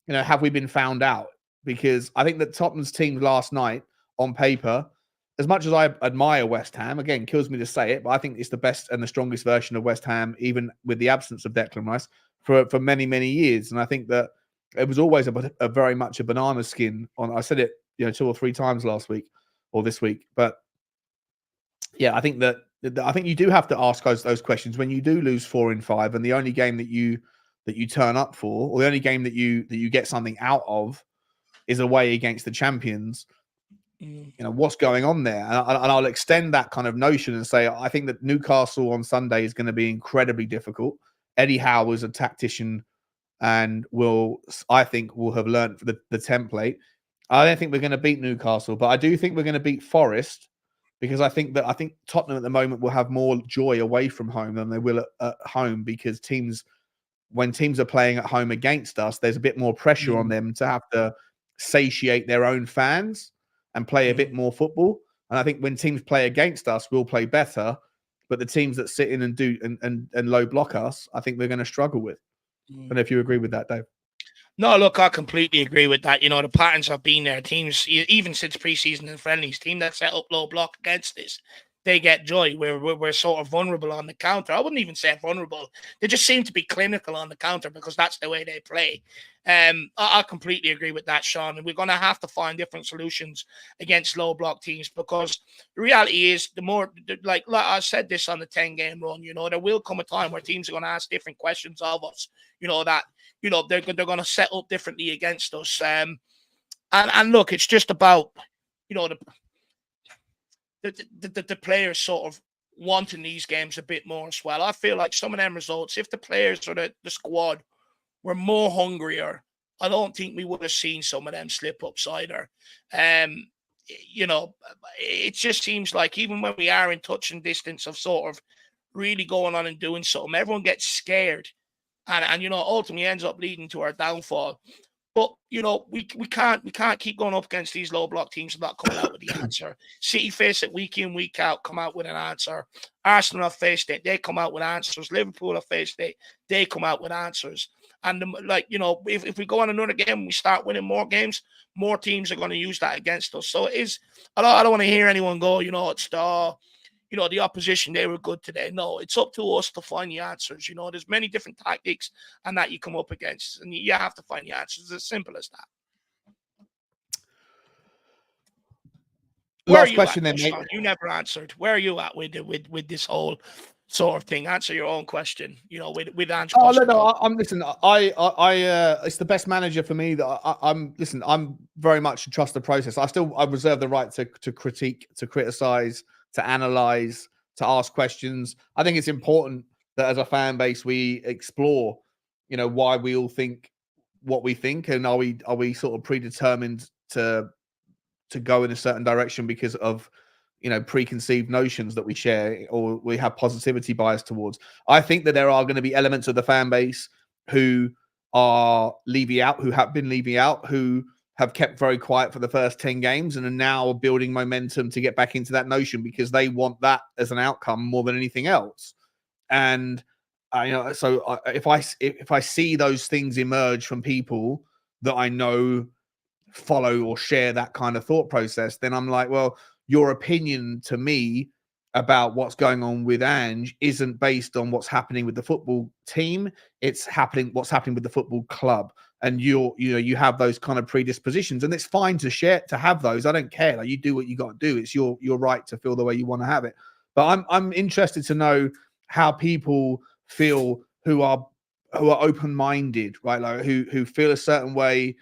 have we been found out? Because I think that Tottenham's team last night, on paper, as much as I admire West Ham, again, kills me to say it, but I think it's the best and the strongest version of West Ham, even with the absence of Declan Rice, for many, many years. And I think that it was always a very much a banana skin on. I said it, 2 or 3 times last week or this week, but yeah, I think you do have to ask those questions when you do lose 4 in 5, and the only game that you turn up for, or the only game that you get something out of, is away against the champions. What's going on there? And I'll extend that kind of notion and say I think that Newcastle on Sunday is going to be incredibly difficult. Eddie Howe is a tactician and will have learned the template. I don't think we're going to beat Newcastle, but I do think we're going to beat Forest, because I think Tottenham at the moment will have more joy away from home than they will at home, because when teams are playing at home against us, there's a bit more pressure on them to have to satiate their own fans and play a bit more football. And I think when teams play against us, we'll play better. But the teams that sit in and do and low block us, I think we're going to struggle with. I don't know if you agree with that, Dave. No, look, I completely agree with that. The patterns have been there. Teams, even since preseason and friendlies, team that set up low block against this, they get joy. We're sort of vulnerable on the counter. I wouldn't even say vulnerable. They just seem to be clinical on the counter because that's the way they play. I completely agree with that, Sean. And we're going to have to find different solutions against low block teams, because the reality is like I said this on the 10-game run, there will come a time where teams are going to ask different questions of us, they're going to set up differently against us. And look, it's just about, the players sort of wanting these games a bit more as well. I feel like some of them results, if the players or the squad were more hungrier, I don't think we would have seen some of them slip ups either. you know, it just seems like even when we are in touching distance of sort of really going on and doing something, everyone gets scared, and you know, ultimately ends up leading to our downfall. But you know, we can't keep going up against these low block teams and not coming out with the answer. City face it week in, week out, come out with an answer. Arsenal have faced it, they come out with answers. Liverpool have faced it, they come out with answers. And like, you know, if we go on another game, we start winning more games, more teams are going to use that against us. So it is. I don't want to hear anyone go, you know, it's the, you know, the opposition, they were good today. No, it's up to us to find the answers. You know, there's many different tactics and that you come up against, and you have to find the answers. It's as simple as that. Last question then, mate. You never answered. Where are you at with this whole sort of thing? Answer your own question. You know, with Ange. Oh no, I'm listen. It's the best manager for me. That I'm very much trust the process. I reserve the right to critique, to criticize, to analyze, to ask questions. I think it's important that as a fan base we explore, you know, why we all think what we think, and are we sort of predetermined to go in a certain direction because of, you know, preconceived notions that we share, or we have positivity bias towards. I think that there are going to be elements of the fan base who are leaving out, who have been leaving out, who have kept very quiet for the first 10 games and are now building momentum to get back into that notion because they want that as an outcome more than anything else. And you know, so if I see those things emerge from people that I know follow or share that kind of thought process, then I'm like, well, your opinion to me about what's going on with Ange isn't based on what's happening with the football team. It's what's happening with the football club. And you have those kind of predispositions, and it's fine to share, to have those. I don't care. Like, you do what you got to do. It's your right to feel the way you want to have it. But I'm interested to know how people feel who are open-minded, right? Like who feel a certain way,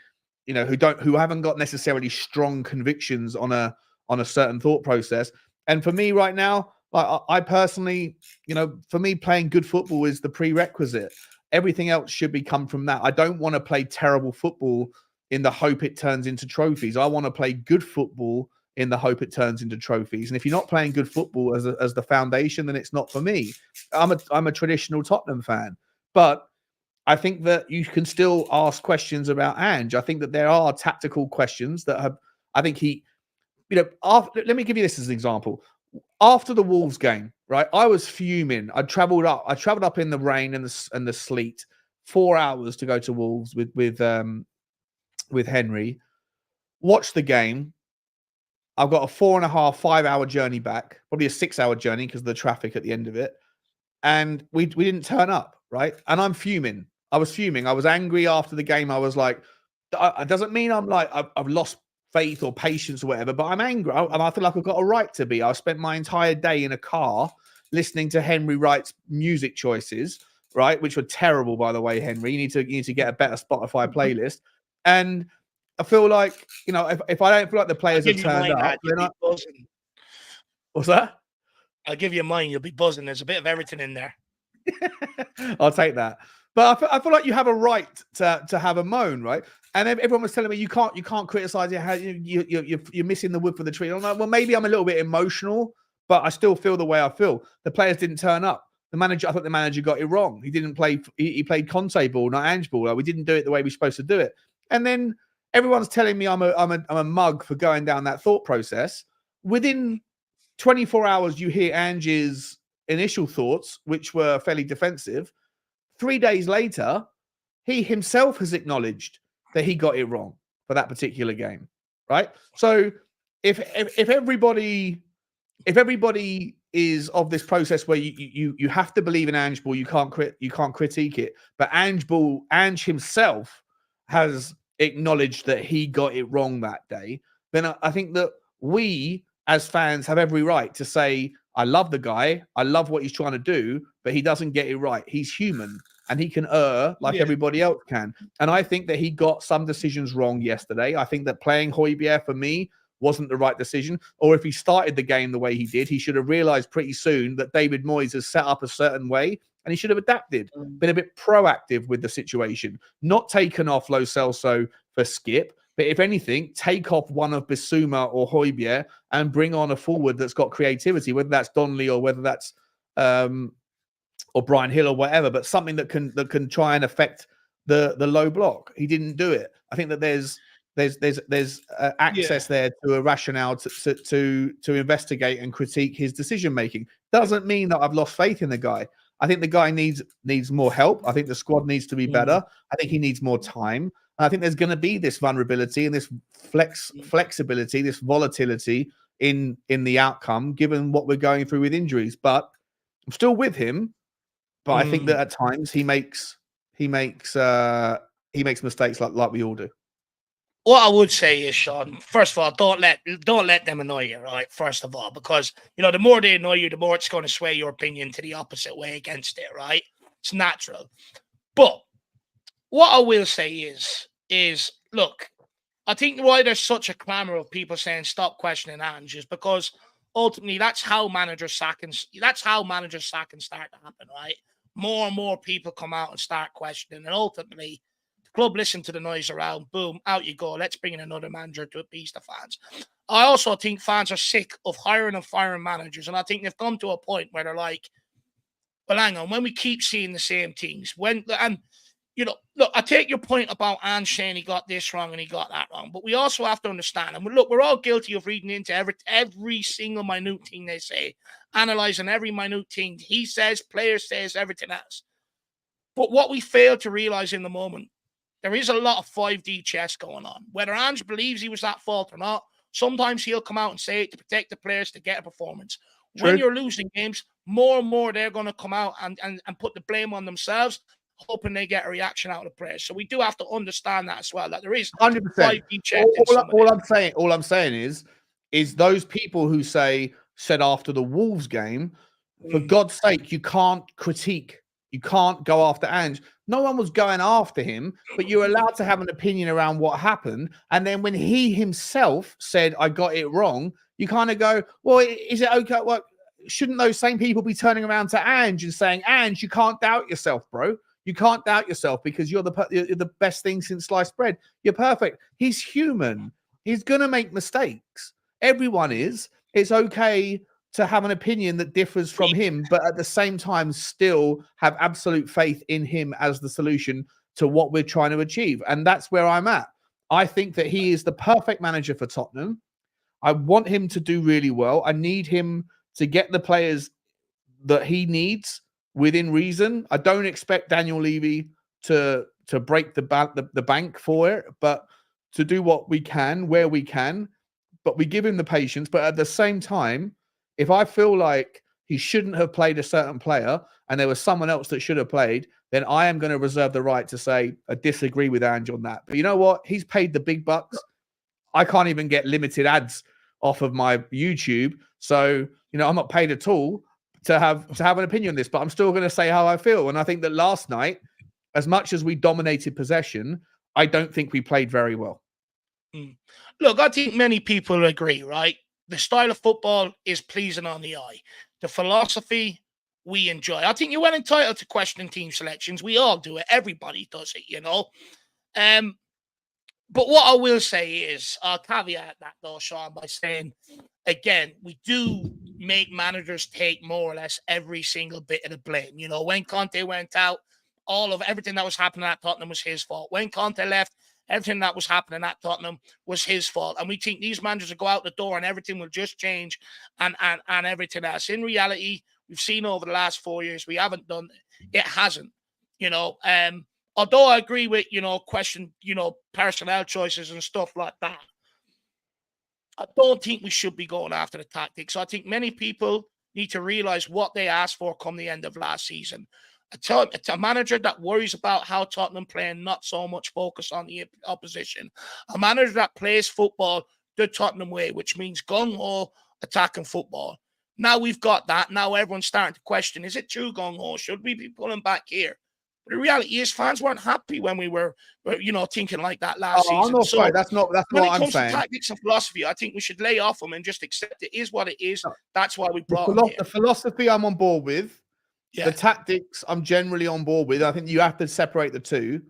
you know, who haven't got necessarily strong convictions on a certain thought process. And for me right now, like I personally, you know, for me, playing good football is the prerequisite. Everything else should come from that. I don't want to play terrible football in the hope it turns into trophies. I want to play good football in the hope it turns into trophies. And if you're not playing good football as the foundation, then it's not for me. I'm a traditional Tottenham fan, but I think that you can still ask questions about Ange. I think that there are tactical questions that have, I think he, you know, let me give you this as an example. After the Wolves game, right, I was fuming. I traveled up in the rain and the sleet, 4 hours to go to Wolves with Henry. Watched the game. I've got a 4.5, 5 hour journey back, probably a 6 hour journey because of the traffic at the end of it. And we didn't turn up, right? And I'm fuming. I was fuming. I was angry after the game. I was like, it doesn't mean I'm like, I've lost faith or patience or whatever, but I'm angry. I feel like I've got a right to be. I spent my entire day in a car listening to Henry Wright's music choices, right? Which were terrible, by the way, Henry. You need to get a better Spotify playlist. And I feel like, you know, if I don't feel like the players have turned up, then what's that? I'll give you mine. You'll be buzzing. There's a bit of everything in there. I'll take that. But I feel like you have a right to have a moan, right? And everyone was telling me you can't criticize it. How you're missing the wood for the tree. I'm like, well, maybe I'm a little bit emotional, but I still feel the way I feel. The players didn't turn up. I thought the manager got it wrong. He didn't play. He played Conte ball, not Ange ball. Like, we didn't do it the way we're supposed to do it. And then everyone's telling me I'm a mug for going down that thought process. Within 24 hours, you hear Ange's initial thoughts, which were fairly defensive. 3 days later, he himself has acknowledged that he got it wrong for that particular game, right? So if everybody is of this process where you have to believe in Ange ball, you can't critique it, but Ange himself has acknowledged that he got it wrong that day, then I think that we as fans have every right to say, I love the guy, I love what he's trying to do, but he doesn't get it right. He's human and he can err like everybody else can. And I think that he got some decisions wrong yesterday. I think that playing Højbjerg for me wasn't the right decision. Or if he started the game the way he did, he should have realized pretty soon that David Moyes has set up a certain way and he should have adapted, been a bit proactive with the situation, not taken off Lo Celso for Skip, But if anything, take off one of Bissouma or Højbjerg and bring on a forward that's got creativity, whether that's Donnelly or whether that's or Brian Hill or whatever, but something that can try and affect the low block. He didn't do it. I think that there's access there to a rationale to investigate and critique his decision making. Doesn't mean that I've lost faith in the guy. I think the guy needs more help. I think the squad needs to be better. I think he needs more time. And I think there's going to be this vulnerability and this flexibility, this volatility in the outcome, given what we're going through with injuries. But I'm still with him. But I think that at times he makes mistakes like we all do. What I would say is, Sean, first of all, don't let them annoy you, right? First of all, because the more they annoy you, the more it's going to sway your opinion to the opposite way against it, right? It's natural. But what I will say is look, I think why there's such a clamor of people saying stop questioning Ange is because ultimately that's how manager sackings start to happen, right? More and more people come out and start questioning, and ultimately the club listen to the noise around, boom, out you go. Let's bring in another manager to appease the fans. I also think fans are sick of hiring and firing managers, and I think they've come to a point where they're like, well, hang on, when we keep seeing the same things, look, I take your point about Ange saying he got this wrong and he got that wrong, but we also have to understand, and look, we're all guilty of reading into every single minute thing they say, analysing every minute thing he says, player says, everything else. But what we fail to realise in the moment, there is a lot of 5D chess going on. Whether Ange believes he was at fault or not, sometimes he'll come out and say it to protect the players to get a performance. True. When you're losing games, more and more they're going to come out and put the blame on themselves, hoping they get a reaction out of the players. So we do have to understand that as well. That there is 100%. All I'm saying is those people who said after the Wolves game, for God's sake, you can't critique. You can't go after Ange. No one was going after him, but you're allowed to have an opinion around what happened. And then when he himself said, I got it wrong, you kind of go, well, is it okay? Well, shouldn't those same people be turning around to Ange and saying, Ange, you can't doubt yourself, bro. You can't doubt yourself because you're the best thing since sliced bread. You're perfect. He's human. He's going to make mistakes. Everyone is. It's okay to have an opinion that differs from him, but at the same time, still have absolute faith in him as the solution to what we're trying to achieve. And that's where I'm at. I think that he is the perfect manager for Tottenham. I want him to do really well. I need him to get the players that he needs within reason. I don't expect Daniel Levy to break the bank for it, but to do what we can, where we can. But we give him the patience. But at the same time, if I feel like he shouldn't have played a certain player and there was someone else that should have played, then I am going to reserve the right to say I disagree with Ange on that. But you know what? He's paid the big bucks. I can't even get limited ads off of my YouTube. So, I'm not paid at all to have an opinion on this, but I'm still going to say how I feel. And I think that last night, as much as we dominated possession, I don't think we played very well. Look, I think many people agree, right? The style of football is pleasing on the eye. The philosophy we enjoy. I think you're well entitled to question team selections. We all do it. Everybody does it, But what I will say is, I'll caveat that though, Sean, by saying, again, we do make managers take more or less every single bit of the blame. When Conte went out, everything that was happening at Tottenham was his fault. When Conte left, everything that was happening at Tottenham was his fault. And we think these managers will go out the door and everything will just change and everything else. In reality, we've seen over the last 4 years, we haven't done it. It hasn't, although I agree with, question, personnel choices and stuff like that. I don't think we should be going after the tactics. I think many people need to realize what they asked for come the end of last season. A manager that worries about how Tottenham play and not so much focus on the opposition. A manager that plays football the Tottenham way, which means gung-ho attacking football. Now we've got that. Now everyone's starting to question, is it true gung-ho? Should we be pulling back here? But the reality is fans weren't happy when we were thinking like that last season. I'm not sorry. That's not what I'm saying. When it comes to tactics and philosophy, I think we should lay off them and just accept it is what it is. No. That's why we brought them here. The philosophy I'm on board with. Yeah. The tactics I'm generally on board with. I think you have to separate the two.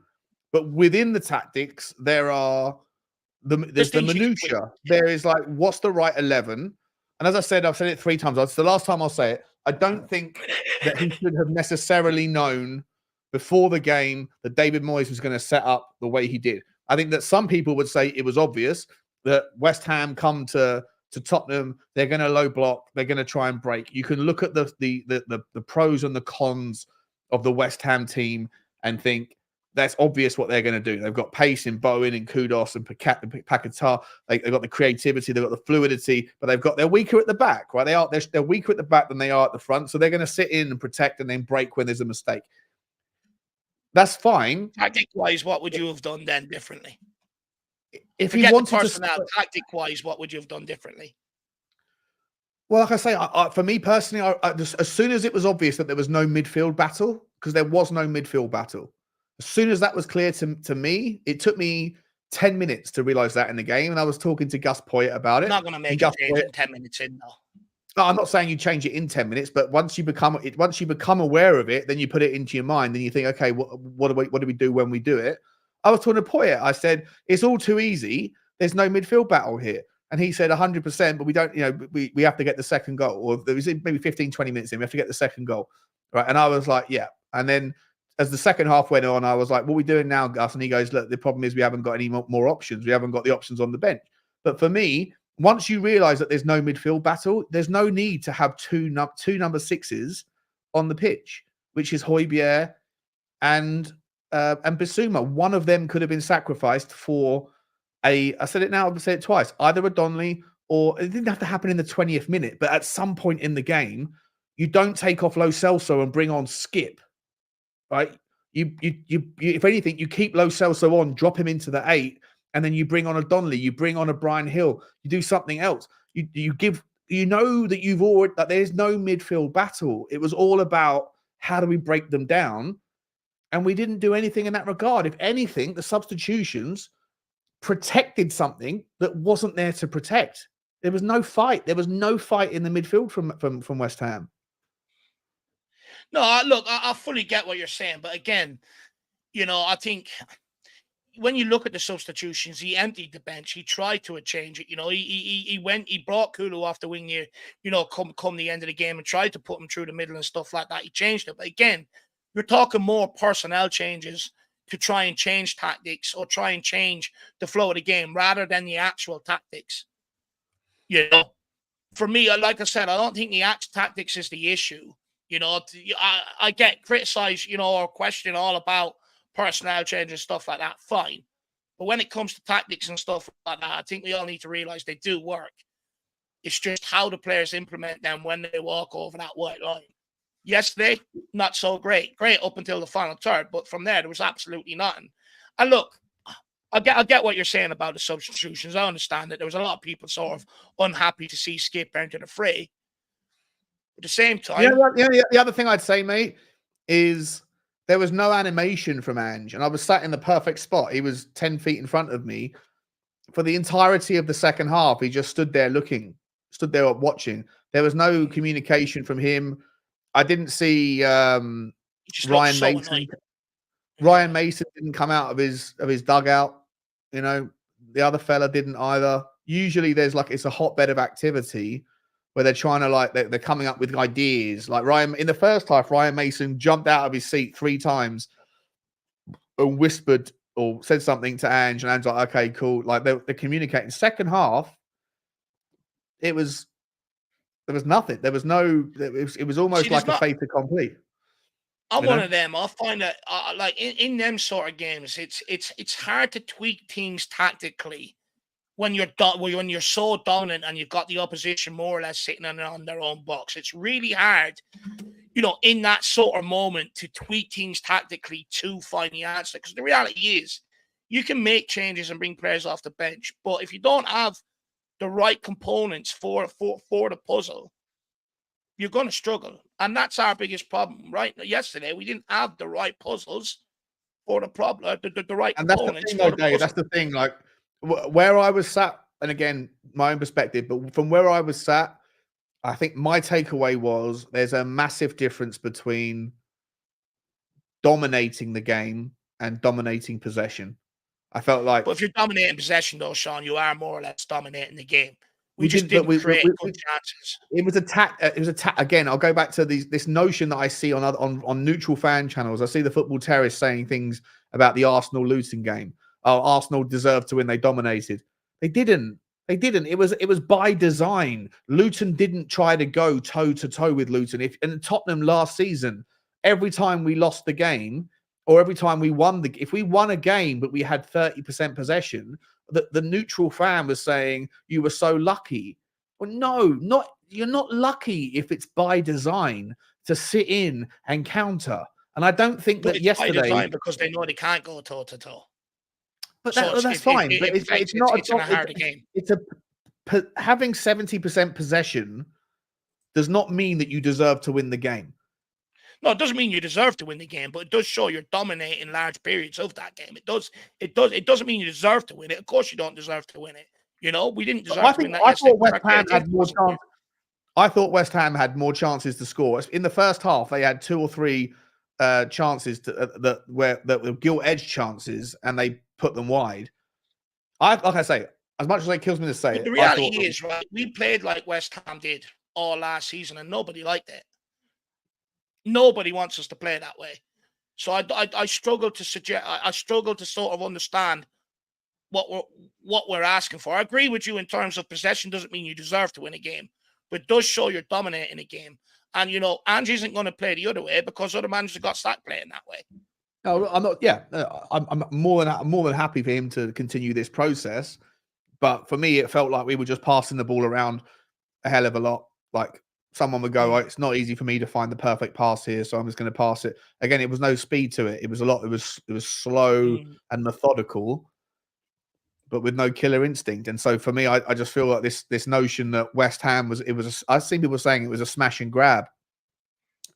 But within the tactics, there are there's the things you can tweak. minutia. There is like, what's the right 11? And as I said, I've said it 3 times. It's the last time I'll say it. I don't think that he should have necessarily known before the game that David Moyes was going to set up the way he did. I think that some people would say it was obvious that West Ham come to Tottenham, they're going to low block, they're going to try and break. You can look at the pros and the cons of the West Ham team and think that's obvious what they're going to do. They've got pace in Bowen and Kudos and Paquetá. They've got the creativity, they've got the fluidity, but they're weaker at the back, right? They're weaker at the back than they are at the front, so they're going to sit in and protect and then break when there's a mistake. That's fine. Tactic-wise, what would you have done then differently? If you wanted to tactic-wise, what would you have done differently? Well, like I say, for me personally, as soon as it was obvious that there was no midfield battle, because there was no midfield battle, as soon as that was clear to me, it took me 10 minutes to realize that in the game, and I was talking to Gus Poyet about it. I'm not going to make a change in 10 minutes in, though. No, I'm not saying you change it in 10 minutes, but once you become aware of it, then you put it into your mind, then you think, okay, what do we do when we do it? I was talking to Poyet. I said, it's all too easy. There's no midfield battle here. And he said 100%, but we don't, we have to get the second goal. Or there was maybe 15, 20 minutes in, we have to get the second goal. Right. And I was like, yeah. And then as the second half went on, I was like, what are we doing now, Gus? And he goes, look, the problem is we haven't got any more options. We haven't got the options on the bench. But for me, once you realize that there's no midfield battle, there's no need to have two number 6s on the pitch, which is Højbjerg and Bissouma. One of them could have been sacrificed for I said it now, I've said it twice, either a Donnelly, or it didn't have to happen in the 20th minute, but at some point in the game, you don't take off Lo Celso and bring on Skip, right? You if anything, you keep Lo Celso on, drop him into the 8, and then you bring on a Donnelly, you bring on a Brian Hill, you do something else. That there's no midfield battle. It was all about how do we break them down, and we didn't do anything in that regard. If anything, the substitutions protected something that wasn't there to protect. There was no fight. There was no fight in the midfield from West Ham. No, look, I fully get what you're saying, but again, I think when you look at the substitutions, he emptied the bench. He tried to change it. He brought Kulu off the wing here, come the end of the game and tried to put him through the middle and stuff like that. He changed it. But again, you're talking more personnel changes to try and change tactics or try and change the flow of the game rather than the actual tactics. For me, like I said, I don't think the tactics is the issue. I get criticized, or questioned all about personnel change and stuff like that. Fine. But when it comes to tactics and stuff like that, I think we all need to realize they do work. It's just how the players implement them when they walk over that white line. Yesterday, not so great. Great up until the final third, but from there was absolutely nothing. And look, I get what you're saying about the substitutions. I understand that there was a lot of people sort of unhappy to see Skip enter the fray. At the same time, the other thing I'd say, mate, is there was no animation from Ange, and I was sat in the perfect spot. He was 10 feet in front of me for the entirety of the second half. He just stood there watching. There was no communication from him. I didn't see Ryan Mason. Ryan Mason didn't come out of his dugout. The other fella didn't either. Usually there's it's a hotbed of activity where they're trying to they're coming up with ideas. Like in the first half, Ryan Mason jumped out of his seat 3 times and whispered or said something to Ange, and Ange's like, okay, cool. They're communicating. Second half, there was nothing. There was no. It was almost like a fait accompli. I'm one of them. I find that in them sort of games, it's hard to tweak things tactically when you're so dominant and you've got the opposition more or less sitting on their own box. It's really hard, in that sort of moment to tweak things tactically to find the answer. Because the reality is, you can make changes and bring players off the bench, but if you don't have the right components for the puzzle, you're going to struggle. And that's our biggest problem, right? Yesterday, we didn't have the right puzzles for the problem, the right components. That's the thing. Where I was sat, and again, my own perspective, but from where I was sat, I think my takeaway was there's a massive difference between dominating the game and dominating possession. I felt like. But if you're dominating possession, though, Sean, you are more or less dominating the game. We We just didn't, but didn't create good chances. It was attack. It was attack again. I'll go back to this notion that I see on neutral fan channels. I see the Football Terrace saying things about the Arsenal Luton game. Oh, Arsenal deserved to win. They dominated. They didn't. They didn't. It was by design. Luton didn't try to go toe to toe with Luton. And Tottenham last season, every time we lost the game, or every time we won if we won a game but we had 30% possession, the neutral fan was saying you were so lucky. Well, no, you're not lucky if it's by design to sit in and counter. And I don't think but that it's yesterday, by design because they know they can't go toe to toe. but So that's fine. But it's not. It's in a harder game. Having 70% possession does not mean that you deserve to win the game. No, it doesn't mean you deserve to win the game, but it does show you're dominating large periods of that game. It doesn't mean you deserve to win it. Of course, you don't deserve to win it. You know, we didn't deserve to win that. I thought West Ham had more chance. I thought West Ham had more chances to score in the first half. They had 2 or 3 chances that were gilt-edged chances, and they put them wide. Like I say, as much as it kills me to say it, the reality is, right, we played like West Ham did all last season, and nobody liked it. Nobody wants us to play that way. So I struggle to suggest. I struggle to sort of understand what we're asking for. I agree with you in terms of possession doesn't mean you deserve to win a game, but it does show you're dominating a game. And you know, Ange isn't going to play the other way because other managers got sacked playing that way. No, I'm not. Yeah, I'm more than happy for him to continue this process. But for me, it felt like we were just passing the ball around a hell of a lot. Like someone would go, oh, it's not easy for me to find the perfect pass here, so I'm just going to pass it. Again, it was no speed to it. It was a lot. It was slow and methodical, but with no killer instinct. And so for me, I just feel like this notion that West Ham I've seen people saying it was a smash and grab.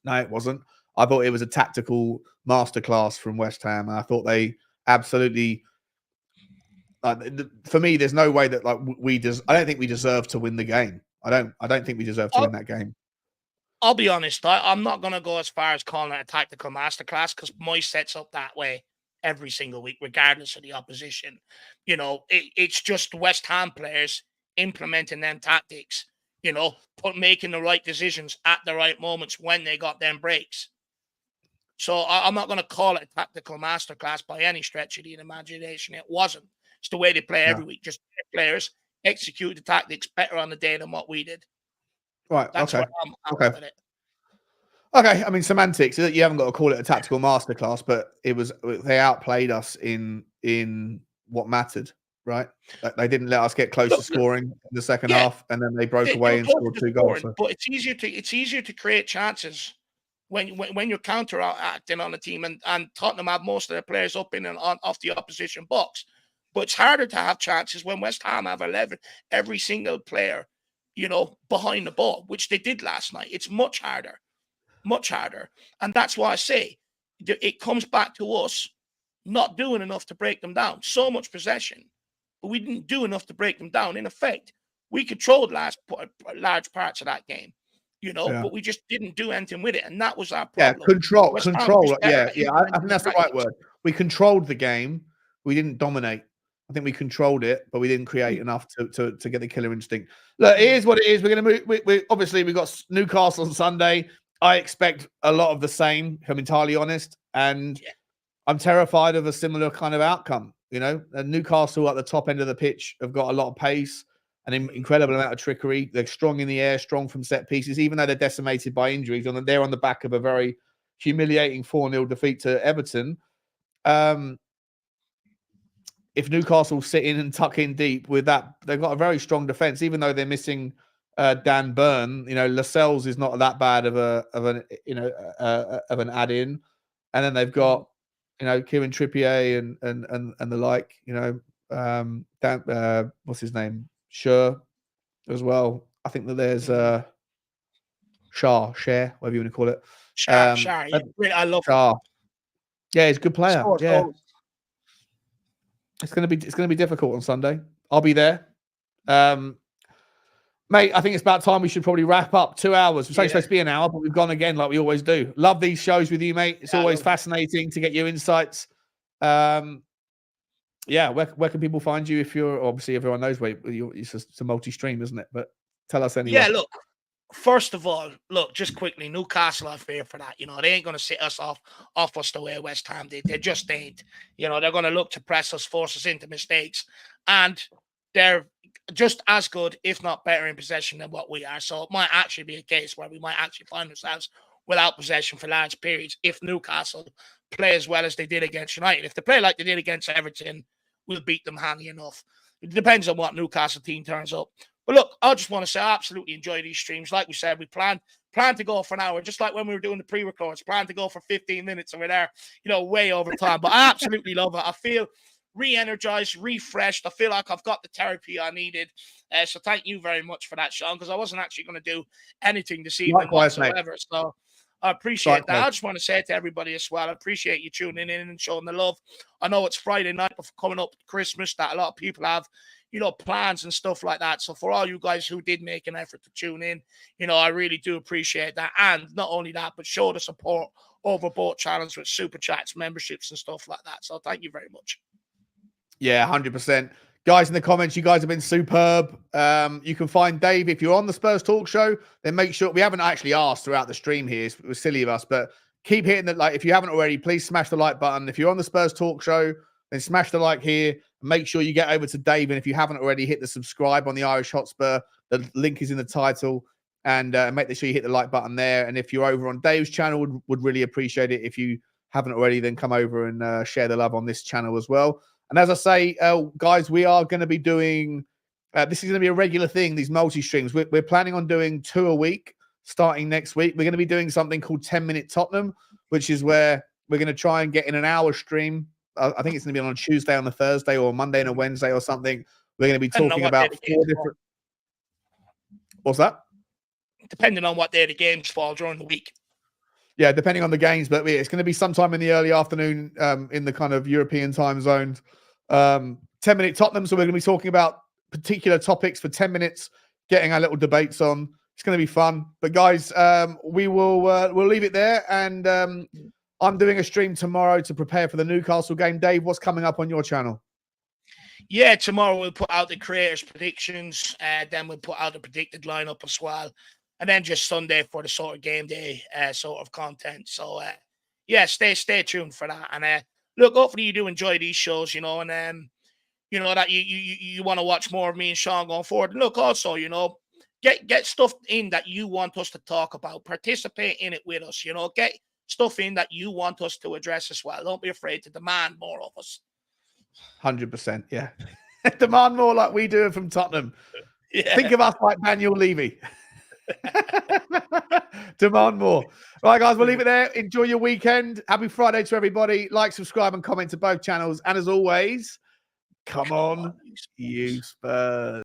No, it wasn't. I thought it was a tactical masterclass from West Ham, and I thought they absolutely. For me, there's no way that I don't think we deserve to win the game. I don't think we deserve to win that game. I'll be honest. I'm not going to go as far as calling it a tactical masterclass because Moyes sets up that way every single week, regardless of the opposition. You know, it's just West Ham players implementing them tactics. You know, making the right decisions at the right moments when they got them breaks. So I'm not going to call it a tactical masterclass by any stretch of the imagination. It wasn't. It's the way they play every week. Just players execute the tactics better on the day than what we did. Right. That's okay. What I'm okay. with it. Okay. I mean, semantics. You haven't got to call it a tactical masterclass, but they outplayed us in what mattered. Right. They didn't let us get close to scoring in the second half, and then they broke away and scored 2 goals. So. But it's easier to create chances when you're counteracting on a team, and Tottenham have most of their players up in and off the opposition box. But it's harder to have chances when West Ham have 11, every single player, you know, behind the ball, which they did last night. It's much harder. And that's why I say it comes back to us not doing enough to break them down. So much possession, but we didn't do enough to break them down. In effect, we controlled large parts of that game, you know, but we just didn't do anything with it. And that was our problem. Yeah, control. Yeah. I think that's the right word. We controlled the game. We didn't dominate. I think we controlled it, but we didn't create enough to get the killer instinct. Look, it is what it is. We're going to move. Obviously, we've got Newcastle on Sunday. I expect a lot of the same, if I'm entirely honest. And I'm terrified of a similar kind of outcome. You know, and Newcastle at the top end of the pitch have got a lot of pace, an incredible amount of trickery. They're strong in the air, strong from set pieces, even though they're decimated by injuries. They're on the back of a very humiliating 4-0 defeat to Everton. If Newcastle sit in and tuck in deep with that, they've got a very strong defense, even though they're missing Dan Burn. You know, Lascelles is not that bad of an add-in, and then they've got Kieran Trippier and the like. You know, what's his name, Sher as well. I think that there's Share, whatever you want to call it. Shah, yeah. I love Shah. Yeah, he's a good player. It's gonna be difficult on Sunday. I'll be there. Mate, I think it's about time we should probably wrap up. 2 hours. We're supposed to be an hour, but we've gone again like we always do. Love these shows with you, mate. It's always fascinating to get your insights. yeah, where can people find you if you're obviously everyone knows where it's a multi-stream, isn't it? But tell us anyway. Yeah, look. First of all, look, just quickly, Newcastle are fair for that. You know, they ain't going to sit us off us the way West Ham did. They just ain't. You know, they're going to look to press us, force us into mistakes. And they're just as good, if not better, in possession than what we are. So it might actually be a case where we might actually find ourselves without possession for large periods if Newcastle play as well as they did against United. If they play like they did against Everton, we'll beat them handy enough. It depends on what Newcastle team turns up. But look, I just want to say I absolutely enjoy these streams. Like we said, we plan to go for an hour, just like when we were doing the pre-records, plan to go for 15 minutes and we're there, you know, way over time. But I absolutely love it. I feel re-energized, refreshed. I feel like I've got the therapy I needed. So thank you very much for that, Sean, because I wasn't actually going to do anything this evening whatsoever. Mate. So I appreciate that. I just want to say to everybody as well, I appreciate you tuning in and showing the love. I know it's Friday night before coming up to Christmas that a lot of people have, you know, plans and stuff like that. So for all you guys who did make an effort to tune in, you know, I really do appreciate that. And not only that, but show the support over both channels with super chats, memberships and stuff like that. So thank you very much. Yeah, 100%. Guys in the comments, you guys have been superb. You can find Dave if you're on the Spurs Talk Show. Then make sure we haven't actually asked throughout the stream here. It was silly of us, but keep hitting the like. If you haven't already, please smash the like button. If you're on the Spurs Talk Show, then smash the like here. Make sure you get over to Dave, and if you haven't already, hit the subscribe on the Irish Hotspur. The link is in the title, and make sure you hit the like button there. And if you're over on Dave's channel, would really appreciate it. If you haven't already, then come over and share the love on this channel as well. And as I say, guys, we are going to be doing, this is going to be a regular thing, these multi-streams. We're planning on doing 2 a week starting next week. We're going to be doing something called 10-Minute Tottenham, which is where we're going to try and get in an hour stream. I think it's going to be on a Tuesday, on a Thursday, or a Monday and a Wednesday or something. We're going to be talking about 4 different... What's that? Depending on what day the games fall during the week. Yeah, depending on the games, but it's going to be sometime in the early afternoon in the kind of European time zones. 10-minute Tottenham, so we're going to be talking about particular topics for 10 minutes, getting our little debates on. It's going to be fun. But guys, we'll leave it there, and I'm doing a stream tomorrow to prepare for the Newcastle game. Dave, what's coming up on your channel? Yeah, tomorrow we'll put out the creators' predictions, then we'll put out the predicted lineup as well. And then just Sunday for the sort of game day sort of content. So, yeah, stay tuned for that. And look, hopefully you do enjoy these shows, you know, and, you know, that you want to watch more of me and Sean going forward. And look, also, you know, get stuff in that you want us to talk about. Participate in it with us, you know. Get stuff in that you want us to address as well. Don't be afraid to demand more of us. 100%, yeah. Demand more like we do from Tottenham. Yeah. Think of us like Daniel Levy. Demand more. All right, guys, we'll leave it there. Enjoy your weekend. Happy Friday to everybody. Like, subscribe, and comment to both channels. And as always, come on, you Spurs.